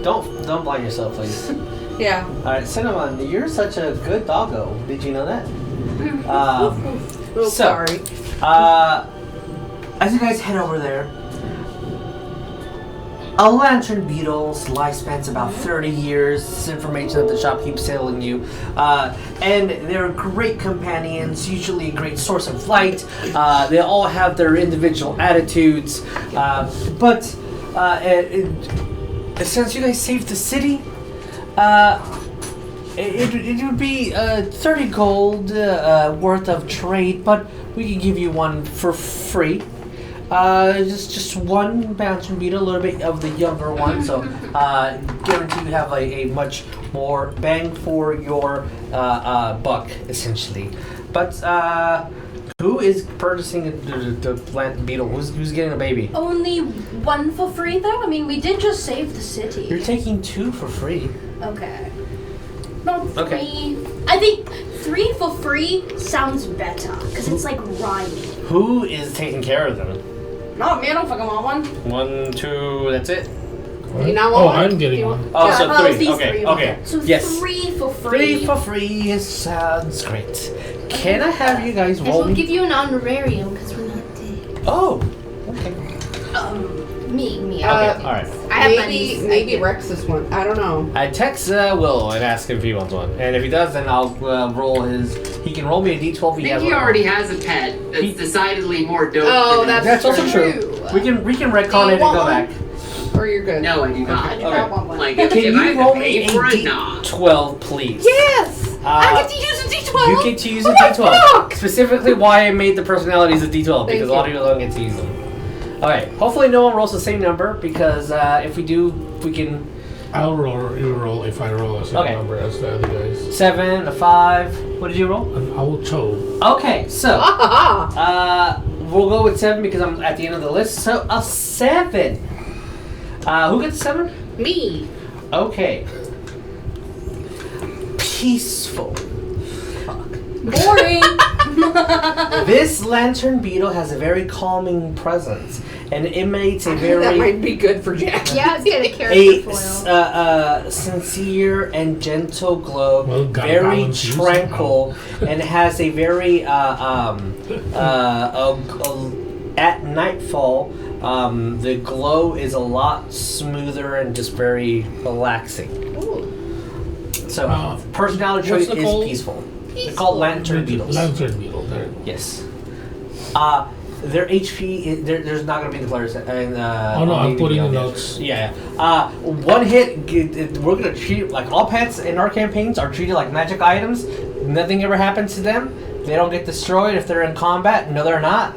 don't blind yourself, please. Yeah. All right, Cinnamon, you're such a good doggo. Did you know that? Oh, So- sorry. As you guys head over there, a lantern beetle's lifespan's about 30 years. This is information that the shop keeps telling you. And they're great companions, usually a great source of light. They all have their individual attitudes. But since you guys saved the city, it would be 30 gold worth of trade, but we could give you one for free. Just one lantern beetle, a little bit of the younger one, so guarantee you have a much more bang for your buck, essentially. But who is purchasing the lantern beetle? Who's getting a baby? Only one for free, though? I mean, we did just save the city. You're taking two for free. Okay. No, three. Okay. I think 3 for free sounds better, because it's like rhyming. Who is taking care of them? Not me, I don't fucking want one. 1, 2, that's it? You not want one? I'm getting one. Oh, Yeah, so well, it's 3. these Okay, three. okay. So Yes. 3 for free. 3 for free sounds great. Can I have you guys And roll we'll me? give you an honorarium because we're not dead. Oh, okay. Me. Okay, alright. I have maybe money. maybe Rex this one. I don't know. I text Will and ask him if he wants one. And if he does, then I'll roll his... He can roll me a d12 if I he think has he one. already has a pet that's He- decidedly more dope Oh, than That's also True. true. We can retcon Do you it and want go one? back. Or you're good. No, I do not. I do Okay. not want one. Like, if Can I you have roll to me pay a for it, nah. d12, please? Yes! I get to use a D12! You get to use a What the d12. fuck? Specifically why I made the personalities a d12, because Thank a lot of you. people don't get to use them. Okay, hopefully no one rolls the same number, because if we do, we can... I'll roll. You roll if I roll a same Okay. number as the other guys. 7, a 5. What did you roll? An auto. Okay, so... we'll go with 7 because I'm at the end of the list. So, a 7. Who gets 7? Me. Okay. Peaceful. Boring. This lantern beetle has a very calming presence and emanates a That very might be good for Jack. Yeah, it's got a character foil. sincere and gentle glow, Well, got very balance use tranquil, and has a very at nightfall. The glow is a lot smoother and just very relaxing. So, personality trait what's it is called? peaceful. They're called lantern beetles. Lantern beetle. There. Yes. Their HP, there's not going to be the players. And, Oh no, I'm putting the notes. Yeah. One hit, we're going to treat it like all pets in our campaigns are treated like magic items. Nothing ever happens to them. They don't get destroyed if they're in combat. No, they're not.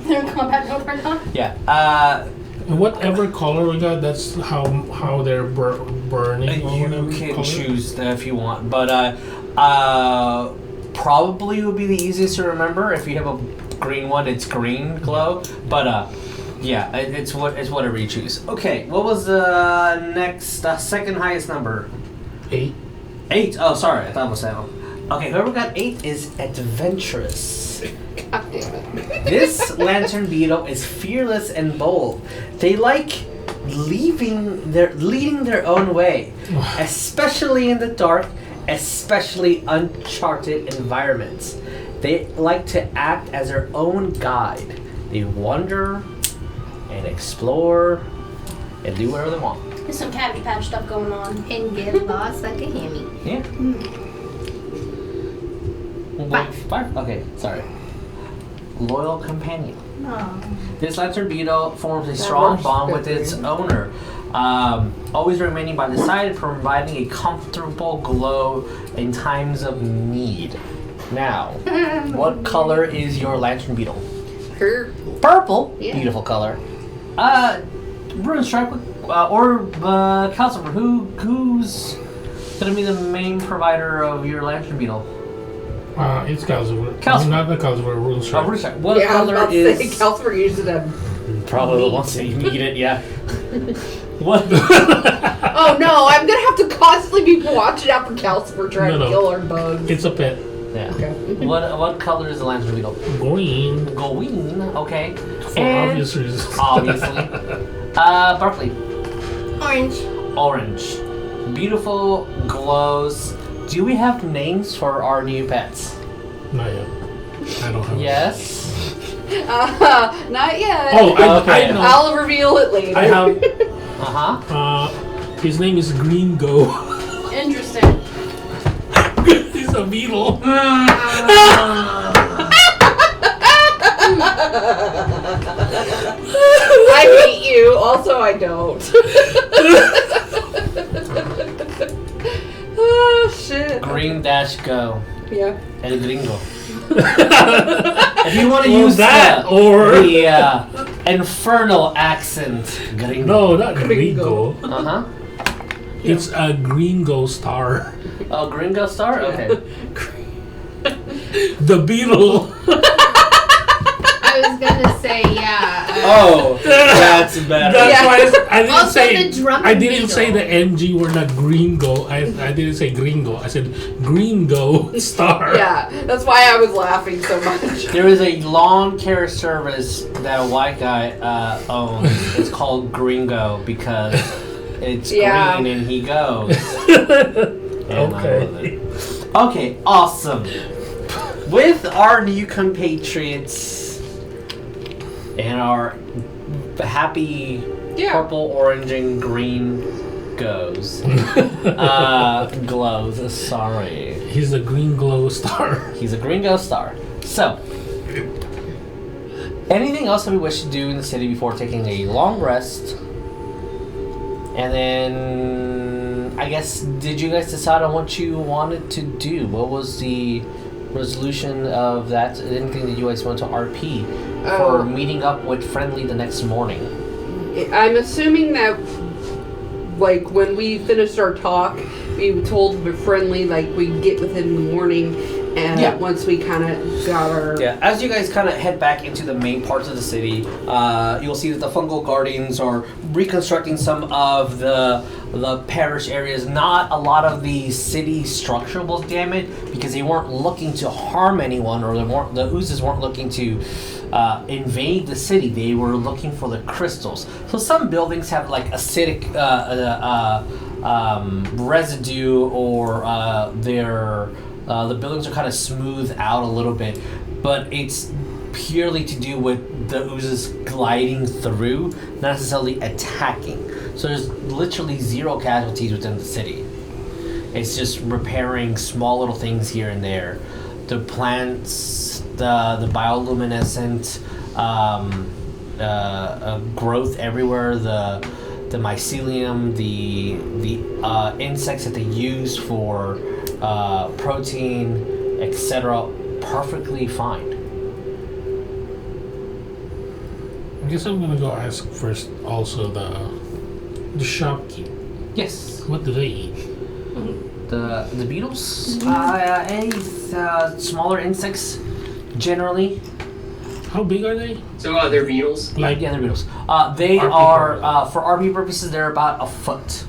They're in combat, no, they're not. Yeah. And whatever color we got, that's how they're burning. Or You whatever can color. choose that if you want, but probably would be the easiest to remember. If you have a green one, it's green glow. But yeah, it's whatever you choose. Okay, what was the next second highest number? 8. 8. Oh, sorry, I thought it was 7. Okay, whoever got 8 is adventurous. God damn it. This lantern beetle is fearless and bold. They like leading their own way, especially in the dark, especially uncharted environments. They like to act as their own guide. They wander and explore and do whatever they want. There's some Cabbage Patch stuff going on. And get lost like a hammy. Yeah. 5. Okay, sorry. Loyal companion. Oh. This lantern beetle forms a strong works bond good with for its you. owner, always remaining by the side, providing a comfortable glow in times of need. Now, what color is your lantern beetle? Purple. Yeah. Beautiful color. Rune Strike or Calcifer, who's gonna be the main provider of your lantern beetle? It's Calcifer. Calcifer. Not the Calcifer. Rune Oh, Strike. Rune Strike. What Yeah, I was color about to is? say, Calcifer uses them. Probably once you need it, yeah. What? Oh no, I'm gonna have to constantly be watching out for Calcifer trying No. to kill our bugs. It's a pet. Yeah. Okay. What color is the lantern beetle? Green. Green. Okay. For obvious reasons. Obviously. Barklee. Orange. Orange. Beautiful, glows. Do we have names for our new pets? Not yet. I don't have. Yes. Not yet. Oh, Okay. I know. I'll reveal it later. I have. His name is Gringo. Interesting. He's a beetle. I hate you. Also, I don't. Oh shit. Green dash go. Yeah. El Gringo. If you want to Well, use that or the infernal accent, Gringo. no, not Gringo. Uh-huh. It's a Gringo star. Oh, Gringo star? Okay. The beetle. I was gonna say yeah. Oh, that's better. That's Yeah. why I didn't Also say. the drum I didn't beetle. say the NG word, not Gringo. I didn't say Gringo. I said Gringo star. Yeah. That's why I was laughing so much. There is a lawn care service that a white guy owns. It's called Gringo because it's Yeah. green and he goes. And I love Okay. it. Okay, awesome. With our new compatriots and our happy Yeah. purple, orange, and green glows. Sorry. He's a green glow star. He's a Gringo star. So, anything else that we wish to do in the city before taking a long rest? And then, I guess, did you guys decide on what you wanted to do? What was the resolution of that? Anything that you guys want to RP for meeting up with Friendly the next morning? I'm assuming that, like, when we finished our talk, we told the Friendly, like, we'd get with him in the morning, and Yeah. once we kind of got our... Yeah, as you guys kind of head back into the main parts of the city, you'll see that the fungal guardians are reconstructing some of the parish areas. Not a lot of the city structure was damaged because they weren't looking to harm anyone, or the oozes weren't looking to invade the city. They were looking for the crystals. So some buildings have like acidic residue, or the buildings are kind of smoothed out a little bit, but it's purely to do with the oozes gliding through, not necessarily attacking. So there's literally zero casualties within the city. It's just repairing small little things here and there. The plants, the bioluminescent growth everywhere, the mycelium, the insects that they use for protein, etc., perfectly fine. I guess I'm gonna go ask first. Also, the shopkeep. Yes. What do they eat? The beetles, any smaller insects, generally. How big are they? So they're beetles. Like Yeah, they're beetles. They RP are for RP purposes. They're about a foot.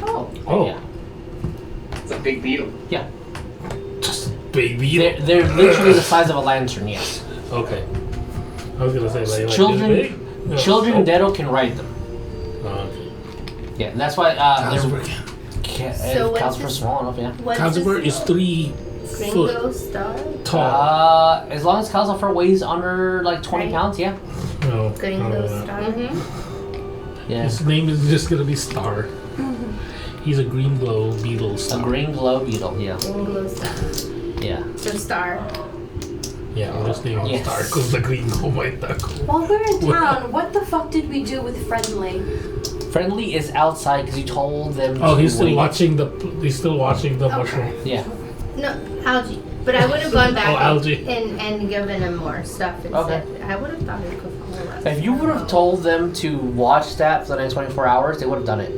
Oh. oh, Yeah. It's a big beetle. Yeah. just big beetle. They're literally the size of a lantern. Yes. Okay. I was gonna say like Children- this big? No. Children Oh. Dedo can ride them. Okay. Yeah, that's why Calcifer So what's Calcifer's this- small enough. Yeah. What's Calcifer this is 3 foot Gringo star? tall. As long as Calcifer weighs under like 20 Right. pounds, yeah. No, Gringo star. Mm-hmm. Yeah. His name is just gonna be Star. He's a green glow beetle A star. green glow beetle. Yeah. Gringo star. Yeah. So star. Yeah, I'll just name him Yes. Star because the green glow might not go. While we're in town, what the fuck did we do with Friendly? Friendly is outside because you told them. Oh, to he's still wait. watching the. He's still watching the mushroom. Yeah. No, algae. But I would have gone back Oh, algae. and given him more stuff instead. I would have thought he could follow us. If you would have told them to watch that for the next 24 hours, they would have done it.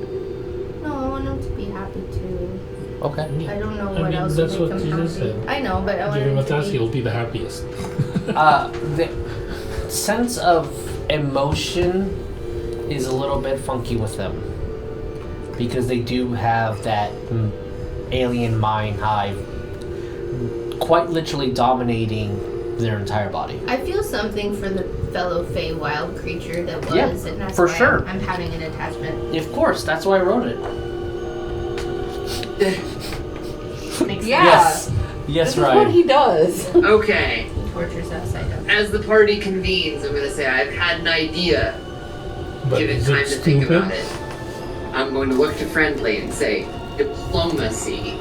No, I want him to be happy too. Okay. I don't know I what mean, else that's would what make him Jesus happy. said. I know, but I want Give him a him to task, be... he'll be the happiest. The sense of emotion is a little bit funky with them. Because they do have that alien mind hive quite literally dominating their entire body. I feel something for the fellow Fey wild creature that was, Yeah, and that's for why sure. I'm having an attachment. Of course, that's why I wrote it. Makes Yeah. Yes. Yes, This is what right. he does. Okay. sense. He tortures upside down. As the party convenes, I'm gonna say I've had an idea. But Give it is time it to think stupid? about it. I'm going to look to Friendly and say, diplomacy.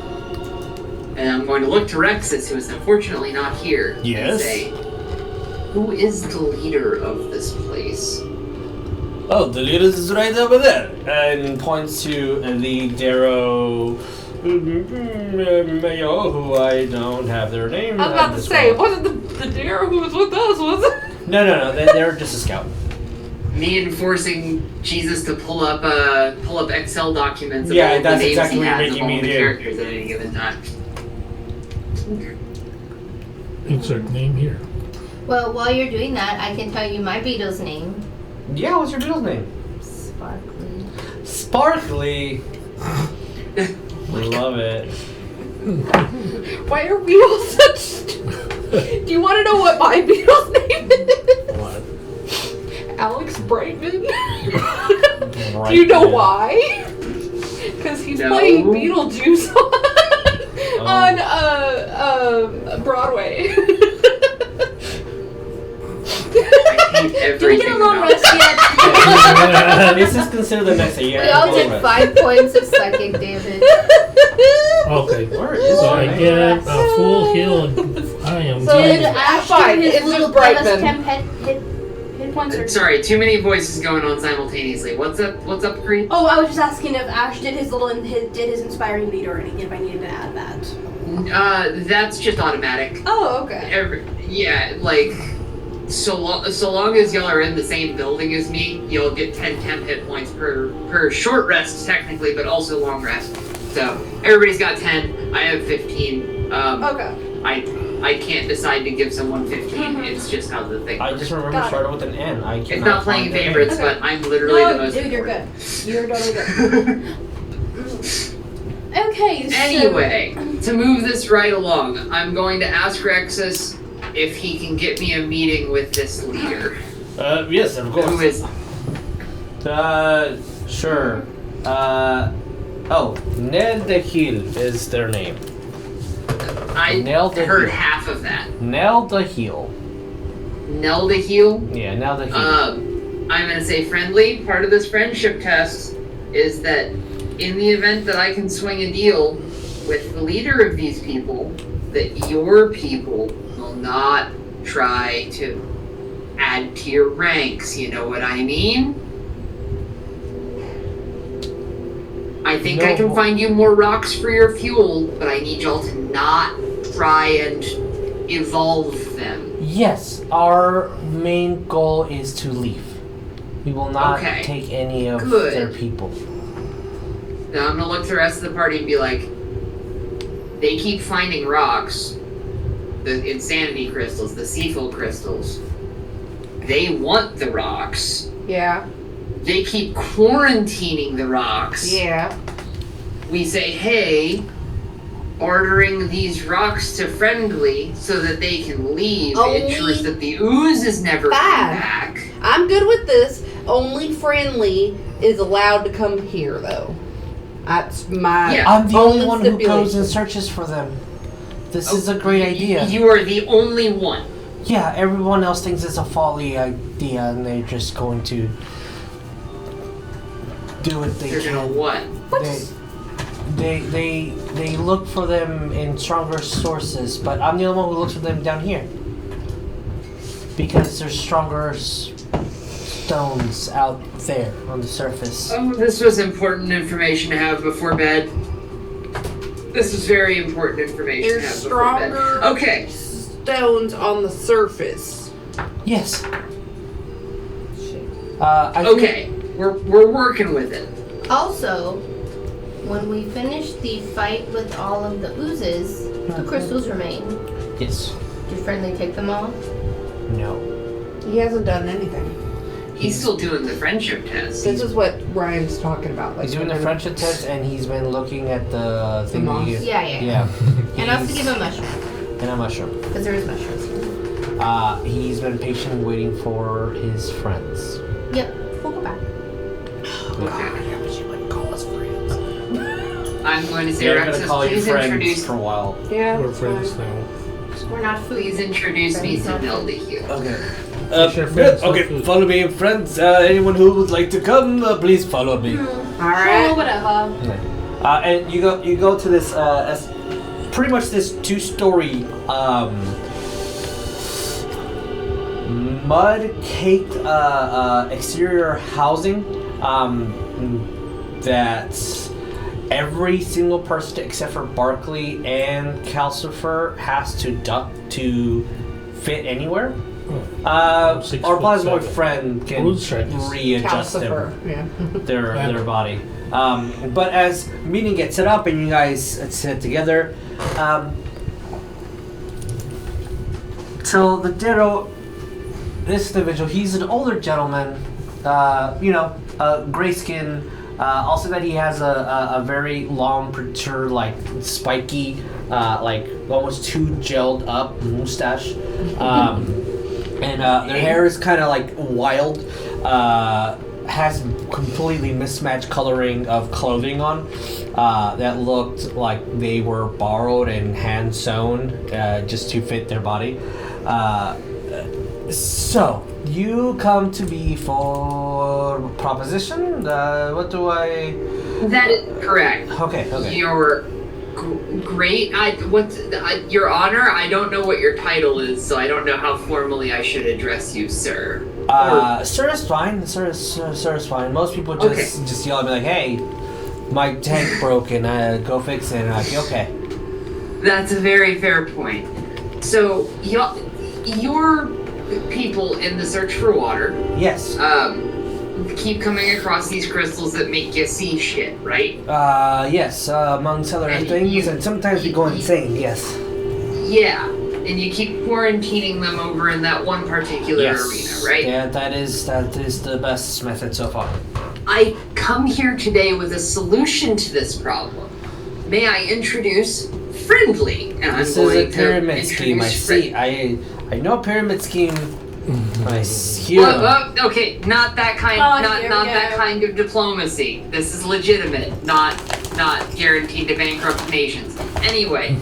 And I'm going to look to Rexus, who is unfortunately not here, Yes? and say, who is the leader of this place? Oh, the leader is right over there. And points to the Darrow Mayo, who I don't have their name. I was about at to this say, it moment. wasn't the deer who was with us, was it? No, they're just a scout. Me enforcing Jesus to pull up Excel documents of Yeah, all the that's names exactly he what you're has of making all me the do. characters at any given time. Insert name here. Well, while you're doing that, I can tell you my beetle's name. Yeah, what's your beetle's name? Sparkly. Sparkly. Love it. Why are we all such... Do you want to know what my beetle's name is? What? Alex Brightman. Do you know why? Because he's No. playing Beetlejuice on Broadway. I hate Did we everything get a long about rest yet? This is considered the next year. We all did 5 points of psychic damage. Okay. Where is So I it? get a full heal. I am So good. it's- Did Ash fine, do his it's little just Brightman. plus 10 hit points? Or... Sorry, too many voices going on simultaneously. What's up, Creed? Oh, I was just asking if Ash did his inspiring lead or anything, if I needed to add that. That's just automatic. Oh, okay. So long as y'all are in the same building as me, you'll get 10 temp hit points per short rest technically, but also long rest. So everybody's got 10. I have 15. Okay. I can't decide to give someone 15. It's just how the thing. I just remember Got it. started with an N. I It's cannot not playing find their favorites, name. but I'm literally the No, most. dude, you're good. important. You're totally good. Okay, so... Anyway, to move this right along, I'm going to ask Rexus if he can get me a meeting with this leader. Yes, of course. Who is? Sure. Ned the Heel is their name. I Nell the heard Heel. half of that. Nell the Heel. Nell the Heel. Yeah, Nell the Heel. I'm gonna say friendly. Part of this friendship test is that in the event that I can swing a deal with the leader of these people, that your people will not try to add to your ranks. You know what I mean? I think I can No. find you more rocks for your fuel, but I need y'all to not try and evolve them. Yes, our main goal is to leave. We will not Okay. take any of Good. their people. Now I'm gonna look to the rest of the party and be like, they keep finding rocks, the insanity crystals, the Seafil crystals. They want the rocks. Yeah. They keep quarantining the rocks. Yeah. We say, hey, ordering these rocks to friendly so that they can leave Only ensures that the ooze is never come bad. back. I'm good with this. Only friendly is allowed to come here, though. That's my. Yeah. I'm the only one who goes stipulation. and searches for them. This is a great idea. You are the only one. Yeah, everyone else thinks it's a folly idea and they're just going to do what they You're gonna can. what? They look for them in stronger sources, but I'm the only one who looks for them down here. Because there's stronger stones out there on the surface. Oh, this was important information to have before bed. This is very important information There's to have before bed. stronger Okay. stones on the surface. Yes. I think- Okay. We're working with it. Also, when we finish the fight with all of the oozes, the crystals remain. Yes. Did Friendly take them all? No. He hasn't done anything. He's still doing the friendship test. This is what Ryan's talking about. Like He's doing the friendship test, and he's been looking at the thing. moss. Yeah. Yeah. And also He's- give a mushroom, and a mushroom. because there is mushrooms here. He's been patiently waiting for his friends. Yep, we'll go back. Okay. But you wouldn't call us friends. I'm going to say, They're gonna Rexus, call you please friends introduce, for a while. Yeah. We're friends now. We're not food. please introduce me to Nelda here. Okay. Sure, friends, no okay, food. follow me, friends. Anyone who would like to come, please follow me. All Oh, right. whatever. And you go to this pretty much this 2-story mud caked exterior housing that every single person except for Barklee and Calcifer has to duck to fit anywhere. Our 6'7". Plasmoid friend can Who's Charis? readjust Calcifer. them Yeah. their body. But as meeting gets set up and you guys sit together, so the Ditto, this individual, he's an older gentleman, gray skin. Also that he has a very long, protrude, like spiky, like almost too gelled up mustache. And their hair is kind of like wild, has completely mismatched coloring of clothing on that looked like they were borrowed and hand sewn just to fit their body. So, you come to me for proposition? What do I... That is correct. Okay. Your great. Your Honor. I don't know what your title is, so I don't know how formally I should address you, sir. Sir is fine. Sir is fine. Most people just yell at me like, "Hey, my tank broke and go fix it." And I'm like, "Okay." That's a very fair point. So, your people in the search for water, Yes. keep coming across these crystals that make you see shit, right? Yes. Amongst other And things, and sometimes we go insane. Yes. Yeah, and you keep quarantining them over in that one particular arena, right? Yeah, that is the best method so far. I come here today with a solution to this problem. May I introduce Friendly? And This I'm is going a pyramid to scheme. I introduce see. I know pyramid scheme. I hear. Okay, not that kind. Oh, not here not we that go. kind of diplomacy. This is legitimate, not guaranteed to bankrupt nations. Anyway,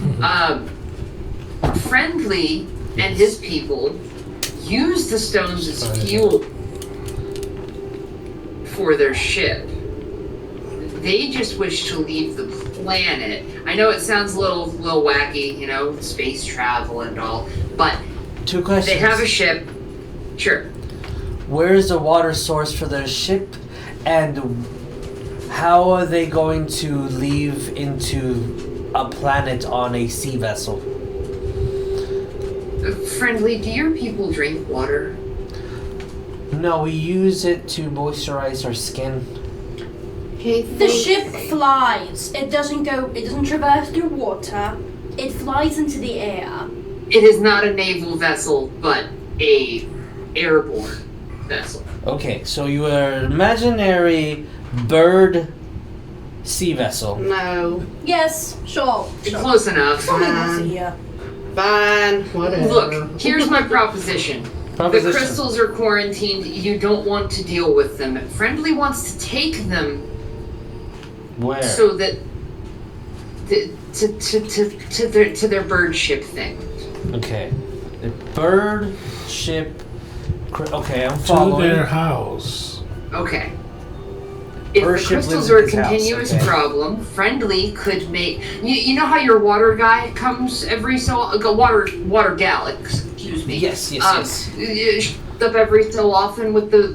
Friendly and his people use the stones as fuel for their ship. They just wish to leave the planet. I know it sounds a little wacky, space travel and all, but 2 questions. they have a ship. Sure. Where is the water source for their ship, and how are they going to leave into a planet on a sea vessel? Friendly, do your people drink water? No, we use it to moisturize our skin. The ship flies. It doesn't traverse through water. It flies into the air. It is not a naval vessel, but a airborne vessel. Okay, so you are an imaginary bird sea vessel. No. Yes, sure. Close enough. Fine. Whatever. Look, here's my proposition. The Proposition. crystals are quarantined. You don't want to deal with them. Friendly wants to take them Where? so that to their bird ship thing. Okay. The bird ship. Okay, I'm To following. their house. Okay. If Bird the ship crystals lives are in a his house, continuous okay. problem, Friendly could make. You know how your water guy comes every water gal, excuse me. Yes. Up every so often with the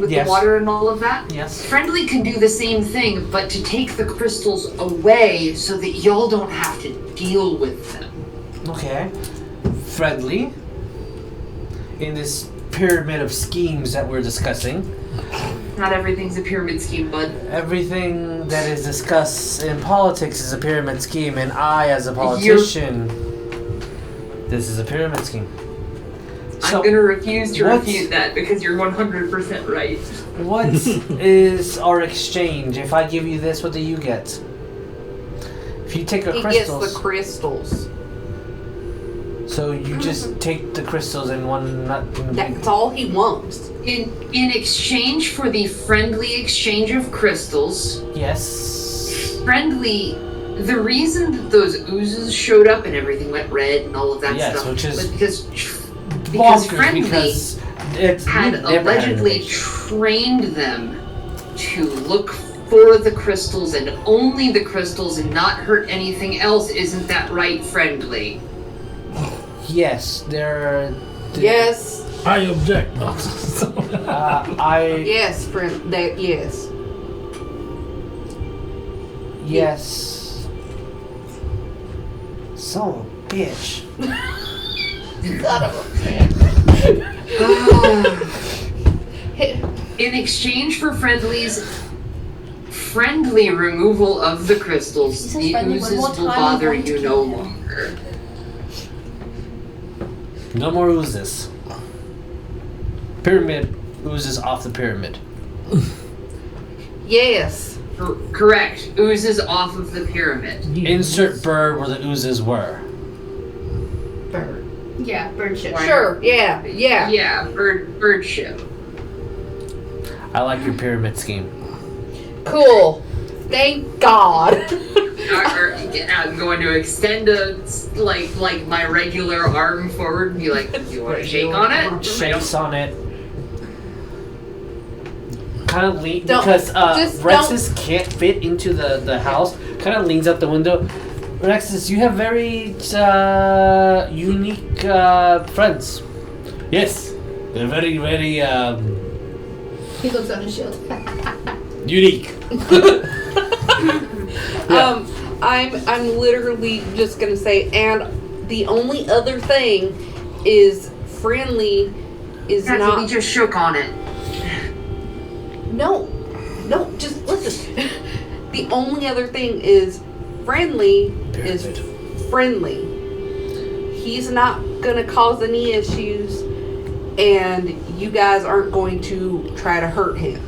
Yes. the water and all of that. Yes. Friendly can do the same thing, but to take the crystals away so that y'all don't have to deal with them. Okay. Friendly. In this pyramid of schemes that we're discussing, Not everything's a pyramid scheme, bud. everything that is discussed in politics is a pyramid scheme, and I, as a politician, this is a pyramid scheme. So, I'm gonna refuse to what's- refute that because you're 100% right. What is our exchange? If I give you this, what do you get? If you take a He crystals, gets the crystals. so you just take the crystals and one nut. That's all he wants. In exchange for the friendly exchange of crystals, Yes. friendly. The reason that those oozes showed up and everything went red and all of that Yes, stuff which is was because Bonkers, friendly because it's had never had an allegedly issue. trained them to look for the crystals and only the crystals and not hurt anything else. Isn't that right, friendly? Yes, they're. Yes. I object. Yes, friend. That yes. Yes. Son of a bitch. In exchange for friendly removal of the crystals, He says the friendly one oozes more will time, bother I'm going you to no kill him. longer. No more oozes. Pyramid oozes off the pyramid. Yes. Correct. Oozes off of the pyramid. Insert bird where the oozes were. Bird. Yeah, bird ship. Sure. Yeah. Yeah. Yeah, bird ship. I like your pyramid scheme. Cool. Thank God. I'm going to extend like my regular arm forward and be like, "You want to shake on it?" Shakes on it. Kind of lean Don't- because just Rexus can't fit into the house. Kind of leans out the window. Rexus, you have very unique friends. Yes, they're very He looks on his shield. unique. I'm literally just gonna say, and the only other thing is friendly is We not. just shook on it. No, just listen. The only other thing is friendly is friendly. He's not gonna cause any issues, and you guys aren't going to try to hurt him.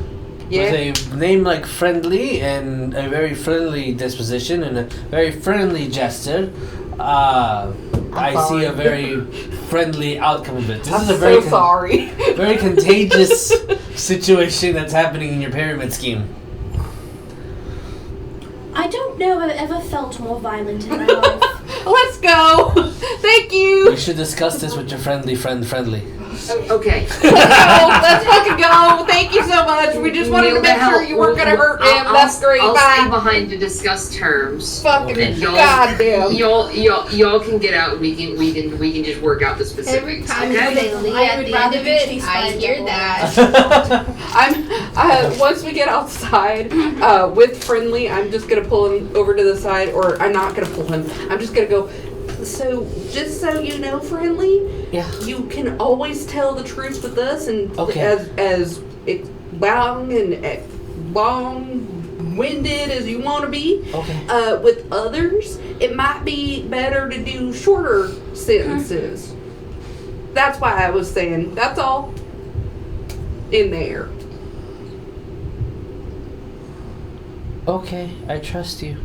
Yeah. With a name like Friendly and a very friendly disposition and a very friendly gesture, I see a very friendly outcome of it. This is a very so sorry. very contagious situation that's happening in your pyramid scheme. I don't know if I've ever felt more violent in my life. Let's go. Thank you. You should discuss this with your friendly. Okay. Let's fucking go. Thank you so much. We just wanted to make sure you weren't gonna hurt him. That's great. I'll stay Bye. behind to discuss terms. Fucking Okay. goddamn. Y'all can get out. We can just work out the Every specifics. time Okay. you say Lee I at would the end rather of reach it, these I spines hear double. that. Once we get outside with friendly, I'm just gonna pull him over to the side, or I'm not gonna pull him. I'm just gonna go. So, just so you know, friendly, Yeah. you can always tell the truth with us, and Okay. as long and long-winded as you want to be. Okay. With others, it might be better to do shorter sentences. That's why I was saying. That's all. In there. Okay, I trust you.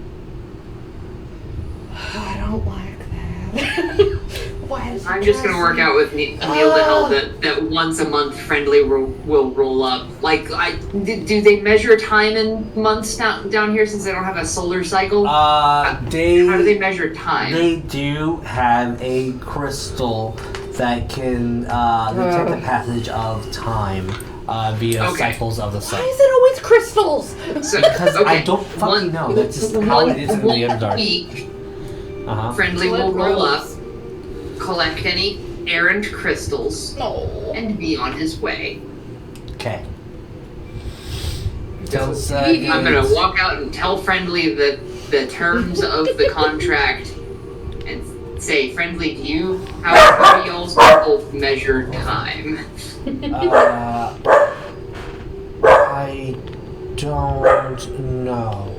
I don't like that. Why does I'm just gonna work out with Neil to help that once a month friendly will roll up. Like, do they measure time in months down here since they don't have a solar cycle? How do they measure time? They do have a crystal that can detect the passage of time via Okay. cycles of the sun. Why is it always crystals? So, Because I okay, don't fucking know. That's just how it is in the Underdark. Week, Uh-huh. friendly What will roll up, gross. collect any errant crystals, No. and be on his way. Okay. Tells, I'm gonna walk out and tell friendly the terms of the contract and say, friendly, how do y'all's people measure time? I don't know.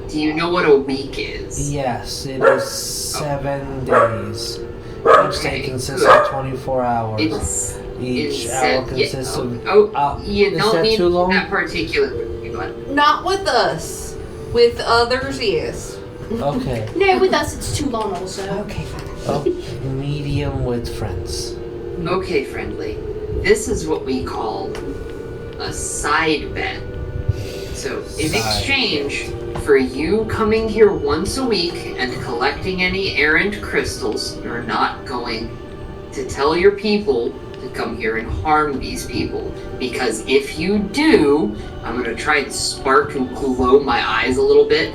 Do you know what a week is? Yes, it is 7 days. Each day consists of 24 hours. Each hour consists of. You is don't that need too long? that particular one. Not with us. With others, yes. Okay. No, with us it's too long also. Okay, fine. Oh, medium with friends. Okay, friendly. This is what we call a side bet. So, in Side exchange for you coming here once a week and collecting any errant crystals, you're not going to tell your people to come here and harm these people. Because if you do, I'm going to try and spark and glow my eyes a little bit.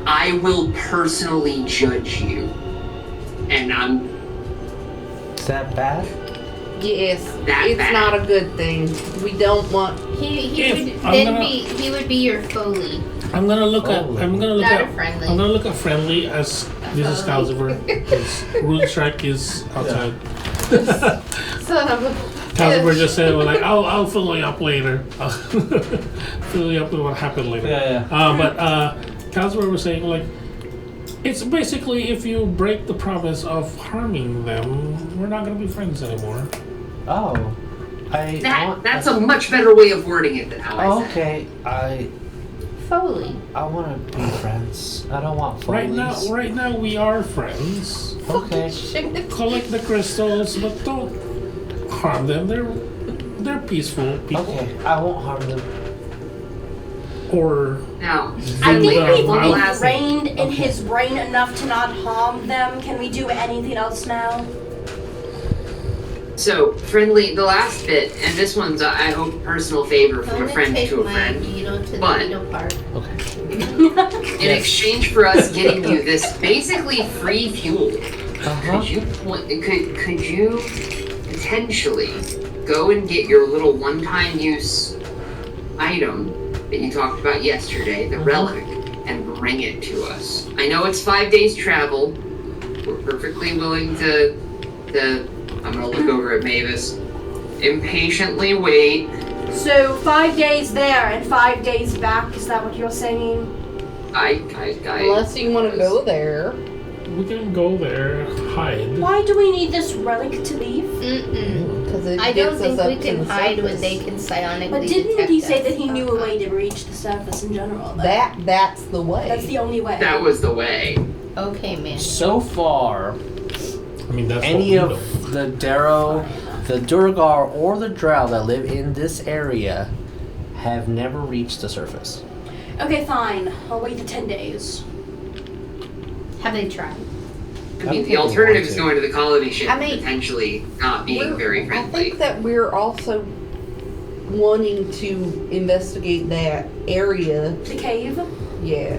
I will personally judge you. And I'm Is that bad? Yes, That it's bad. not a good thing. We don't want. He would be your Foley, I'm gonna look at. not a friendly. I'm gonna look at friendly as this is Calcifer. His rune strike is outside. Son of a. Calcifer just said, "Well, like I'll fill you up later. I'll fill you up with what happened later." Yeah. But Calcifer was saying like, it's basically if you break the promise of harming them, we're not gonna be friends anymore. Oh. That's a much better way of wording it than how I said it. Okay. Foley. I want to be friends. I don't want follies. Right now we are friends. Okay. Collect the crystals, but don't harm them. They're peaceful people. Okay. I won't harm them. Or Now, I think Friendly, we've I'll- ingrained in his brain enough to not harm them. Can we do anything else now? so friendly, the last bit, and this one's, I hope, personal favor from a friend to a friend. Needle to But- the needle part. Okay. In exchange for us getting you this basically free fuel, Uh-huh. could you potentially go and get your little one-time use item that you talked about yesterday, the relic, and bring it to us? I know it's 5 days travel. We're perfectly willing to I'm gonna look over at Maevis. Impatiently wait. So 5 days there and 5 days back. Is that what you're saying? I Unless you want to go there. we can go there, hide. Why do we need this relic to leave? Mm-mm. Because it I don't gets us think up we to can the hide when surface. they can psionically But didn't detect he say us. that he knew a way to reach the surface in general? though? That's the way. That's the only way. that was the way. Okay, man. So far, I mean, that's any what we of the Darrow, the Durgar, or the Drow that live in this area have never reached the surface. Okay, fine. I'll wait the 10 days. Have they tried? I mean, the alternative is going to the colony ship I mean, and potentially not being We're- very I friendly. think that we're also wanting to investigate that area. The cave? Yeah.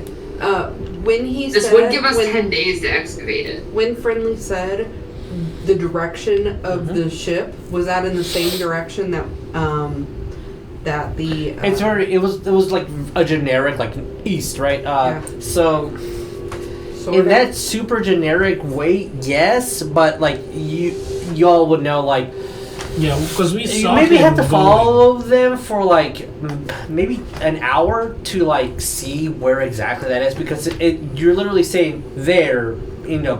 When he This said would give us when, 10 days to excavate it. when Friendly said the direction of the ship, was that in the same direction that that the It's very. It was like a generic, like east, right? Yeah. So sort in of? that super generic way, yes, but like y'all would know, like Yeah, because we you saw maybe him have to going. follow them for like maybe an hour to like see where exactly that is, because you're literally saying there,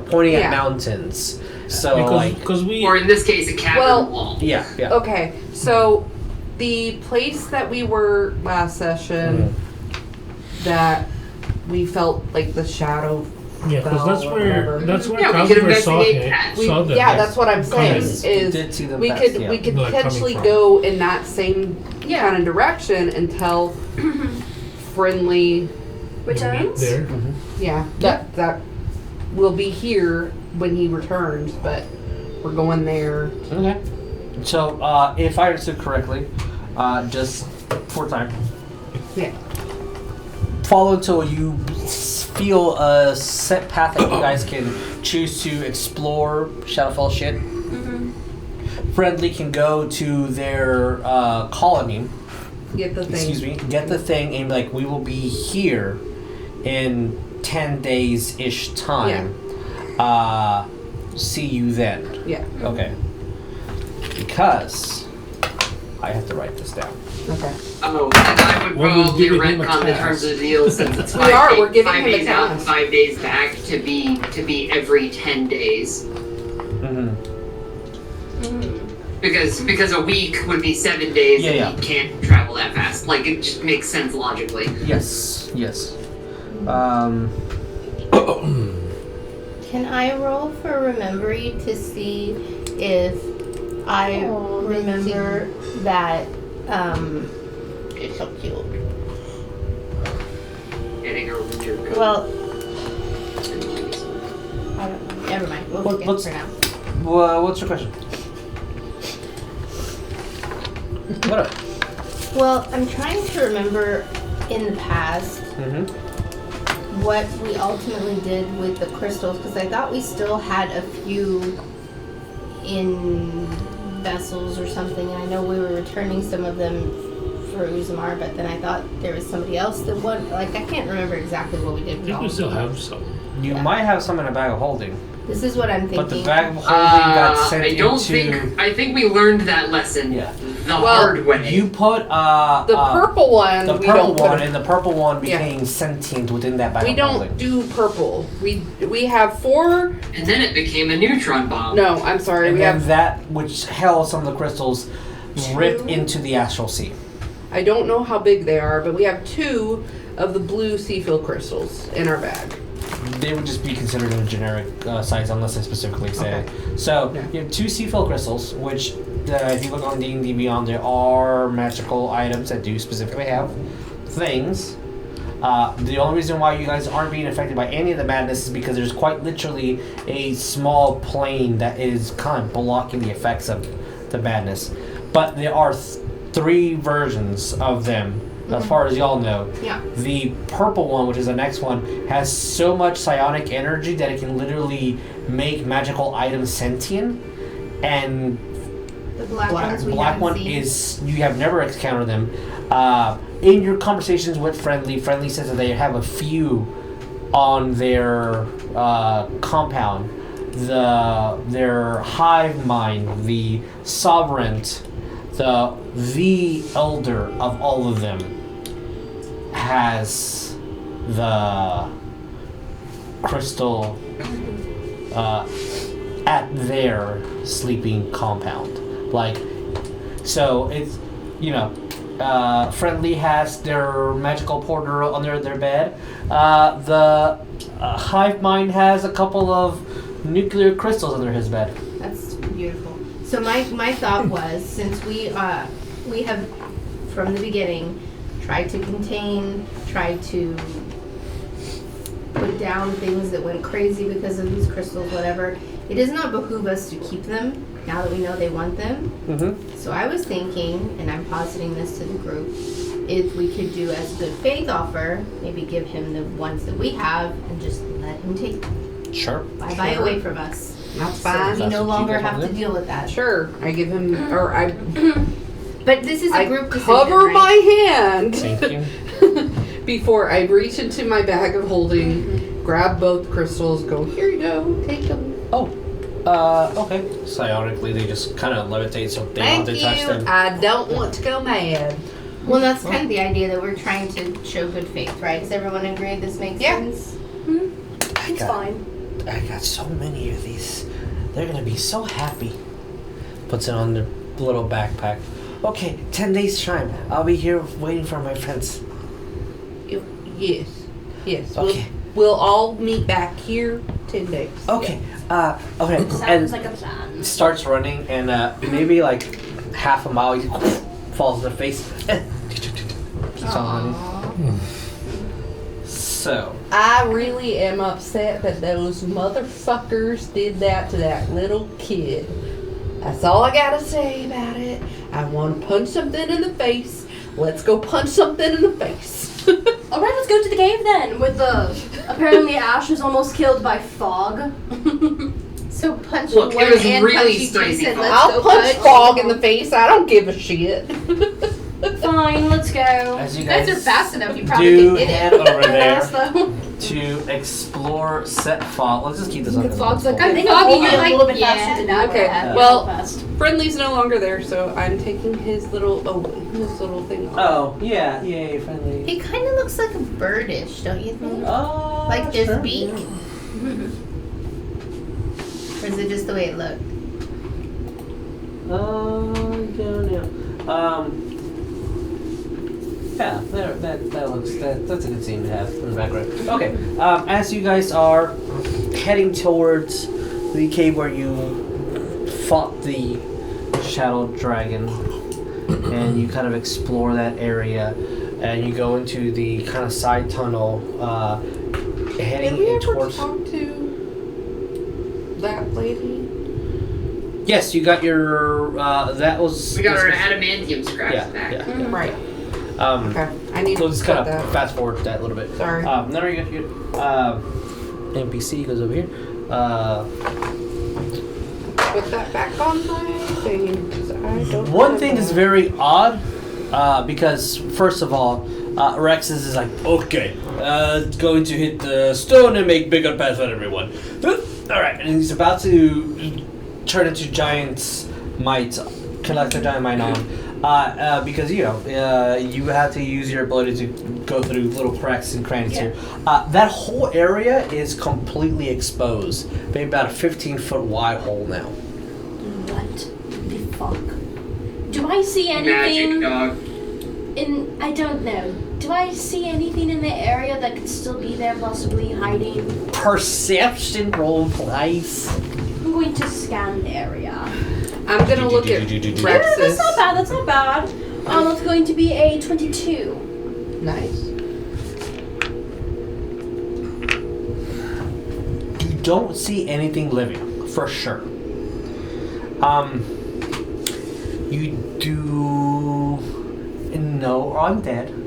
pointing Yeah. at mountains. So Because we Or in this case, a cavern Well- wall. yeah. Okay, so the place that we were last session that we felt like the shadow. yeah, because that's Bell or where whatever. Yeah, we could Calcifer saw investigate him. that. We, Saw them. yeah, that's what I'm saying. Yes. Is Did see them we pass, could yeah. we could Like, coming potentially from. go in that same kind of direction until Friendly. Returns? there. Yeah, that will be here when he returns, but we're going there. Okay. So if I understood correctly, just for time. Yeah. Follow until you feel a set path that you guys can choose to explore Shadowfell shit. Friendly can go to their colony, Get the thing. excuse me, get the thing, and be like, we will be here in 10 days-ish time. See you then. Yeah. Okay. Because I have to write this down. Okay. Oh, and I would Well, we're probably giving him a retcon the task. terms of the deal since it's We 5 are, days, we're giving 5 him a days out, task. 5 days back to be every 10 days. Because a week would be 7 days, Yeah, and he can't travel that fast. Like, it just makes sense logically. Yes. Can I roll for Remembering to see if I remember that, it's so cute. Getting a winter coat. Well, I don't know. Never mind. We'll forget what's- for now. What's your question? What up? Well, I'm trying to remember in the past what we ultimately did with the crystals, because I thought we still had a few in vessels or something, and I know we were returning some of them for Uzumar, but then I thought there was somebody else that would, like, I can't remember exactly what we did I with think all we of still them. have some. You might have some in a bag of holding, This is what I'm thinking. but the bag of holding got sent I think we learned that lesson the hard way. You put The purple one, the we purple don't put one, and the purple one Yeah. became sentient within that bag We of don't holding. do purple. We have 4. And then it became a neutron bomb. No, I'm sorry. And We then have. that which held some of the crystals ripped 2. into the astral sea. I don't know how big they are, but we have 2 of the blue sea-fill crystals in our bag. They would just be considered a generic size unless they specifically say. Okay. So Yeah. you have 2 sea-fill crystals, which if you look on D&D Beyond, there are magical items that do specifically have things. The only reason why you guys aren't being affected by any of the madness is because there's quite literally a small plane that is kind of blocking the effects of the madness. But there are 3 versions of them, as far as y'all know. Yeah. The purple one, which is the next one, has so much psionic energy that it can literally make magical items sentient. And The black ones we black haven't one seen. is you have never encountered them. In your conversations with Friendly says that they have a few on their compound. Their hive mind, the sovereign, the elder of all of them, has the crystal at their sleeping compound. Like, so it's, Friendly has their magical portal under their bed. The hive mind has a couple of nuclear crystals under his bed. That's beautiful. So my thought was, since we have from the beginning tried to contain, tried to put down things that went crazy because of these crystals, whatever, it does not behoove us to keep them now that we know they want them. Mm-hmm. So I was thinking, and I'm positing this to the group, if we could do as a good faith offer, maybe give him the ones that we have and just let him take them. Sure. Bye away from us. That's So fine. we That's no what you longer guys have wanna to do? deal with that. Sure. I give him, or I But this is a group decision, cover right? my hand Thank you. before I reach into my bag of holding, grab both crystals, go, here you go, take them. Okay. Psionically, they just kind of levitate so they don't Thank have to touch you. them. I don't want to go mad. Well, that's kind of the idea that we're trying to show good faith, right? Does everyone agree this makes Yeah. sense? It's fine. I got so many of these. They're gonna be so happy. Puts it on their little backpack. Okay, 10 days time. I'll be here waiting for my friends. Yes. Yes. Okay. We'll all meet back here 10 days. Okay. Okay. Sounds And like a plan. starts running, and running, like half a mile, he falls in the face. Keeps on running. So. I really am upset that those motherfuckers did that to that little kid. That's all I gotta say about it. I want to punch something in the face. Let's go punch something in the face. All right, let's go to the cave then. With the apparently Ash was almost killed by fog. So punch Look, it one was and really punchy spicy Jason. fog. Let's I'll go punch fog in the face. I don't give a shit. Fine, let's go. As you You guys guys are fast enough. You probably do can head hit it. over there Fast, though. to explore set fog. Let's just keep this under the fog's like, I think Foggy, I'll be you're a like, little bit yeah. faster than now. Okay, but well- fast. Friendly's no longer there, so I'm taking his little thing off. Oh, yeah, yay, friendly. He kind of looks like a birdish, don't you think? Oh, Like this sure. beak. Or is it just the way it looked? Yeah, that's a good scene to have in the background. Okay, as you guys are heading towards the cave where you fought the Shadow Dragon, and you kind of explore that area, and you go into the kind of side tunnel, heading Did we in ever towards. talk to that lady? Yes, you got your. That was. We got our adamantium scraps Yeah, back. yeah. Right. Um, Okay. I need So to just put kind of that. fast forward that a little bit. Sorry. No, you NPC goes over here. Put that back on my thing. 'Cause I don't One have thing is that. very odd, because first of all, Rex's is like, okay, going to hit the stone and make bigger path for everyone. All right, and he's about to turn into giant's might, collect a giant might on. Because you have to use your ability to go through little cracks and crannies here. That whole area is completely exposed. Maybe about a 15-foot wide hole now. What the fuck? Do I see Magic anything dog. I don't know. Do I see anything in the area that could still be there, possibly hiding? Perception roll, please. I'm going to scan the area. I'm gonna look at That's Rex's. not bad, that's not bad. It's going to be a 22. Nice. You don't see anything living, for sure. You do no undead.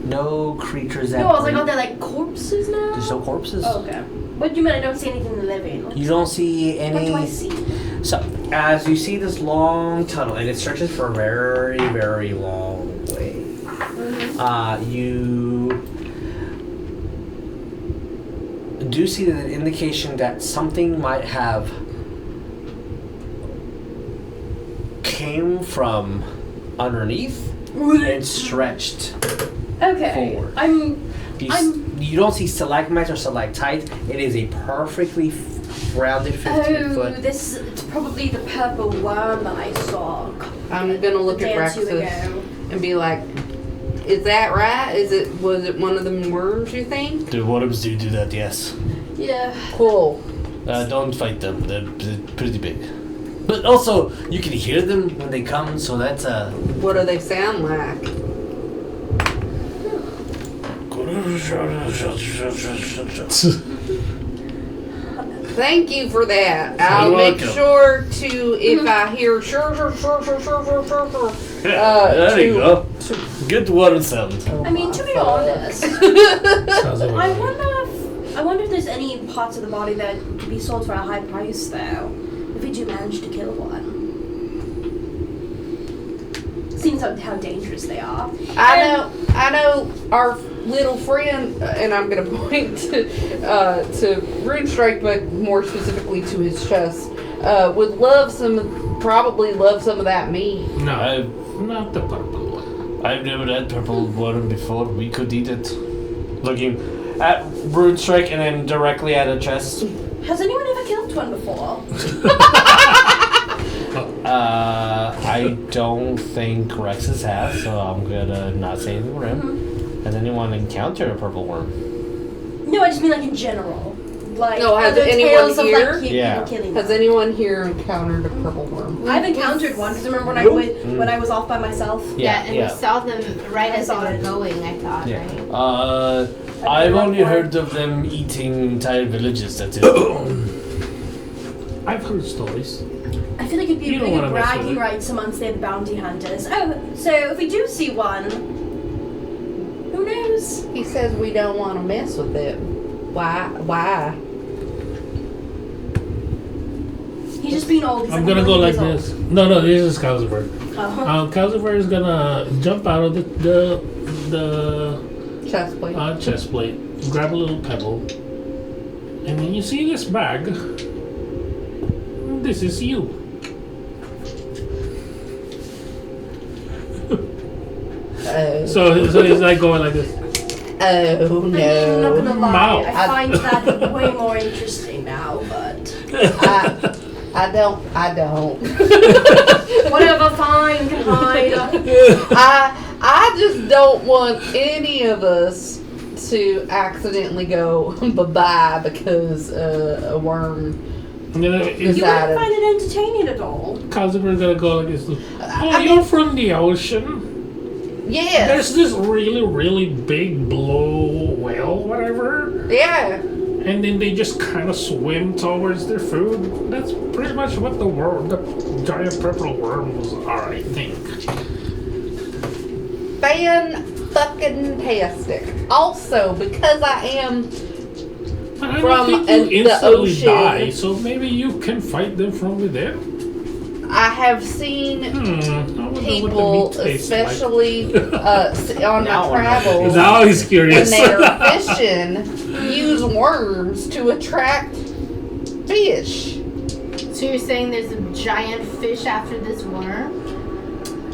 No creatures that No, I was like, breathe. are there like corpses now? There's no corpses. Oh, okay. What do you mean I don't see anything living? You don't see What do I any. see? So, as you see this long tunnel, and it stretches for a very, very long way, you do see an indication that something might have came from underneath and stretched Okay. forward. You don't see stalagmites or stalactites. It is a perfectly rounded 15 foot. This it's probably the purple worm that I saw. I'm gonna look a day at or Rex's two ago. and be like, "Is that right? Was it one of them worms? You think?" The worms do that, yes. Yeah. Cool. Don't fight them. They're pretty big. But also, you can hear them when they come, so that's What do they sound like? Thank you for that. I'll make welcome. sure to, if I hear sure, there you go. Good worm sound. I mean, to be honest, Sounds like I wonder if there's any parts of the body that could be sold for a high price, though. If we do manage to kill one. Seems how dangerous they are. I know our little friend, and I'm gonna point to Rune Strike, but more specifically to his chest. Would probably love some of that meat. No, not the purple one. I've never had purple worm before. We could eat it. Looking at Rune Strike and then directly at a chest. Has anyone ever killed one before? I don't think Rex's has, so I'm gonna not say anything for him. Has anyone encountered a purple worm? No, I just mean like in general. Like, No, has are there anyone tales of here? like Yeah. people killing Has them? anyone here encountered a purple worm? I've encountered one because remember when I Nope. went when I was off by myself. Yeah, and we saw them right as they saw were it. going, I thought, Yeah. right? I've only heard of them eating entire villages. That's it. I've heard stories. I feel like it'd be You a don't really wanna good mess with bragging it. rights amongst the bounty hunters. Oh, so if we do see one, who knows? He says we don't want to mess with it. Why? He's just being old. He's I'm like gonna go 100 like years this. No, this is Calcifer. old. Calcifer is gonna jump out of the Chest plate. chest plate, grab a little pebble, and when you see this bag, this is you. So he's like going like this. Oh I'm not gonna lie, Mouth. I find that way more interesting now, but I don't. whatever, fine, you can hide. I just don't want any of us to accidentally go bye-bye because a worm And then You it's wouldn't find it entertaining at all. Cosmos gonna go like this. Oh, I you're mean- from the ocean? Yes. There's this really, really big blow whale, whatever. Yeah. And then they just kind of swim towards their food. That's pretty much what the giant purple worms are, I think. Fan-fucking-tastic. Also, because I am But I From don't think you the instantly ocean. die, so maybe you can fight them from within. I have seen I wonder people, what the meat tastes especially on Now my I'm travels, Now he's when curious. they're fishing, use worms to attract fish. So you're saying there's a giant fish after this worm?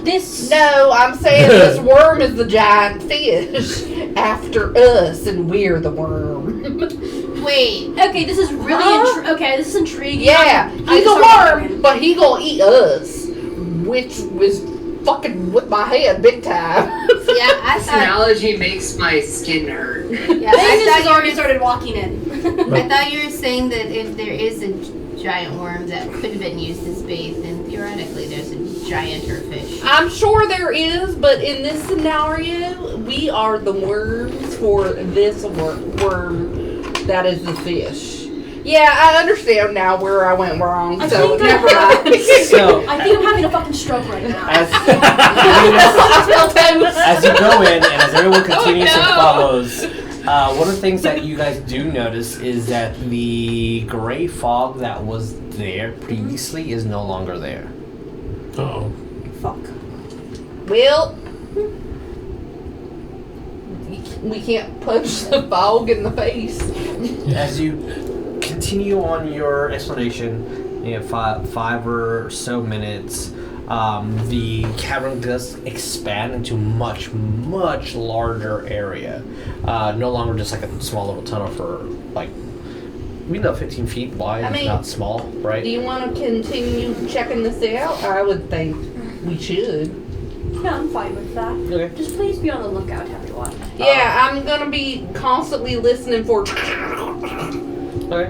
This No, I'm saying this worm is the giant fish after us, and we're the worm. Wait, okay. This is really Huh? okay. This is intriguing. Yeah, I he's a just started worm, worrying. but he gonna eat us, which was fucking with my head big time. yeah, I This thought, analogy makes my skin hurt. yeah, Maevis has I already started walking in. thought you were saying that if there is a giant worm that could have been used as bait, then theoretically there's a gianter fish. I'm sure there is, but in this scenario, we are the worms for this worm that is the fish. Yeah, I understand now where I went wrong, I so think never I- mind. So, I think I'm having a fucking stroke right now. as, I feel tense. as you go in and as everyone continues Oh, no. and follows, one of the things that you guys do notice is that the gray fog that was there previously is no longer there. Oh. Fuck. Well, we can't punch the fog in the face. As you continue on your explanation, you have five or so minutes, the cavern does expand into much larger area. No longer just like a small little tunnel for like, 15 feet wide, I mean, not small, right? Do you want to continue checking this out? I would think we should. Yeah, I'm fine with that. Okay. Just please be on the lookout, everyone. Yeah, I'm gonna be constantly listening for. Okay.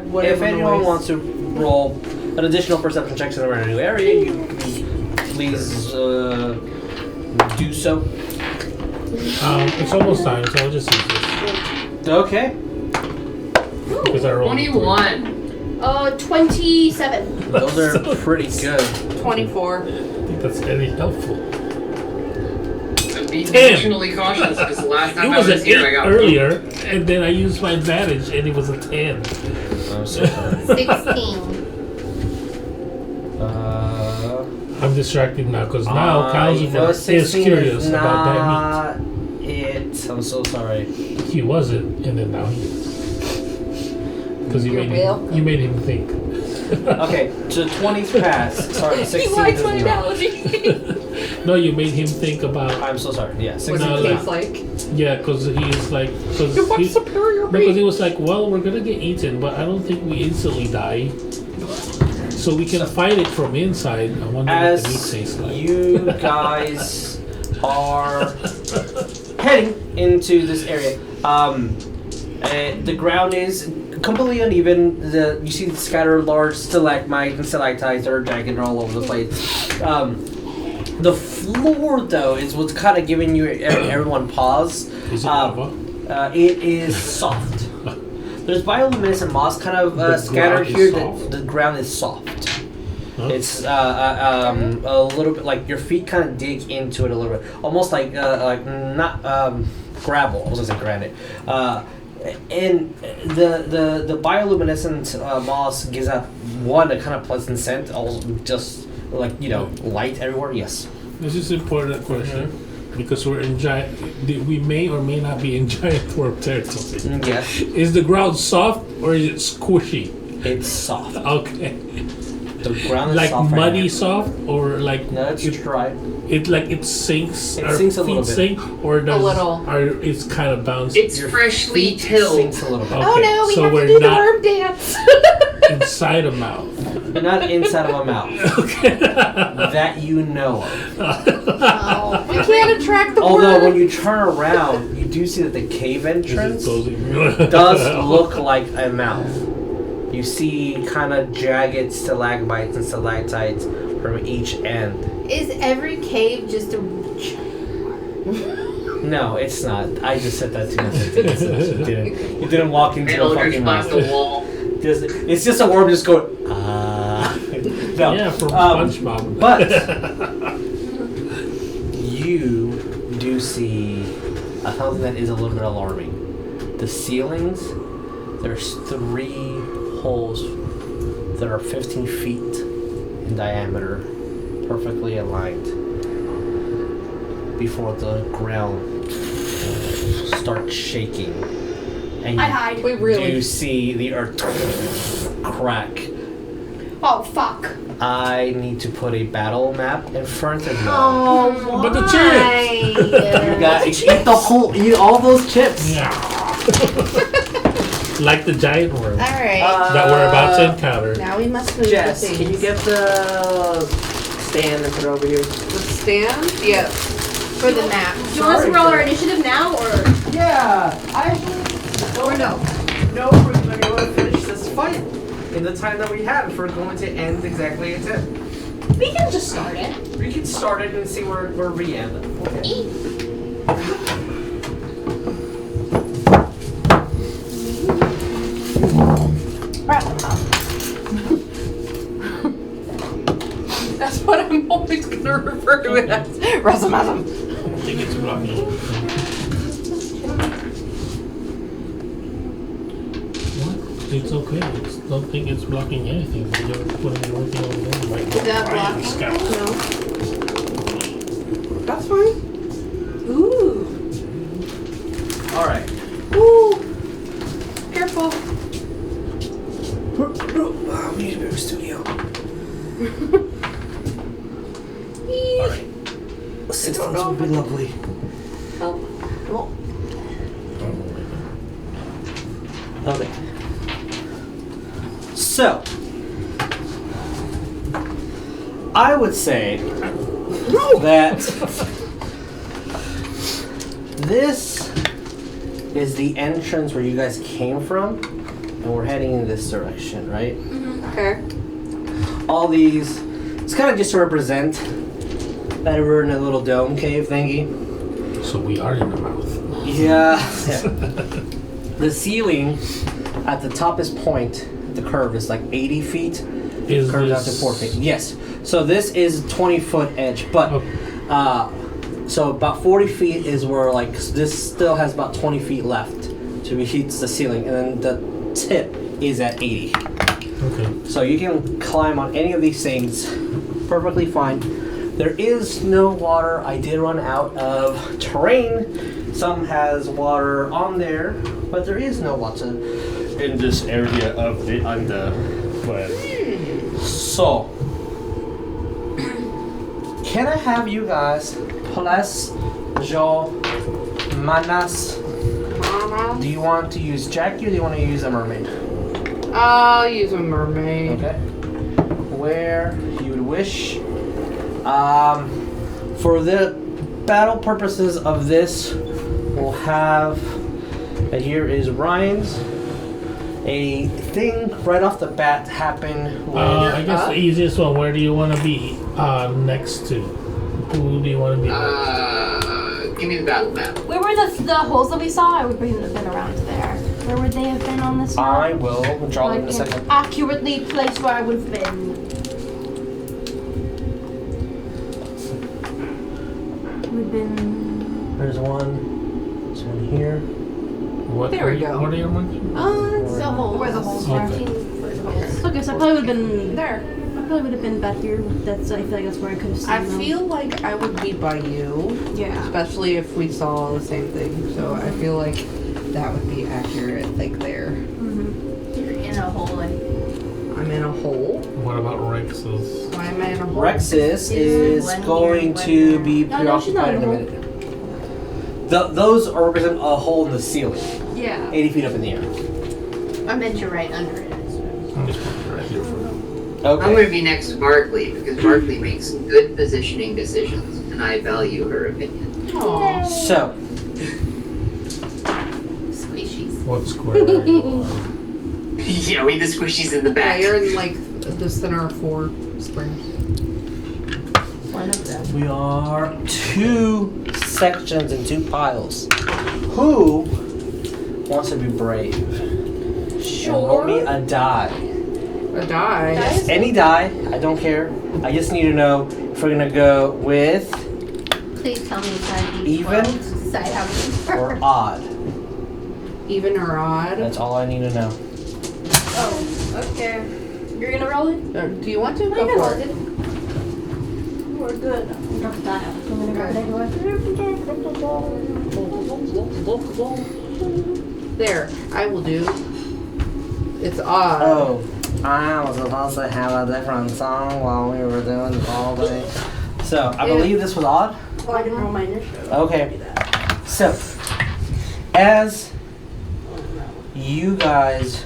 Whatever If anyone noise. wants to roll an additional perception check to around a new area, you please do so. It's almost time, so I'll just use this. Okay. Because I rolled 21. 27. Those are pretty good. 24. I think that's very helpful. I'm being 10. additionally cautious because the last It time I was was an here, 8 I got earlier, and then I used my advantage, and it was a 10. I'm so sorry. 16. I'm distracted now, because now Calcifer is 16 curious about that not it. I'm so sorry. meat. He wasn't, and then now he is. Because you You're made him think. Okay, so 20's passed. Sorry, 16 likes does my not. analogy. No, you made him think about. I'm so sorry. Yeah, What 16 No, it does tastes not. like. Yeah, because he's like. You want superior Because he meat? was like, well, we're gonna get eaten, but I don't think we instantly die. So we can fight it from inside. I wonder what the meat As tastes like. you guys are heading into this area, the ground is completely uneven. You see the scattered large stalagmites and stalactites that are jagged all over the place. The floor, though, is what's kind of giving you everyone pause. Is it lava? It is soft. There's bioluminescent moss kind of The scattered ground is here. soft? The ground is soft. Huh? It's a little bit like your feet kind of dig into it a little bit, almost like not gravel. I was gonna say granite. And the bioluminescent moss gives out a kind of pleasant scent, also just like light everywhere. Yes. This is an important question because we're in giant. We may or may not be in giant worm territory. Yes. Is the ground soft or is it squishy? It's soft. Okay. The ground is like soft right muddy now. soft, or like No, it's dry. it like it sinks? It our sinks a little feet bit. sink, or does little. it's kind of bouncy? It's Your freshly feet tilled. sinks a little bit. Okay, Oh no, we so have we're to do the not worm dance. inside a mouth. You're not inside of a mouth Okay. that you know of. Oh. We can't attract the Although worm. when you turn around, you do see that the cave entrance Does does look like a mouth. You see kind of jagged stalagmites and stalactites from each end. Is every cave just a? No, it's not. I just said that to you. You didn't walk into a Eldritch fucking blast mouth. the wall. It's just a worm just going, ah. No. Yeah, from SpongeBob. But you do see something that is a little bit alarming. The ceilings, there's 3 holes that are 15 feet in diameter, perfectly aligned, before the ground starts shaking. And I hide. We really. do see the earth crack. Oh fuck. I need to put a battle map in front of you. Oh, But the why? You got eat all those chips. Yeah. Like the giant worm All right. that we're about to encounter. Now we must move Jess, the things. can you get the stand and put it over here? the stand? Yes. For the map. Do you want us to roll our initiative now or? Yeah, I actually Or no? know we're going to finish this fight in the time that we have. If we're going to end exactly at 10. We can just start it. We can start it and see where we end. Okay. That's what I'm always gonna refer to it as. Resimism. I think it's blocking. What? It's okay. I don't think it's blocking anything. You're putting everything over there. Like, Is that Ryan blocking? Scout. No. That's fine. Ooh. All right. Ooh. Careful. We need a bit of a studio. All right. Assistance would be lovely. Oh. Okay. So, I would say that this is the entrance where you guys came from, and we're heading in this direction, right? Okay. All these, it's kind of just to represent that we're in a little dome cave thingy. So we are in the mouth. Yeah. The ceiling at the toppest point, the curve is like 80 feet. Is Curves out to this 4 feet. Yes. So this is 20-foot edge, but so about 40 feet is where like this still has about 20 feet left to reach the ceiling, and then the tip is at 80. Okay. So you can climb on any of these things perfectly fine. There is no water. I did run out of terrain. Some has water on there, but there is no water in this area of the underworld. So, can I have you guys plus your manas? Do you want to use Jackie or do you want to use a mermaid? I'll use a mermaid. Okay. Where you would wish. For the battle purposes of this, we'll have, and here is Ryan's. A thing right off the bat happened when I guess the easiest one. Where do you want to be next to? Who do you want to be? Give me the battle map. Where were the holes that we saw? I would have been around there. Where would they have been on this map? I will draw them in a Like second. accurately placed where I would have been. Would been. There's one. There's one here. What? There we go. What are you marking? It's the hole. Where the holes Okay. were. Okay, so I probably would have been There. I probably would have been back here. That's I feel like that's where I could have seen I them. feel like I would be by you, Yeah. especially if we saw the same thing. So I feel like that would be accurate, like there. Mm-hmm. You're in a hole. I'm in a hole. What about Rex's? Why am I in a hole? Rex's is one here, going one to there. be No, she's not preoccupied in a in a minute. Those represent a hole in the ceiling, Yeah. 80 feet up in the air. I meant you're right under it. I'm just putting it right here for now. I'm Okay. going to be next to Barklee because Barklee makes good positioning decisions, and I value her opinion. Aw. So, Squishies. What square are you on? Yeah, we the squishies in the Yeah, back. you're in like the center of 4 squares. One of them. we are 2 sections and 2 piles. Who wants to be brave? And roll me a die. A die. Yes, any die. I don't care. I just need to know if we're gonna go with Please tell me it's not Even? Decide how or many. odd. Even or odd. That's all I need to know. Oh, okay. You're gonna roll it? Do you want to? No, Go you can roll for it. it. We're good. I'm not that. I'm gonna grab it anyway. There. I will do. It's odd. Oh, I was supposed to have a different song while we were doing the all day. So, I believe this was odd. Well, I didn't roll my initiative. Okay. So, as you guys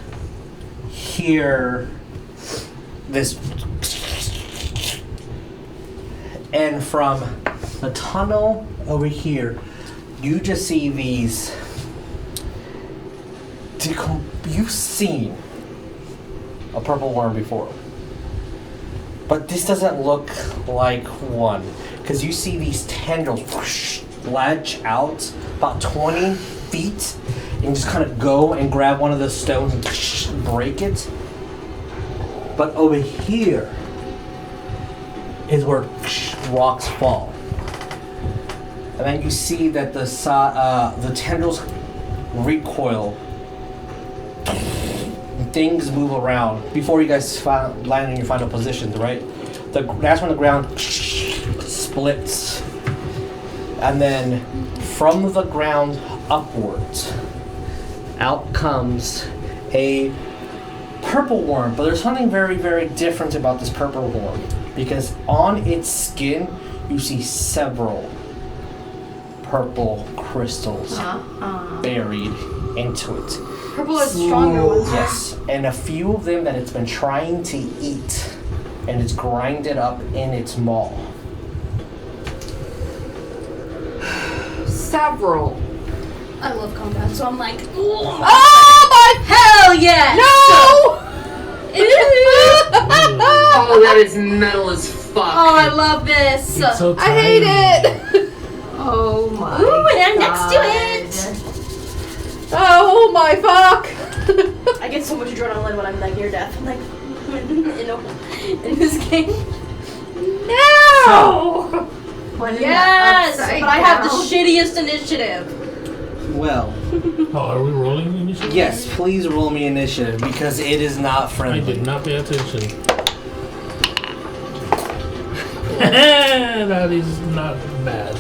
hear this, and from the tunnel over here, you just see these. You've seen a purple worm before, but this doesn't look like one, because you see these tendrils latch out about 20 feet and just kind of go and grab one of the stones and break it. But over here is where rocks fall, and then you see that the tendrils recoil. Things move around before you guys land in your final positions, right? That's when the ground splits, and then from the ground upwards, out comes a purple worm. But there's something very, very different about this purple worm, because on its skin you see several purple crystals buried into it. Purple is stronger ones. Yes, and a few of them that it's been trying to eat, and it's grinded up in its maw. Several. I love combat, so I'm like, Oh my hell yes! No! Oh, that is metal as fuck. Oh, I love this. It's so I hate tiny. it. Oh my Ooh, and I'm next to God. Oh my fuck. I get so much adrenaline when I'm like near death. I'm like, in this game. No. One in the Yes, upside but I have the down. shittiest initiative. Well, Oh, are we rolling initiative? yes, please roll me initiative, because it is not I friendly. did not pay attention. That is not bad.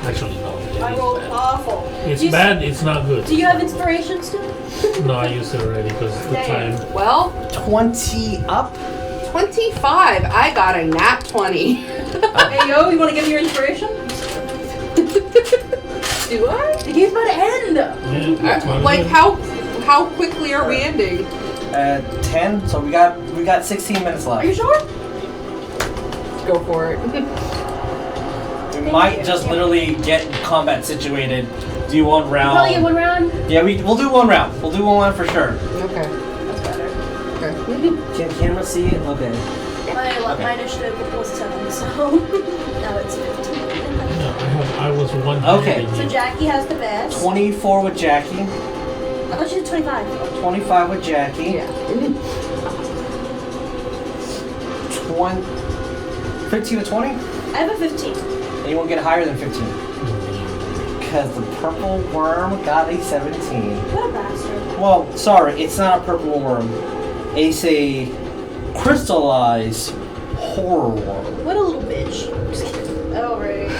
Actually, no. it I is rolled bad. awful. It's Do you- bad, it's not good. Do you have inspiration still? No, I used it already because the Damn. time. Well, 20 up. 25. I got a nat 20. Hey yo, you want to give me your inspiration? Do I? The game's about to end. Yeah, it's fine. Like how quickly are we ending? 10, so we got 16 minutes Are you left. sure? Go for it. We might just literally get combat situated. Do one round. Probably get one round. Yeah, we'll do one round. We'll do one round for sure. Okay. That's better. Okay. Can camera see it? Okay. My initiative was 7, so now it's 15. No, I was one. Okay. higher than So you. Jackie has the best. 24 with Jackie. I thought she did 25. 25 with Jackie. Yeah. 15 to 20? I have a 15. And you won't get higher than 15. Because the purple worm got a 17. What a bastard. Well, sorry, it's not a purple worm. It's a crystallized horror worm. What a little bitch. Just kidding. Alright.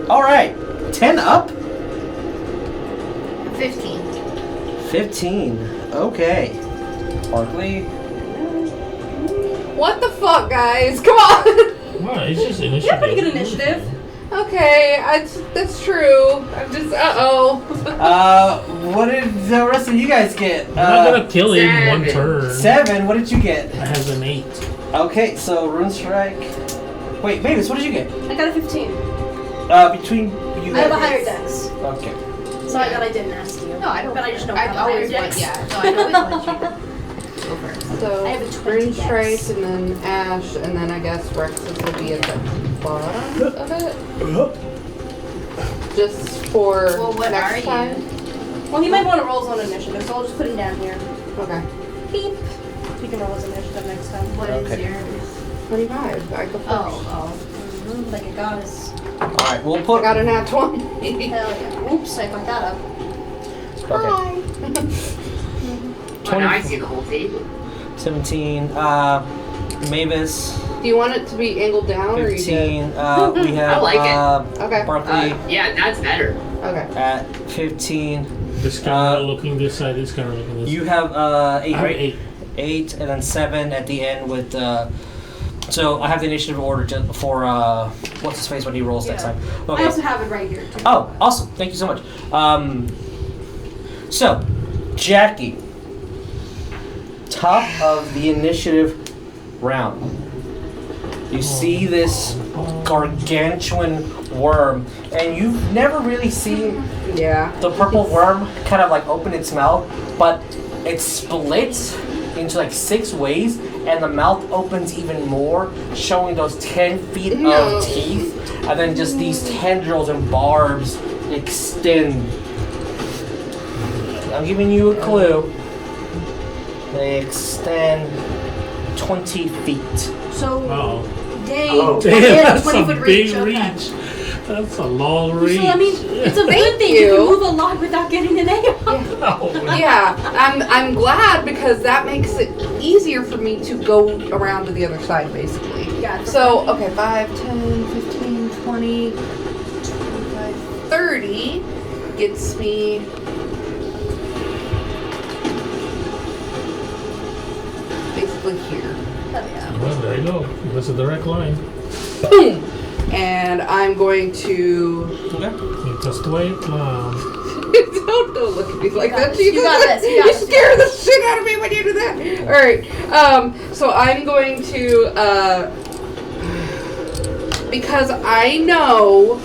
Alright, 10 up? 15. 15. Okay. Barklee. What the fuck, guys? Come on! Well, it's just initiative. You have pretty good initiative. Okay, that's true. I'm just, What did the rest of you guys get? I'm not gonna kill it in one 7. turn. 7. What did you get? It has an 8. Okay, so Rune Strike. Wait, Maevis, what did you get? I got a 15. Between you I have a guys. higher dex. Okay. Sorry that I didn't ask you. No, I don't. But I just know I'd I have a higher always dex. want. Yeah. No, I'd always want you to go first. so I have a 20 Rune Strike dex. and then Ash, and then I guess Rexus will be at the bottom of it. Just for Well, what next are you? time. Well, he might want to roll his own initiative, so I'll just put him down here. Okay. Beep. He can roll his initiative next time. What is Okay. yours? 25. I go first. Oh. Like a goddess. Alright, we'll I put. got a nat 20. Hell yeah. Oops, I fucked that up. Okay. Oh, now I see the whole table. 17. Mavis. Do you want it to be angled down or you 15. good? We have I like it. Okay. Barklee Yeah, that's better. Okay. at 15. This camera looking this side, this camera looking this You side. have 8, I have right? 8. 8, and then 7 at the end with. So I have the initiative order just for what's his face when he rolls next Yeah. time. I Okay. also have it right here, too. Oh, awesome! Thank you so much. So Jackie, top of the initiative round. You see this gargantuan worm, and you've never really seen Yeah. the purple worm kind of like open its mouth, but it splits into like 6 ways, and the mouth opens even more, showing those 10 feet No. of teeth, and then just these tendrils and barbs extend. I'm giving you a clue. They extend 20 feet. So, Oh. dang. Oh. Damn, Yeah, that's 20 a foot big reach. Okay. reach. That's a long reach. So, I mean, it's a good Thank thing. you. You can move a lot without getting an A. Oh, Yeah, I'm glad because that makes it easier for me to go around to the other side, basically. Yeah. So, okay, 5, 10, 15, 20, 25, 30 gets me basically here. Hell yeah. Well, there you go. That's a direct line. Boom! And I'm going to... Okay. It's a straight line. don't look at me like that. this. You got this. You got You this. scare the shit out of me when you do that. Alright, so I'm going to, because I know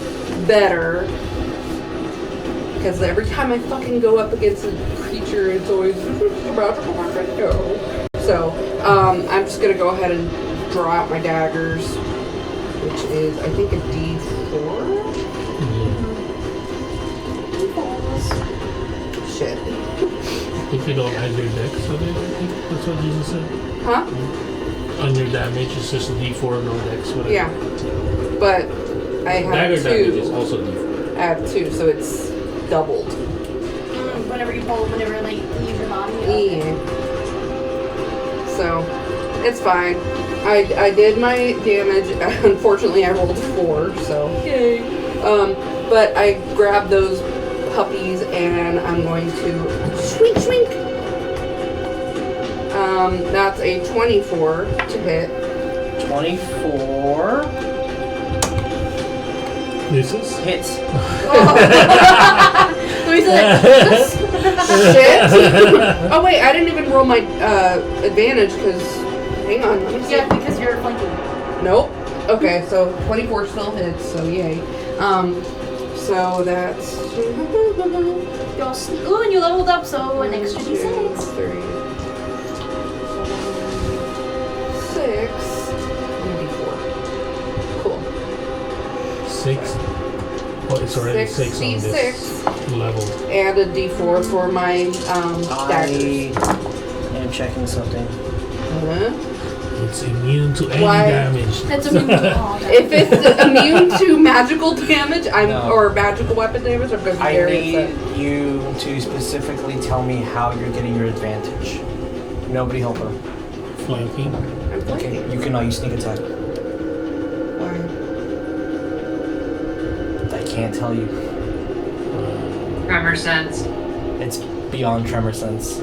better, because every time I fucking go up against a creature, it's always about to go. So, I'm just gonna go ahead and draw out my daggers, which is, I think, a D4? Shit. If you don't add your dex on it, I think that's what Jesus said. Huh? On your damage, it's just a d4, no dex, whatever. Yeah. But I have Dagger damage is 2. also d4. I have 2, so it's doubled. Whenever you like leave your body. Yeah. So, it's fine. I did my damage. Unfortunately, I rolled 4, so. Yay. But I grabbed those puppies and I'm going to swink, swink. That's a 24 to hit. 24 Misses? hits. So he's like, Shit. Oh wait, I didn't even roll my advantage because. Hang on, let me see. yeah, because you're flanking. Nope. Okay, so 24 still hits, so yay. So that's. Ooh, and you leveled up, so an extra D6. 3, 6, and D4. Cool. 6. Oh, it's already 6 on this level. And a D4 for my daggers. I am checking something. It's immune to any Why? damage. That's immune to all damage. If it's immune to magical damage, No. or magical weapon damage, I'm going to be I very need upset. you to specifically tell me how you're getting your advantage. Nobody help her. Flanking. I'm Okay, flanking. you cannot use sneak attack. Why? I can't tell you. Tremor sense. It's beyond tremor sense.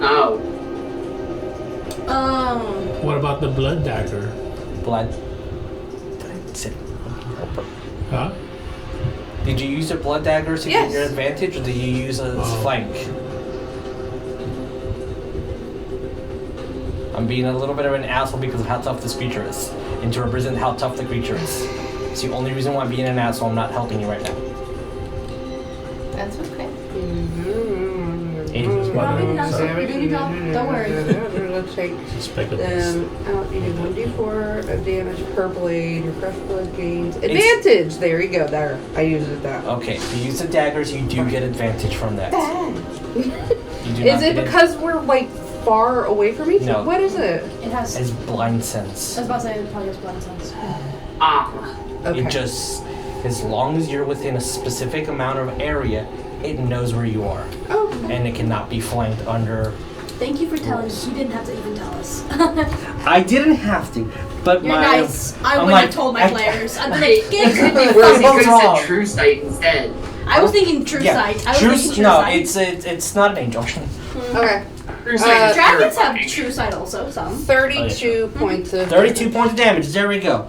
Oh. What about the blood dagger? Blood. Huh? Did you use your blood daggers to Yes. get your advantage, or did you use a flank? I'm being a little bit of an asshole because of how tough this creature is, and to represent how tough the creature is. It's the only reason why I'm being an asshole. I'm not helping you right now. That's okay. Anything's Robin, better. no, you're doing your job. Don't worry. Let's take Suspect of out. You do 1d4 of damage per blade. Your fresh blood gains advantage. There you go. There, I used it that. Okay, if you use the daggers, you do get advantage from that. You do Is not it get because we're like far away from each other? No. What is it? It has. As blind sense. I was about to say it probably has blind sense. Okay. It just, as long as you're within a specific amount of area, it knows where you are, Oh. and it cannot be flanked under. Thank you for telling us. You didn't have to even tell us. I didn't have to, but You're my. nice. I wouldn't have told my players. I'd be like, get He the could fuck have wrong. said true sight instead. I was thinking true sight. I was thinking true no, sight. it's not an angel. Okay. True sight is Dragons have terrifying. true sight also. Some. 32 points of 32 points of damage. There we go.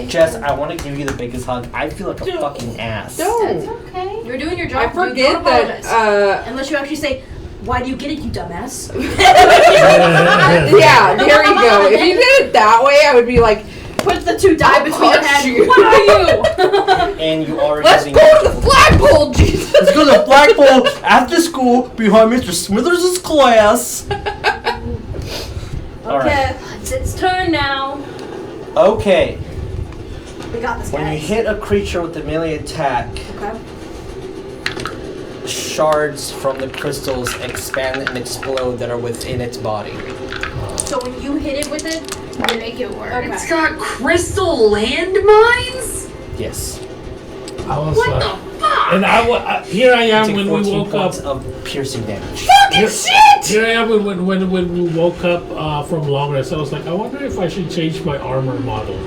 Jess, I want to give you the biggest hug. I feel like a fucking ass. Don't. Okay. You're doing your I job. forget Don't apologize. that. Unless you actually say, "Why do you get it, you dumbass?" Yeah, there you go. If you did it that way, I would be like, Put the two die between your punch head. you. What are you? And you are let's using. go to the flagpole, Jesus. Let's go to the flagpole after school behind Mr. Smithers' class. All right. Okay, it's its turn now. Okay. We got this, When you guys. hit a creature with a melee attack, Okay. shards from the crystals expand and explode that are within its body. So when you hit it with it, you make it work. It's got crystal landmines? Yes. I was What the fuck? and here I You am take when we 14 woke up. points of piercing damage. Fucking shit! Here I am when we woke up from long rest. I was like, I wonder if I should change my armor model,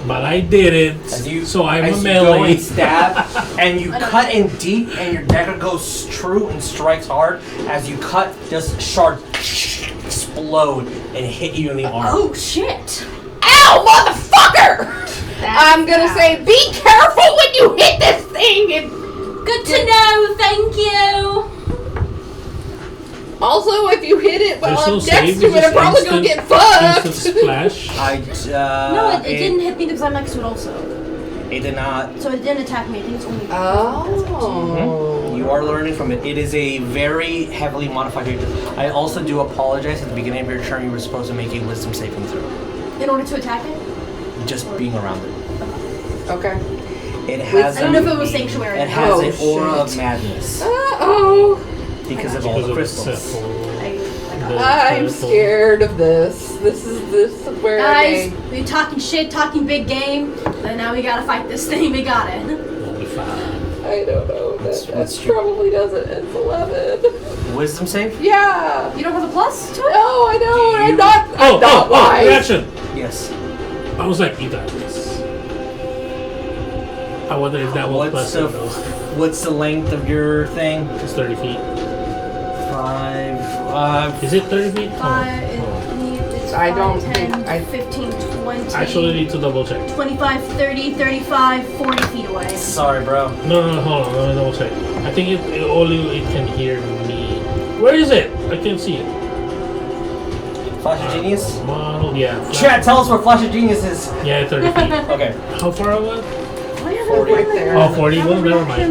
but I didn't. So I'm a as you go melee. and stab, and you cut in deep, and your dagger goes true and strikes hard. As you cut, just shards explode and hit you in the arm. Oh shit! Ow, motherfucker! I'm gonna say, be careful when you hit this thing. Good to know. Thank you. Also, if you hit it while There's no I'm save, next to it's it, I'm just probably gonna get fucked. Instant splash. No, it didn't hit me because I'm next to it also. It did not. So it didn't attack me. I think it's only. Oh. You are learning from it. It is a very heavily modified creature. I also do apologize. At the beginning of your turn, you were supposed to make a wisdom saving throw. In order to attack it. Just being around it. Okay. It has. I don't know if it was sanctuary. It has Oh, an aura shit. of madness Uh-oh. because of all Because the of crystals. I'm scared of this. This is where Guys, we talking shit, talking big game, and now we gotta fight this thing. We got it. Only 5. I don't know. What's That your- probably doesn't. It's 11. Wisdom save? Yeah. You don't have a plus to it? No, I don't. Do I'm you- not. I'm not wise. reaction! Yes. I was like, you got this. I wonder if that will plus it though. What's the length of your thing? It's 30 feet. 5. Is it 30 feet? I don't 10, think I- 15, 20, I actually need to double check. 25, 30, 35, 40 feet away. Sorry, bro. No, hold on, let me double check. I think it only can hear me. Where is it? I can't see it. Flash of Genius? Model, yeah. Chat, tell us where Flash of Genius is. Yeah, 30 feet. Okay. How far away? 40. Right there. Oh, 40? Well, never mind. I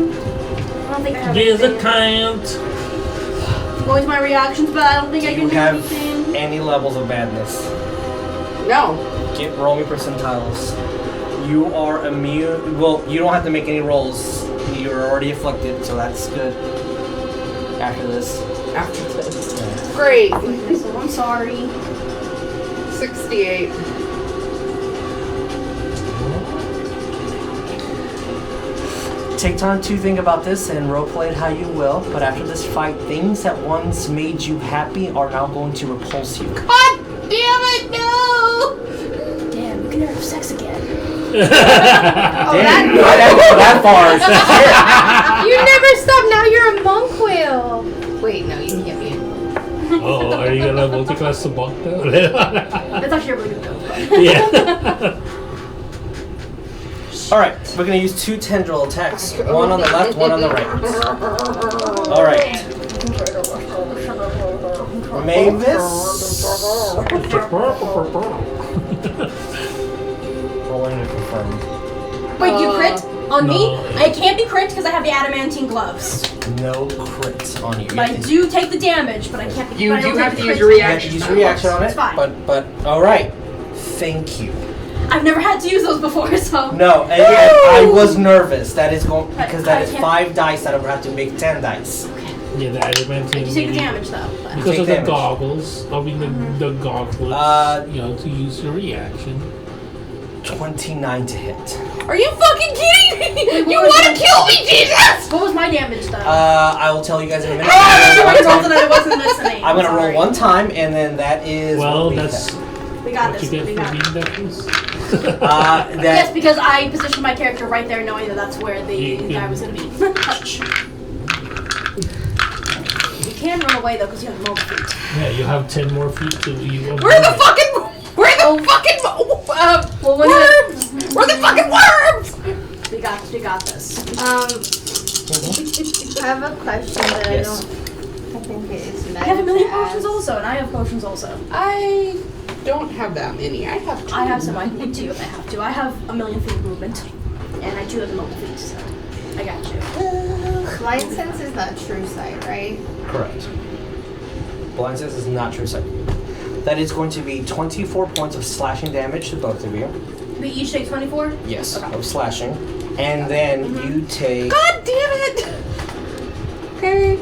don't think I have There's a anything. count. Always my reactions, but I don't think Do I you can do have anything. any levels of madness? No. Roll me percentiles. You are immune. Well, you don't have to make any rolls. You're already afflicted, so that's good. After this. After this. Great. So I'm sorry. 68. Take time to think about this and roleplay it how you will, but after this fight, things that once made you happy are now going to repulse you. God damn it, no! Damn, we can never have sex again. Damn, I didn't go that far. You never stop. Now you're a monk whale. Wait, no, you can't be. Oh, are you gonna multi-class the bulk though? That's actually a really good build. Yeah. Alright, we're gonna use 2 tendril attacks. One on the left, one on the right. Alright. Maevis. Rolling to confirm. Wait, you crit on me? No. I can't be crit because I have the adamantine gloves. No crits on you. But I do take the damage, but I can't be You but I don't do take have the to use crit. your You have to reaction. use reaction on it. It's fine. But alright. Thank you. I've never had to use those before, so. No, and again, I was nervous. That is going because that I is can't- 5 dice that I would have to make 10 dice. Yeah, the adamantine. You take the damage though. But. Because Take of the damage. goggles, I mean the gauntlets, to use your reaction. 29 to hit. Are you fucking kidding me? You was want my- to kill me, Jesus? What was my damage though? I will tell you guys in a minute. I rolled that I wasn't listening. I'm gonna roll Sorry. 1 time, and then that is. Well, what we that's have. We got what this. you get We for got being this. deafness. Yes, That because I positioned my character right there, knowing that that's where the You guy can- was gonna be. You can run away though, because you have mobile feet. Yeah, you have 10 more feet to you. Where the fucking Well, when worms? Where the fucking worms? we got this. I have a question that Yes. I think it is I meta have a million to potions ask. also, and I have potions also. I don't have that many. I have 2. I have some I can do if I have to. I have a million feet of movement, and I do have mobile feet, so I got you. Blind sense is not true sight, right? correct. Blind sense is not true sight. That is going to be 24 points of slashing damage to both of you. We each take 24? Yes, Okay. of slashing, and then you take. God damn it! Okay.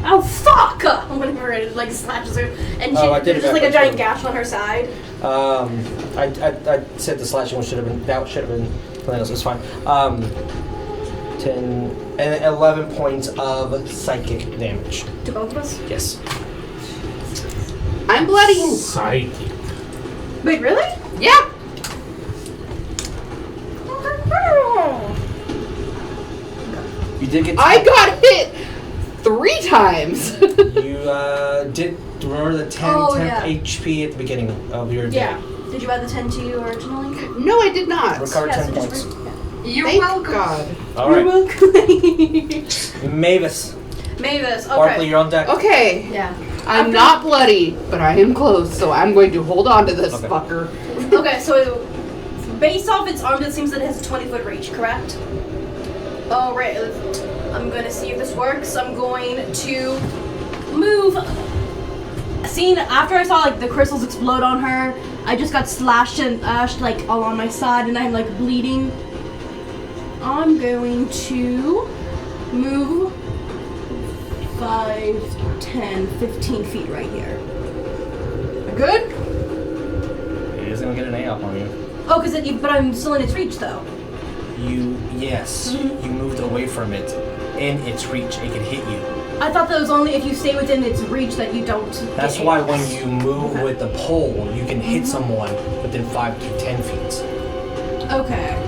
Oh fuck! Whenever it like slashes her, and Oh, I did there's it just like a backwards, giant too. gash on her side. I said the slashing should have been something else. It's fine. 10 and 11 points of psychic damage. To both of us? Yes. I'm bloody. Psychic. Wait, really? Yeah. You did get. I got hit 3 times. You did remember the 10 Oh, temp yeah. HP at the beginning of your day. Yeah. Did you add the 10 to you originally? No, I did not. Recover Yeah, 10 so points. just You're Thank welcome. God. All right. You're welcome. Mavis. Mavis, Barklee, okay. you're on deck. Okay. Yeah. I'm not bloody, but I am close, so I'm going to hold on to this Okay. fucker. Okay, so based off its arms, it seems that it has a 20-foot reach, correct? All right. I'm gonna see if this works. I'm going to move. Seeing after I saw like the crystals explode on her, I just got slashed and ashed like all on my side, and I'm like bleeding. I'm going to move 5, 10, 15 feet right here. Good? It is gonna get an A up on you. Oh, but I'm still in its reach though. Yes. You moved away from it. In its reach, it could hit you. I thought that was only if you stay within its reach that you don't. That's get why hit. when you move with the pole, you can hit someone within 5 to 10 feet. Okay.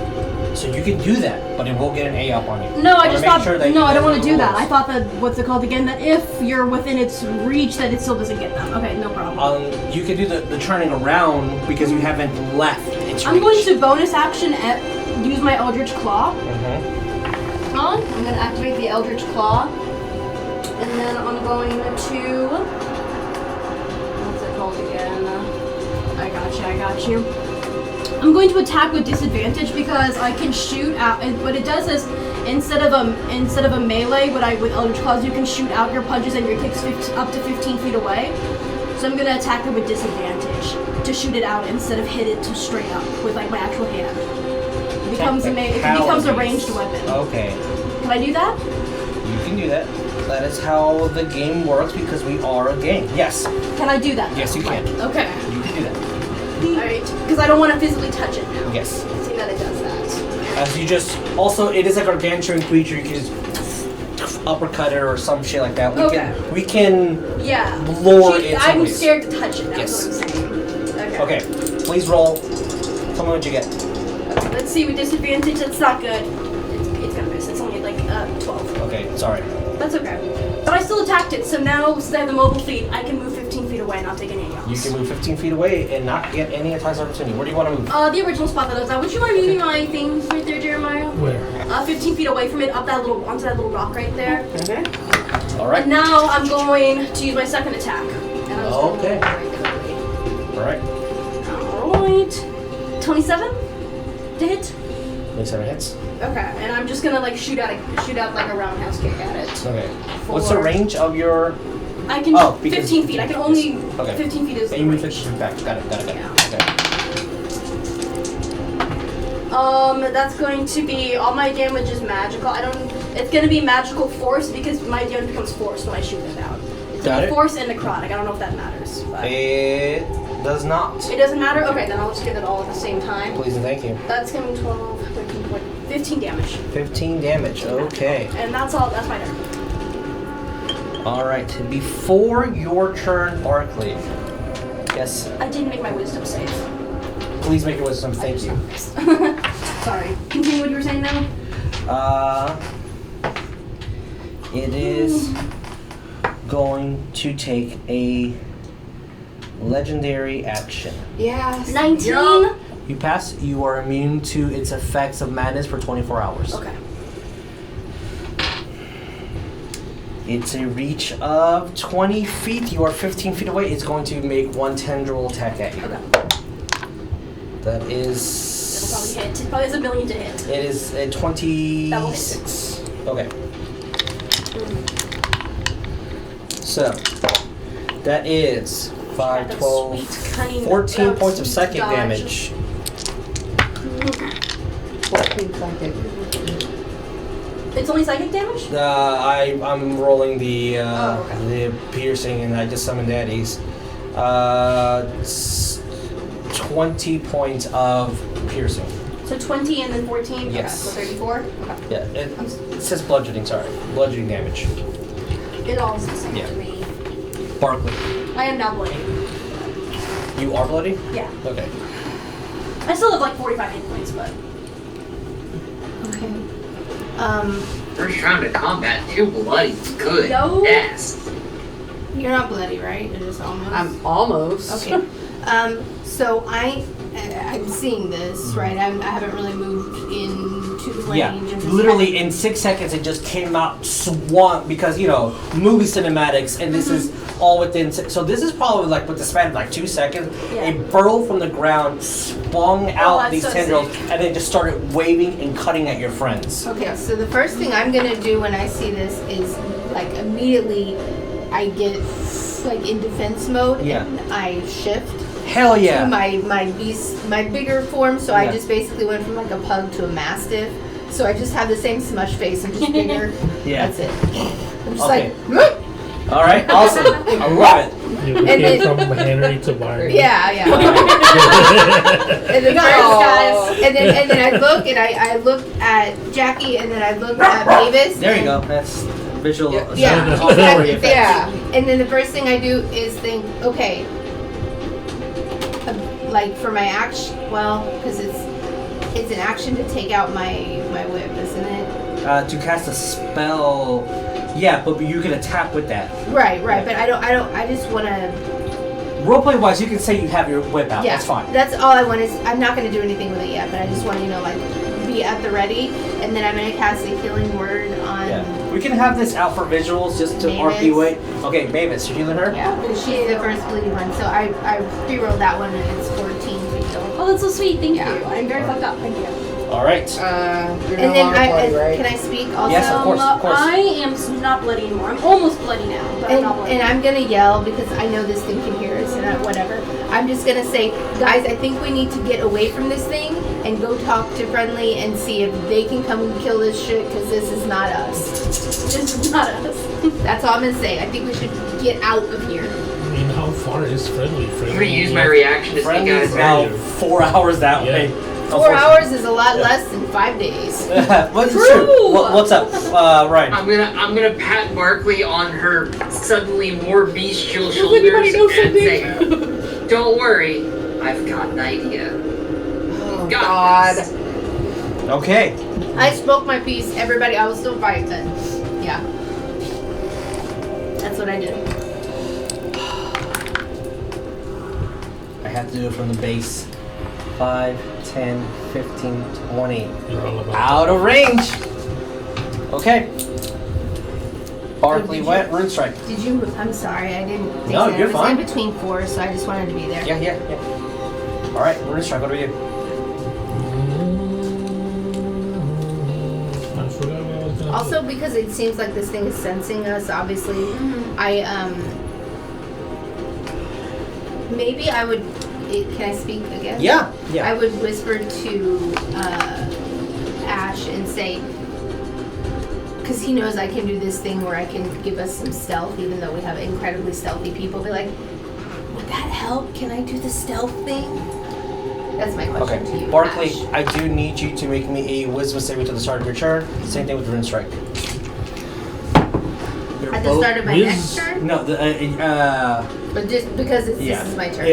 So you can do that, but it will get an A up on you. No, I Wanna just make thought. sure that No, you I don't know want to the do that. rules. I thought that what's it called again? That if you're within its reach, that it still doesn't get them. Okay, no problem. You can do the turning around because you haven't left its I'm reach. going to bonus action use my Eldritch Claw. Mhm. I'm going to activate the Eldritch Claw, and then I'm going to. What's it called again? I got you. I'm going to attack with disadvantage because I can shoot out. And what it does is, instead of a melee, with Eldritch Claws, you can shoot out your punches and your kicks up to 15 feet away. So I'm gonna attack it with disadvantage to shoot it out instead of hit it to straight up with like my actual hand. It becomes a ranged weapon. Okay. Can I do that? You can do that. That is how the game works because we are a game. Yes. Can I do that? Yes, you can. Okay. You can do that. Alright. Because I don't want to physically touch it now. Yes. See that it does that. As you just also, it is a gargantuan creature. You can just uppercut it or some shit like that. We can Yeah. lure it. I'm someplace. scared to touch it. That's Yes. what I'm saying. Okay. Please roll. Tell me what you get. Let's see with disadvantage. That's not good. It's gonna miss. It's only like 12. Okay, sorry. That's okay. But I still attacked it, so now since I have the mobile feat, I can move 15 feet away and not take any You else. can move 15 feet away and not get any attacks opportunity. Where do you want to move? The original spot that I was at. Would you mind moving my thing right there, Jeremiah? Where? 15 feet away from it, up that little, onto that little rock right there. Okay. All right. And now I'm going to use my second attack. And I'm just gonna Okay. roll very quickly. All right. Alright. 27 to hit. 27 hits. Okay, and I'm just gonna like shoot out like a roundhouse kick at it. Okay. What's the range of your? I can Oh, because 15 feet. I can only okay. 15 feet is And the you move range. 15 feet back. Got it. Okay. That's going to be all my damage is magical. It's gonna be magical force because my damage becomes force when I shoot it out. It's Got it. force and necrotic. I don't know if that matters. But It does not. it doesn't matter? Okay, then I'll just get it all at the same time. Please and thank you. That's gonna be 12, 13, 14, 15 damage. 15 damage. Okay. And that's all, that's my turn. All right. Before your turn, Barklee. Yes. I didn't make my wisdom save. Please make your wisdom. Thank you. Sorry. Continue what you were saying now. It is going to take a legendary action. Yes. 19. Yup. You pass. You are immune to its effects of madness for 24 hours. Okay. It's a reach of 20 feet. You are 15 feet away. It's going to make one tendril attack at you. Okay. That It'll is. probably hit. It probably has a million to hit. It is a 26. Okay. So, that is 5, That's 12, sweet, cunning, 14 points of sweet psychic dodge. damage. 14 psychic. It's only psychic damage? I'm rolling the okay. the piercing, and I just summoned daddies. 20 points of piercing. So 20 and then 14? Yes. Okay, so 34? Okay. Yeah, it says bludgeoning. Sorry, bludgeoning damage. It all is the same Yeah. to me. Barklee, I am now bloody. you are bloody. Yeah. Okay. I still have like 45 hit points, but. Okay. First round of combat, 2 bloody. Good. Yo. Yes. You're not bloody, right? You're just almost. I'm almost. Okay. So I'm seeing this, right? I haven't really moved into the range. Yeah, and just literally in 6 seconds it just came out swung because movie cinematics, and this is all within. So this is probably like with the span of like 2 seconds. Yeah. It burrowed from the ground, swung out that's these so tendrils, sick. and then just started waving and cutting at your friends. Okay, so the first thing I'm gonna do when I see this is like immediately I get like in defense mode Yeah. and I shift Hell yeah! to my beast, my bigger form. So I Yeah. just basically went from like a pug to a mastiff. So I just have the same smush face. I'm just bigger. Yeah. That's it. I'm just Okay. like. All right, awesome. I love it. You And came then- from Henry to Barney. Yeah, yeah. and then Guys. and then I look and I look at Jackie and then I look at Maevis. There you go. That's visual. Yeah, all exactly. effects. Yeah. And then the first thing I do is think, okay, like for my action, well, because it's an action to take out my whip, isn't it? To cast a spell. Yeah, but you can attack with that. Right. But I just want to. Roleplay wise, you can say you have your whip out. Yeah, That's fine. That's all I want is I'm not going to do anything with it yet, but I just want to like be at the ready, and then I'm going to cast a healing word on. Yeah. We can have this out for visuals just to RP way. Okay, Maevis, you're healing her? Yeah, because she's the first bleeding one, so I pre-rolled that one and it's 14 feet though. Oh, that's so sweet. Thank Yeah. you. I'm very fucked up. Thank you. All right. You're And no then longer bloody, right? can I speak also? Yes, of course. I am not bloody anymore. I'm almost bloody now, but I'm not bloody. And I'm gonna yell because I know this thing can hear us and whatever. I'm just gonna say, guys, I think we need to get away from this thing and go talk to Friendly and see if they can come and kill this shit because this is not us. This is not us. That's all I'm gonna say. I think we should get out of here. I mean, how far is Friendly? I'm gonna use my reaction to sneak out Friendly's of now there. 4 hours that Yeah. way. 4 hours is a lot less than 5 days. What's True. true? What's up, Ryan? I'm gonna pat Barklee on her suddenly more bestial Does shoulders anybody know and something? say, "Don't worry, I've got an idea." Oh, Got God. this." Okay. I spoke my piece. Everybody, I will still fight, but yeah. That's what I did. I have to do it from the base. 5, 10, 15, 20. You're all about Out of range. Okay. Barklee went, Rune Strike. Did you? I'm sorry, I didn't think No, so. you're I was fine. in between 4, so I just wanted to be there. Yeah. Alright, Rune Strike, what do we do? I forgot what I was gonna Also, because it seems like this thing is sensing us, obviously, maybe I would. Can I speak again? Yeah. I would whisper to Ash and say, because he knows I can do this thing where I can give us some stealth, even though we have incredibly stealthy people. Be like, would that help? Can I do the stealth thing? That's my question to you. Barklee, Ash. I do need you to make me a wisdom saving to the start of your turn. Same thing with Rune Strike. At the start of my next turn? No, But just because this is my turn.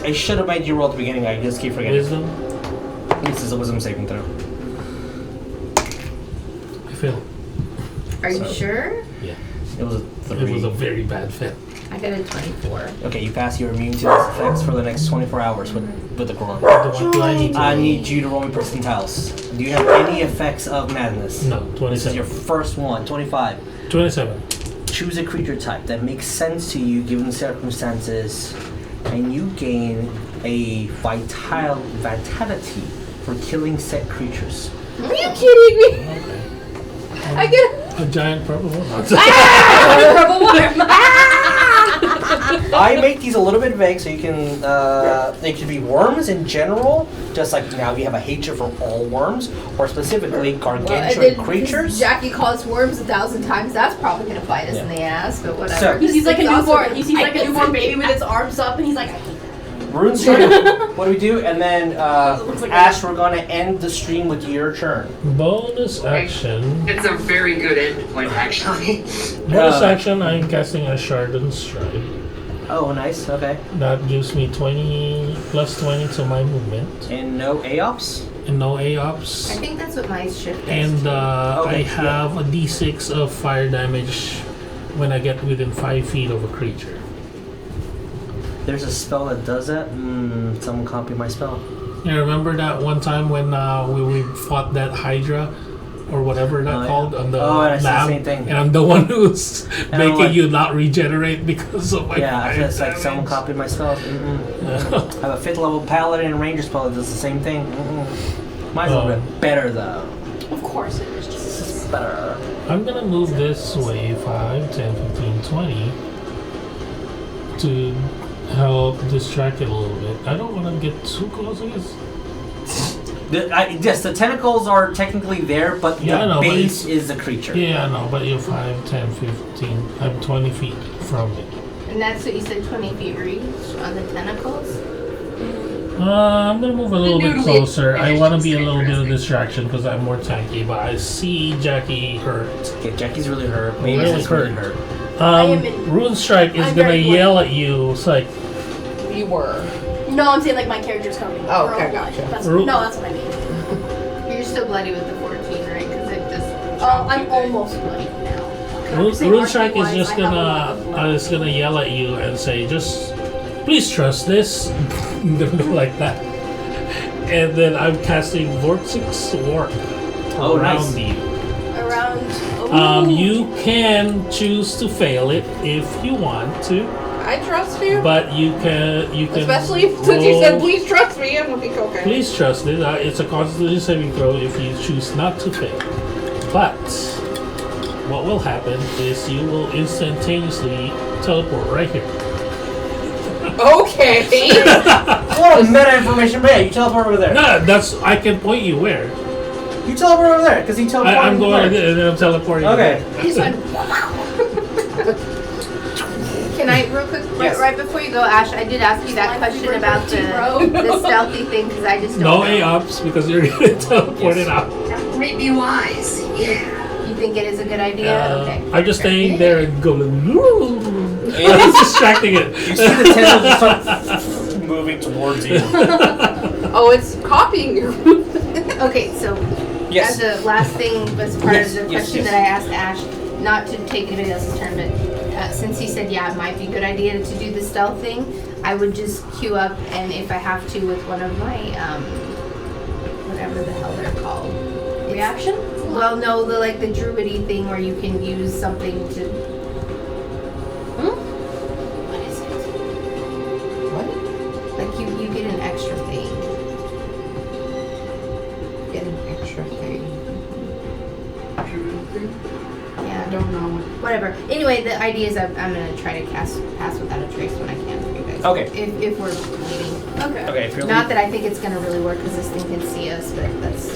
I should have made you roll at the beginning. I just keep forgetting. Wisdom? This is a wisdom saving throw. I failed. Are you sure? Yeah. It was a 3. It was a very bad fail. I got a 24. Okay, you pass. You're immune to those effects for the next 24 hours with the Gorn. What do I need to I need you to roll me percentiles. Do you have any effects of madness? No, This is 27. your first one. 25. 27. Choose a creature type that makes sense to you given the circumstances, and you gain a vitality for killing set creatures. Are you kidding me? Okay. I get A giant purple one. I make these a little bit vague so you can, they could be worms in general, just like now you have a hatred for all worms, or specifically gargantuan creatures. Jackie calls worms 1,000 times. That's probably gonna bite us in the ass, but whatever. So- He sees like a It's also newborn. gonna He sees like a bite us. newborn baby with its arms up, and he's like, I hate that. Rune Strike, what do we do? And then, Looks like Ash, we're gonna end the stream with your turn. Bonus action. It's a very good end point, actually. Bonus action, I'm casting a Shardon Strike. Oh, nice, okay. That gives me 20 plus 20 to my movement. And no AOPs? And no I AOPs. think that's what my shift is. And Okay, I have a d6 of fire damage when I get within 5 feet of a creature. There's a spell that does that? Someone copy my spell. Yeah, remember that one time when we fought that Hydra or whatever that Oh, yeah. called on the Oh, and I said the lab, same thing. and I'm the one who's And I'm making like- you not regenerate because of my Yeah, I fire feel it's like damage. someone copied my spell. I have a 5th level paladin and ranger spell that does the same thing. Mine's a little bit better though. Of course it is. Just It's better. I'm gonna move this way 5, 10, 15, 20 to help distract it a little bit. I don't want to get too close, I guess. Yes, the tentacles are technically there, but Yeah, I the know, but base it's- is the creature. Yeah, I know, but you're 5, 10, 15. I'm 20 feet from it. And that's what you said, 20 feet reach on the tentacles? I'm gonna move a little bit Noodly. closer. I want to be a little bit of distraction because I'm more tanky, but I see Jackie hurt. Okay, Jackie's really hurt. Really Maevis is really hurt. hurt. am in- Rune Strike is I'm gonna very yell at you. It's like, You were. No, I'm saying like my character's coming. Oh, Her okay, own life. gotcha. That's, Ru- no, that's what I mean. You're still bloody with the 14, right? Because it just. I'm almost bloody now. Okay, I'm just saying Rune Strike is archery-wise, just I have a lot of blood. gonna yell at you and say, just please trust this. Like that. And then I'm casting Vortex Warp Oh, around nice. you. Around. Oh. You can choose to fail it if you want to, I trust you. but you can Especially since you said roll- please trust me. I'm like, okay. Please trust it. It's a Constitution saving throw if you choose not to fail. But what will happen is you will instantaneously teleport right here. Okay. What a meta information, man! You teleport over there. No, I can point you where. You teleport over there because he teleported. I'm going first. and then I'm teleporting. Okay. This one. Can I, real quick, Yes. right before you go, Ash, I did ask you that Like question Uber about Eats, bro. the stealthy thing because I just don't No know. A-ups because you're getting teleported out. That might be wise. Yeah. You think it is a good idea? Okay. I'm just staying there and going. I'm distracting it. You see the tentacles start moving towards you. Oh, it's copying your. Okay, so Yes. As a last thing, as part Yes, of the yes, question yes. that I asked Ash, not to take anybody else's turn, but since he said, yeah, it might be a good idea to do the stealth thing, I would just queue up, and if I have to, with one of my, whatever the hell they're called. Reaction? Well, no, the druidy thing where you can use something to. What is it? What? Like you get an extra thing. Get an extra thing. Yeah, I don't know. Whatever. Anyway, the idea is I'm gonna try to pass without a trace when I can for you guys. Okay. If we're leaving. Okay. Okay, if you're Not that I think it's gonna really work because this thing can see us, but that's.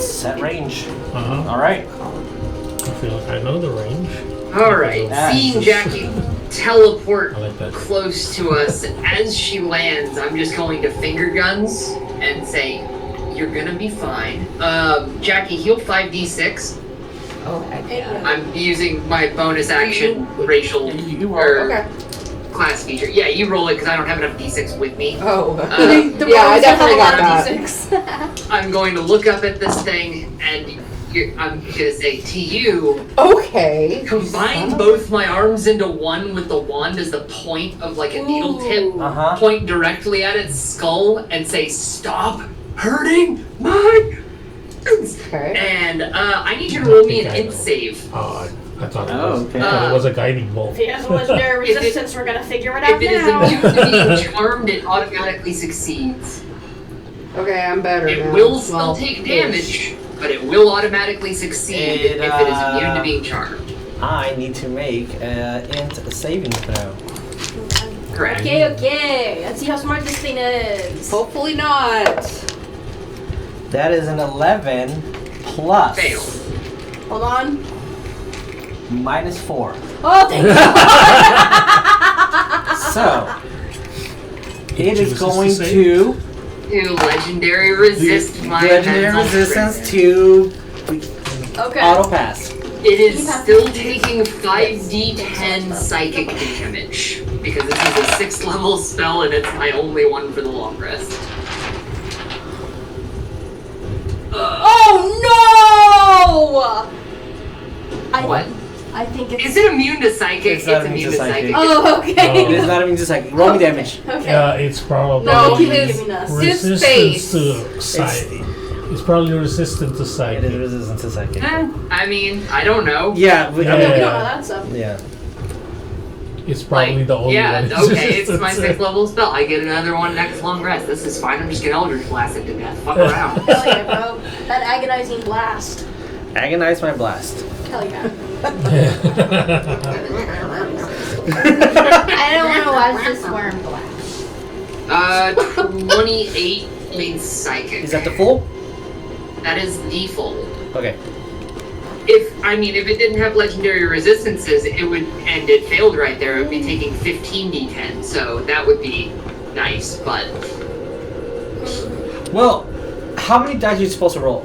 set range. Uh-huh. All right. I feel like I know the range. Alright, seeing Jackie teleport I like that. close to us, as she lands, I'm just going to finger guns and say, you're gonna be fine. Jackie, heal 5d6. Oh, heck yeah. I'm using my bonus action racial You roll. or Okay. class feature. Yeah, you roll it because I don't have enough d6 with me. Oh. The yeah, I rolls definitely have got a lot of that. D6. I'm going to look up at this thing and I'm gonna say to you, Okay. combine both my arms into one with the wand as the point of like a needle tip. Uh-huh. Point directly at its skull and say, "Stop hurting my." Okay. And I need you to roll me an int save. Oh, I thought it Oh, was. okay. I thought it was a guiding bolt. If he has a legendary If it- resistance, we're gonna figure it If out it is now. immune to being charmed, it automatically succeeds. Okay, I'm better It now. will still Well, take ish. damage, but it will automatically succeed if it is immune to being charmed. I need to make int saving throw. Correct. Okay. Let's see how smart this thing is. Hopefully not. That is an 11 plus Fail. Hold on. -4. Oh, thank you. So it is chooses going to save? to To legendary resist my legendary mental resistance prison. to Okay. auto pass. It is still taking 5d10 psychic damage because this is a 6th level spell and it's my only one for the long rest. Oh no! What? I think it's. Is it immune to psychic? It's not immune to psychic. Oh, okay. It is not even just like roll me damage. Okay. It's probably No, Keep his- giving us. his resistance to It's, psychic. It's probably resistant to it is psychic. resistant to psychic. I mean, I don't know. Yeah, we, Yeah, I we mean, don't know that stuff. yeah. It's probably the only yeah, one. okay, it's my 6th level spell. I get another one next long rest. This is fine. I'm just gonna Eldritch Blast it to death. Fuck around. Hell yeah, bro. That agonizing blast. Agonize my blast. Hell yeah. I don't want to watch this worm blast. 28 means psychic. Is that the full? That is the full. Okay. If it didn't have legendary resistances, it would, and it failed right there, it would be taking 15d10, so that would be nice, but Well, how many dice are you supposed to roll?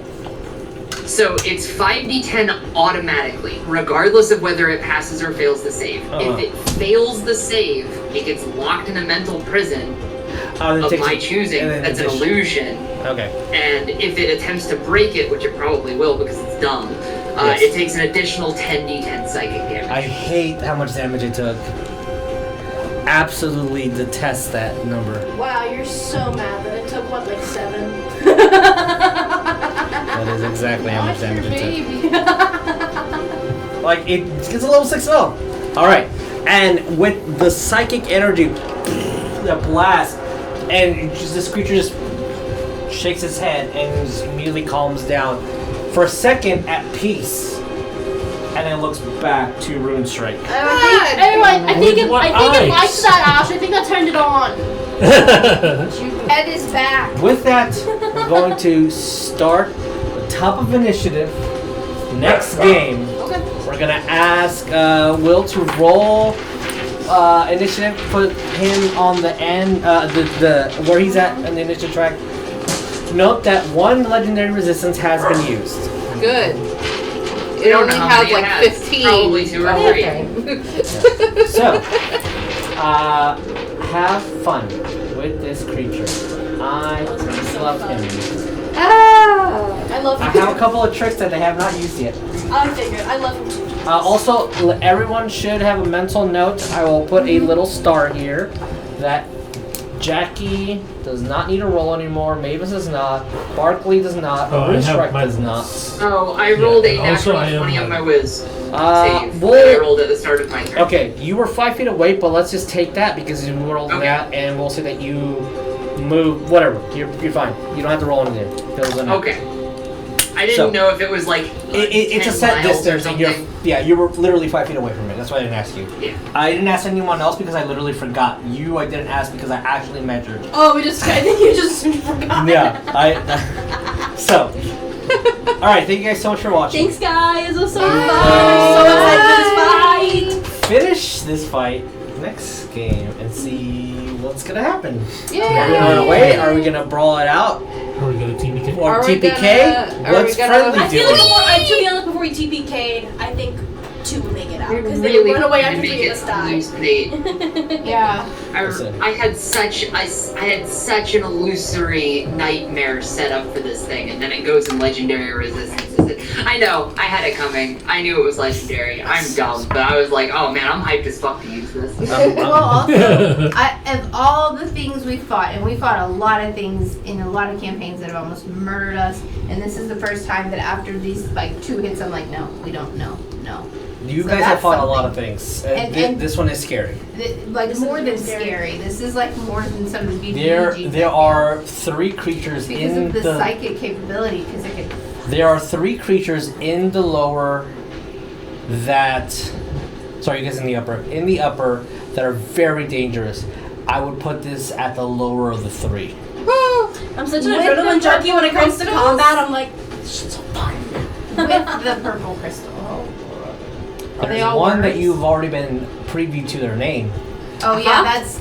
so it's 5d10 automatically, regardless of whether it passes or fails the save. Uh-huh. If it fails the save, it gets locked in a mental prison Then of take my some- choosing. and then That's an addition. illusion. Okay. And if it attempts to break it, which it probably will because it's dumb, Yes. it takes an additional 10d10 psychic damage. I hate how much damage it took. Absolutely detest that number. Wow, you're so mad that it took, what, like 7? That is exactly how much Watch your damage it baby. took. Like, it's a level 6 spell. Alright. And with the psychic energy, the blast, and this creature just shakes its head and just immediately calms down. For a second, at peace. And then looks back to Rune Strike. Anyway, I think it what likes eyes? that, Ash. I think I turned it on. Head is back. With that, we're going to start the top of initiative. Next game, Okay. we're gonna ask Will to roll initiative. Put him on the end, the where he's at in the initiative track. Note that one legendary resistance has been used. Good. I It don't only know how has many it like has. 15. Probably 2 or Oh, 3. okay. So, have fun with this creature. I love him. I love I him. have a couple of tricks that they have not used yet. I figured. I love him too. Also, everyone should have a mental note. I will put a little star here that Jackie does not need to roll anymore. Mavis does not. Barklee does not. Oh, I have Strike my does not. Oh, I rolled a and also natural I have 20 on my- my whiz. Save. Well- that I rolled at the start of my turn. Okay, you were 5 feet away, but let's just take that because you rolled Okay. that, and we'll say that you move. Whatever, you're fine. You don't have to roll anything. It was enough. Okay. I didn't So- know if it was like It's a 10 set miles or distance, and you're something. you were literally 5 feet away from it. That's why I didn't ask you. Yeah. I didn't ask anyone else because I literally forgot. You, I didn't ask because I actually measured. Oh, I think you just forgot. Yeah, so. All right, thank you guys so much for watching. Thanks, guys. It was so fun. So excited for this fight. Finish this fight next game and see what's gonna happen. Yay! Are we gonna run away? Are we gonna brawl it out? Are we gonna TPK? Or Are we TPK? gonna- are What's we gonna- friendly I feel doing? like to be honest, before we TPK'd, I think 2 will make it out. We Because they really run away after make 3 it of us die. hallucinate. Yeah. Listen. I had such an illusory nightmare set up for this thing, and then it goes in legendary resistances. I know, I had it coming. I knew it was legendary. I'm dumb, but I was like, oh man, I'm hyped as fuck to use this. Well, also, of all the things we fought, and we fought a lot of things in a lot of campaigns that have almost murdered us, and this is the first time that after these like 2 hits, I'm like, no, we don't know, no. You So guys have that's fought a lot of something. things. And- This one is scary. Like This more is than scary. scary. This is like more than some of the There BBG are 3 creatures because in of the psychic capability. Because it could. There are 3 creatures in the lower that. Sorry, you guys in the upper. In the upper that are very dangerous. I would put this at the lower of the 3. I'm such an With adrenaline the junkie when it comes to crystals? combat. I'm like, this shit's so fun. With the purple crystal. Are they There's all one that words? you've already been preview to their name. Oh yeah, Uh-huh. that's.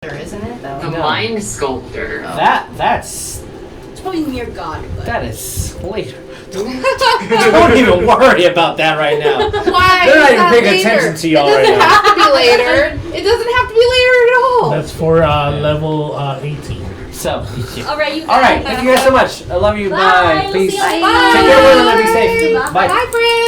Isn't it though? The No. Mind Sculptor. That's It's probably near God. But. that is later. Don't even worry about that right now. Why? They're not is even that paying later? attention to y'all It right doesn't now. have to be later. It doesn't have to be later at all. That's for level 18. So, All right, you guys. all right. Thank you guys so much. I love you. Bye. Bye. We'll Peace. see you Take later. care, everyone. Be safe. Bye. Bye. Bye, friends.